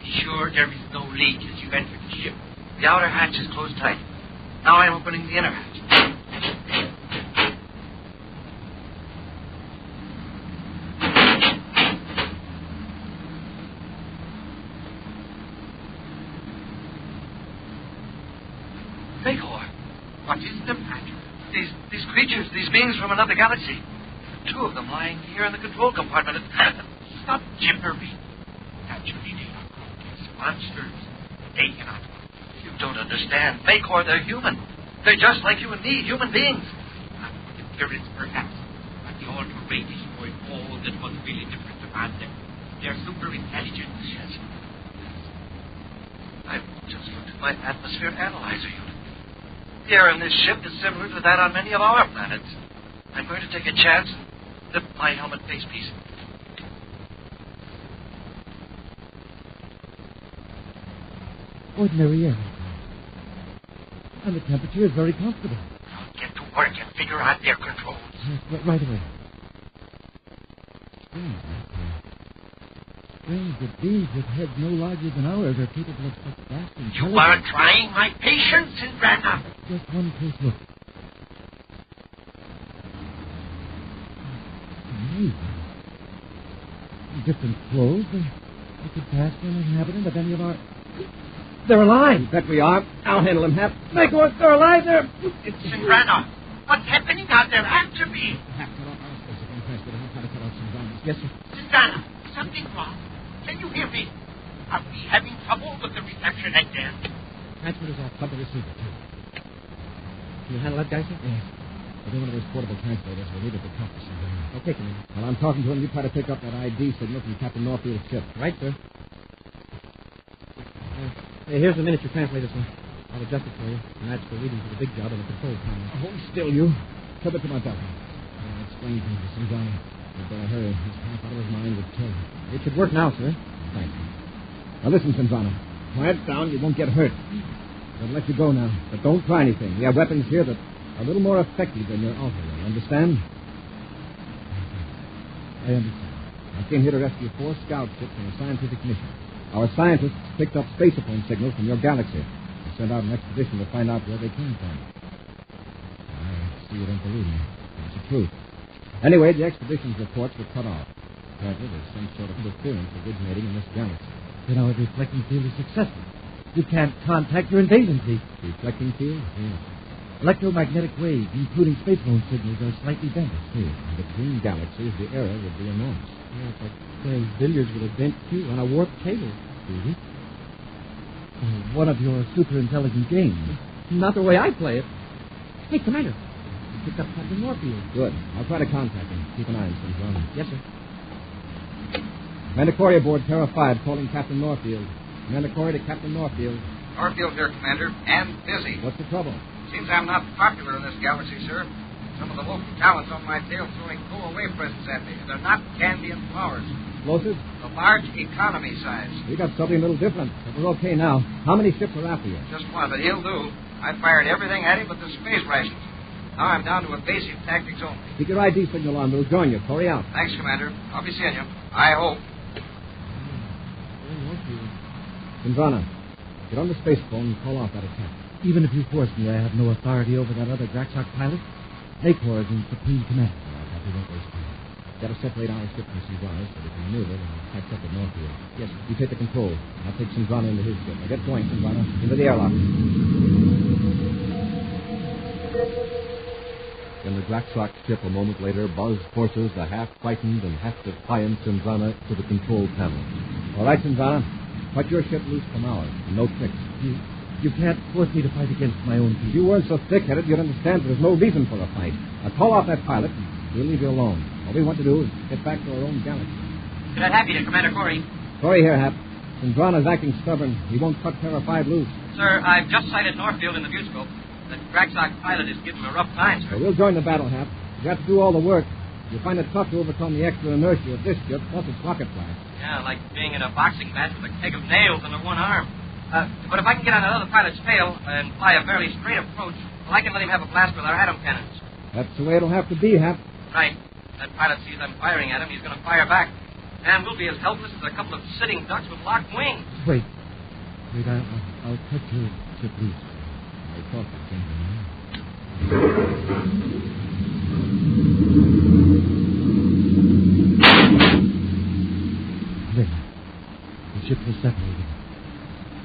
Be sure there is no leak as you enter the ship. The outer hatch is closed tight. Now I'm opening the inner hatch. What is the matter? These creatures, these beings from another galaxy. Two of them lying here in the control compartment. Stop gibbering. Naturally, they are grotesque monsters. They cannot. You don't understand. Vacor, they're human. They're just like you and me, human beings. Not in appearance, perhaps, but the ultra race is going all that was really different about them. They're super intelligent. Yes. I've just looked at my atmosphere analyzer unit. The air in this ship is similar to that on many of our planets. I'm going to take a chance and lift my helmet facepiece. Ordinary air. And the temperature is very comfortable. Now get to work and figure out their controls. Yes, right away. Strange that beings with heads no larger than ours are capable of such vast intelligence. You are trying my patience, Sindrana. Just one close look. Amazing. Different clothes. They could pass for an inhabitant of any of our... They're alive. Bet we are. I'll handle them, Hap. Vacor, they're alive. It's Sindrana. What's happening out there? Answer me. Yes, sir. Sindrana, something wrong. Can you hear me? Are we having trouble with the reception at there? Transmitter's off. Cut the receiver, too. Can you handle that guy, sir? Yes. I'll do one of those portable translators. We'll need it to talk to somebody. Okay, Commander. While I'm talking to him, you try to pick up that ID signal from Captain Norfield's ship. Right, sir. Hey, here's the miniature translator, sir. I'll adjust it for you. Match the reading for the big job on the control panel. Hold still, you. Shove it to my belt. I'll explain things to Suzanne. You'd better hurry. He's half out of his mind with terror. It should work now, sir. Thanks. Now listen, Sanzana. Quiet down. You won't get hurt. I'll let you go now. But don't try anything. We have weapons here that are a little more effective than your alpha. Understand? I understand. I came here to rescue 4 scout ships on a scientific mission. Our scientists picked up spacephone signals from your galaxy. They sent out an expedition to find out where they came from. I see you don't believe me. It's the truth. Anyway, the expedition's reports were cut off. Apparently, there's some sort of interference originating in this galaxy. Then our reflecting field is successful. You can't contact your invasion fleet. Reflecting field? Yes. Electromagnetic waves, including spacephone signals, are slightly bent. Yes. Between galaxies, the error would be enormous. Yes, but playing billiards with a bent cue on a warped cable. Really? One of your super-intelligent games. Not the way I play it. Hey, Commander. Picked up Captain Norfield. Good. I'll try to contact him. Keep an eye on him. Yes, sir. Commander Corey aboard Terra 5 calling Captain Norfield. Commander Corey to Captain Norfield. Norfield here, Commander, and busy. What's the trouble? Seems I'm not popular in this galaxy, sir. Some of the local talents on my tail throwing go-away presents at me. They're not candy and flowers. Explosives? The large economy size. We got something a little different, but we're okay now. How many ships are after you? Just one, but he'll do. I fired everything at him but the space rations. Now I'm down to evasive tactics only. Keep your ID signal on. We'll join you. Corey out. Thanks, Commander. I'll be seeing you. I hope. Sindrana, get on the space phone and call off that attack. Even if you force me, I have no authority over that other Graxock pilot. Vacor is in supreme command. We won't waste time. Got to separate our ship from Sindrana so we can maneuver and catch up with Norfield. Yes, you take the control. I'll take Sindrana into his ship. Now get going, Sindrana. Into the airlock. In the Graxock ship a moment later, Buzz forces the half-frightened and half-defiant Sindrana to the control panel. All right, Sindrana. Put your ship loose from ours. No tricks. You can't force me to fight against my own people. If you weren't so thick-headed, you'd understand there's no reason for a fight. Now call off that pilot, and we'll leave you alone. All we want to do is get back to our own galaxy. Good night, happy to Commander Corey. Corey here, Hap. Sindrana's acting stubborn. He won't cut Terra 5 loose. Sir, I've just sighted Norfield in the viewscope. The Graxock pilot is giving him a rough time, sir. So we'll join the battle, Hap. You have to do all the work. You'll find it tough to overcome the extra inertia of this ship, plus its rocket blast. Yeah, like being in a boxing match with a keg of nails under one arm. But if I can get on another pilot's tail and fly a fairly straight approach, well, I can let him have a blast with our atom cannons. That's the way it'll have to be, Hap. Right. That pilot sees I'm firing at him, he's going to fire back. And we'll be as helpless as a couple of sitting ducks with locked wings. Wait, I'll cut your ship loose. I thought the same thing. There. The ship was separated.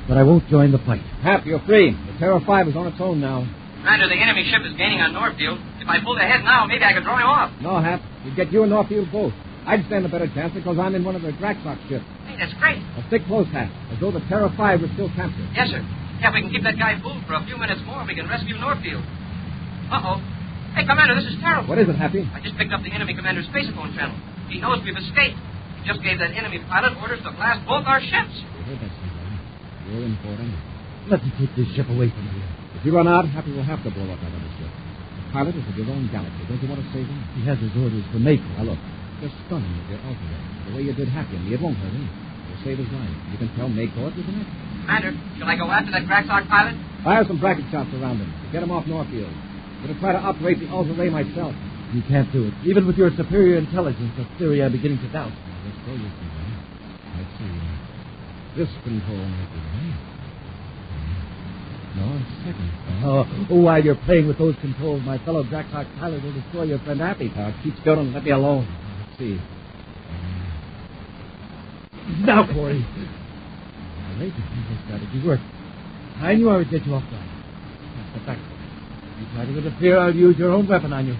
But I won't join the fight. Hap, you're free. The Terror 5 is on its own now. Commander, the enemy ship is gaining on Northfield. If I pulled ahead now, maybe I could draw him off. No, Hap. You'd get you and Northfield both. I'd stand a better chance because I'm in one of the Draxock ships. Hey, that's great. Now stick close, Hap, as though the Terror 5 was still captured. Yes, sir. Yeah, if we can keep that guy fooled for a few minutes more, we can rescue Northfield. Uh-oh. Hey, Commander, this is terrible. What is it, Happy? I just picked up the enemy commander's spacephone channel. He knows we've escaped. He just gave that enemy pilot orders to blast both our ships. You heard that, Suzanne. You're in for them. Let me take this ship away from here. If you run out, Happy will have to blow up that other ship. The pilot is of your own galaxy. Don't you want to save him? He has his orders to make him. Now, look. Just stun him with your ultimate. The way you did Happy and me, it won't hurt him. You'll save his life. You can tell Mayco it was an accident. Commander, shall I go after that Draxock pilot? Fire some bracket shots around him to get him off Northfield. I'm going to try to operate the Alter Ray myself. You can't do it. Even with your superior intelligence, a theory I'm beginning to doubt. Let's go, you see. Let's see. This control might be right. No, a second. While you're playing with those controls, my fellow Draxock pilot will destroy your friend Happy. Keep still and let me alone. Let's see. Now, Corey. Wait, the strategy worked. I knew I would get you off guard. That's the fact. You try to interfere, I'll use your own weapon on you.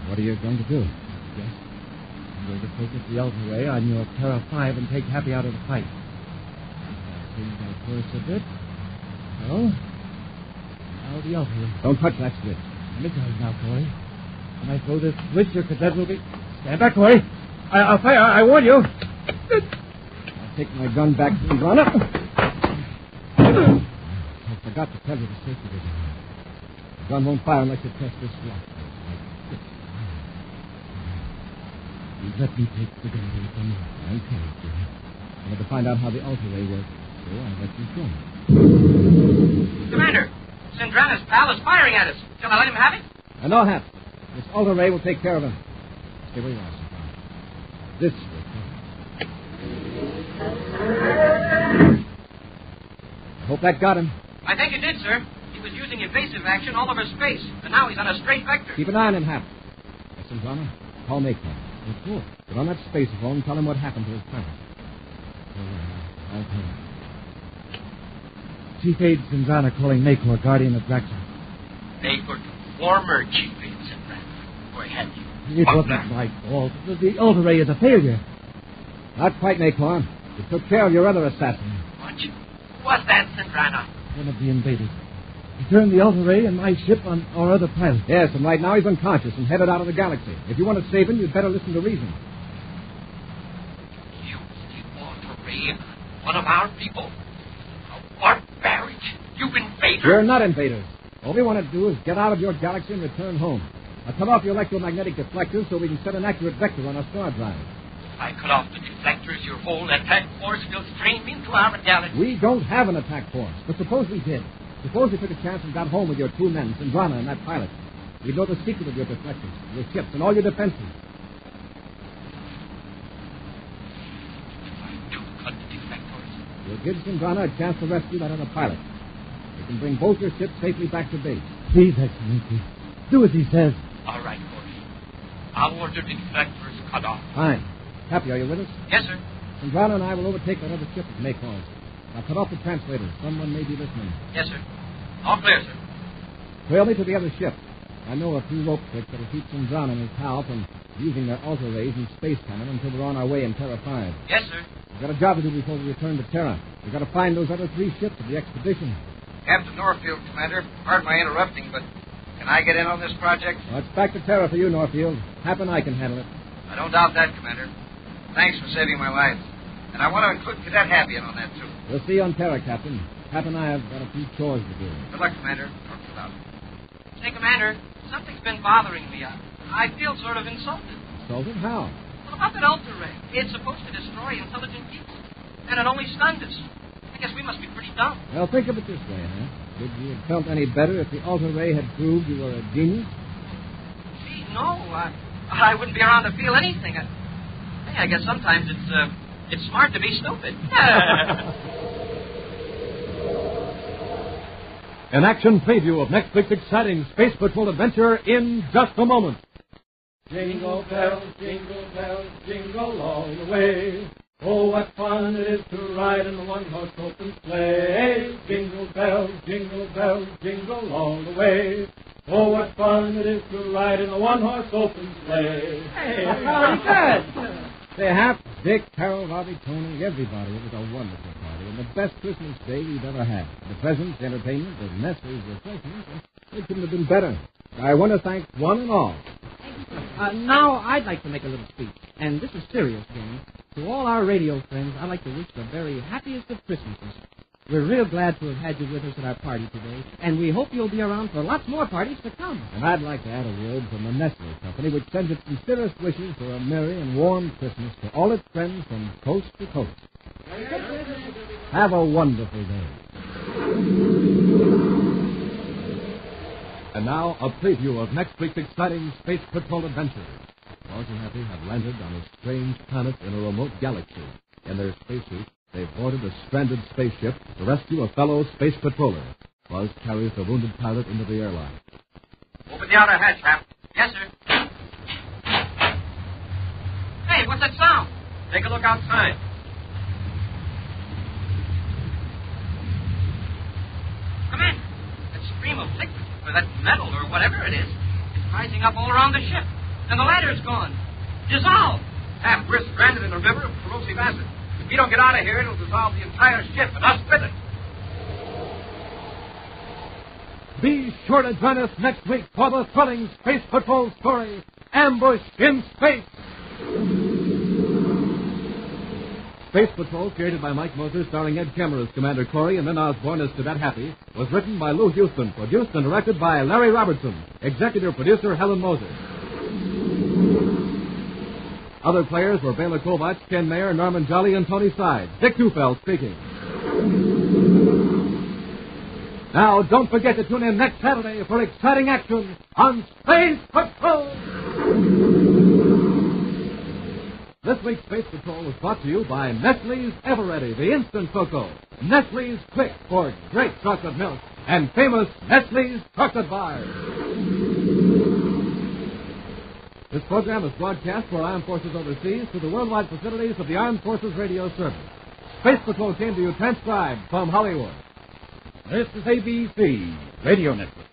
What are you going to do? Yes. I'm going to focus the Alter Ray on your Terra 5 and take Happy out of the fight. I'll bring that first a bit. So, now the Alter Ray. Don't touch that switch. Let me tell you now, Corey. When I throw this switch, your cadet will be... Stand back, Corey. I'll fire. I warn you. I'll take my gun back and run up. I forgot to tell you the safety of it. The gun won't fire unless you press this lock. You let me take the gun away from you. Okay, sir. I want to find out how the Alter Ray works, so I'll let you go. Commander, Sindrana's pal is firing at us. Shall I let him have it? No, Hap. This Alter Ray will take care of him. Stay where you are, Sindrana. This will come. I hope that got him. I think it did, sir. He was using evasive action all over space, and now he's on a straight vector. Keep an eye on him, Hap. Sindrana, call Mayco. Good. Get on that spacephone and tell him what happened to his pilot. I'll tell him. Chief Aide Sindrana calling Mayco, guardian of Draxock. Mayco, former Chief Aide Sindrana. Boy, had you. It wasn't my fault. The Alter Ray is a failure. Not quite, Mayco. You took care of your other assassin. What's that, Sindrana? One of the invaders. He turned the Alter Ray and my ship on our other pilot. Yes, and right now he's unconscious and headed out of the galaxy. If you want to save him, you'd better listen to reason. You, the Alter Ray, one of our people. What barbaric! You invaders! We're not invaders. All we want to do is get out of your galaxy and return home. Now cut off your electromagnetic deflectors so we can set an accurate vector on our star drive. If I cut off the deflectors, your whole attack force will stream into our galaxy. We don't have an attack force, but suppose we did. Suppose we took a chance and got home with your two men, Sindrana and that pilot. We'd know the secret of your deflectors, your ships, and all your defenses. If I do cut the deflectors, We'll give Sindrana a chance to rescue that other pilot. We can bring both your ships safely back to base. Please, Excellency. Do as he says. All right, Corey. I'll order the deflectors cut off. Fine. Happy, are you with us? Yes, sir. Sindrana and I will overtake that other ship at Maycon. Now cut off the translators. Someone may be listening. Yes, sir. All clear, sir. Trail me to the other ship. I know a few rope tricks that'll keep Sindrana and his pal from using their Alter Rays and space cannon until we're on our way in Terra 5. Yes, sir. We've got a job to do before we return to Terra. We've got to find those other three ships of the expedition. Captain Northfield, Commander, pardon my interrupting, but can I get in on this project? Well, it's back to Terra for you, Northfield. Hap and I can handle it. I don't doubt that, Commander. Thanks for saving my life. And I want to include Cadet Happy in on that, too. We'll see you on Terra, Captain. Hap and I have got a few chores to do. Good luck, Commander. Talk to you about it. Say, Commander, something's been bothering me. I feel sort of insulted. Insulted? How? Well, about that Alter Ray. It's supposed to destroy intelligent people. And it only stunned us. I guess we must be pretty dumb. Well, think of it this way, huh? Would you have felt any better if the Alter Ray had proved you were a genius? Gee, no. I wouldn't be around to feel anything. I guess sometimes it's smart to be stupid. An action preview of next week's exciting Space Patrol adventure in just a moment. Jingle bells, jingle all the way. Oh, what fun it is to ride in a one-horse open sleigh. Jingle bells, jingle all the way. Oh, what fun it is to ride in a one-horse open sleigh. Hey, that's already good. Say, Hap, Dick, Carol, Robbie, Tony, everybody. It was a wonderful party and the best Christmas day we've ever had. The presents, the entertainment, the Nestle's refreshments, it couldn't have been better. I want to thank one and all. Now, I'd like to make a little speech, and this is serious, gang. To all our radio friends, I'd like to wish the very happiest of Christmases. We're real glad to have had you with us at our party today, and we hope you'll be around for lots more parties to come. And I'd like to add a word from the Nestle Company, which sends its sincerest wishes for a merry and warm Christmas to all its friends from coast to coast. Have a wonderful day. And now, a preview of next week's exciting Space Patrol adventure. Buzz and Happy have landed on a strange planet in a remote galaxy. In their spacesuits, they've boarded a stranded spaceship to rescue a fellow space patroller. Buzz carries the wounded pilot into the airlock. Open the outer hatch, Hap. Yes, sir. Hey, what's that sound? Take a look outside. Come in. That stream of liquid, or that metal, or whatever it is rising up all around the ship. And the ladder's gone. Dissolved. Hap, we're stranded in a river of corrosive acid. If we don't get out of here, it'll dissolve the entire ship, and us with it. Be sure to join us next week for the thrilling Space Patrol story, Ambush in Space. Space Patrol, created by Mike Moser, starring Ed Kemmer as Commander Corey and Lynn Osborne as Cadet Happy, was written by Lou Houston, produced and directed by Larry Robertson, executive producer Helen Moser. Other players were Bela Kovacs, Ken Mayer, Norman Jolly, and Tony Side. Dick Tufeld speaking. Now, don't forget to tune in next Saturday for exciting action on Space Patrol! This week's Space Patrol was brought to you by Nestle's Eveready, the instant cocoa, Nestle's Quick for great chocolate milk, and famous Nestle's chocolate bars. This program is broadcast for Armed Forces overseas through the worldwide facilities of the Armed Forces Radio Service. Space Patrol came to you transcribed from Hollywood. This is ABC Radio Network.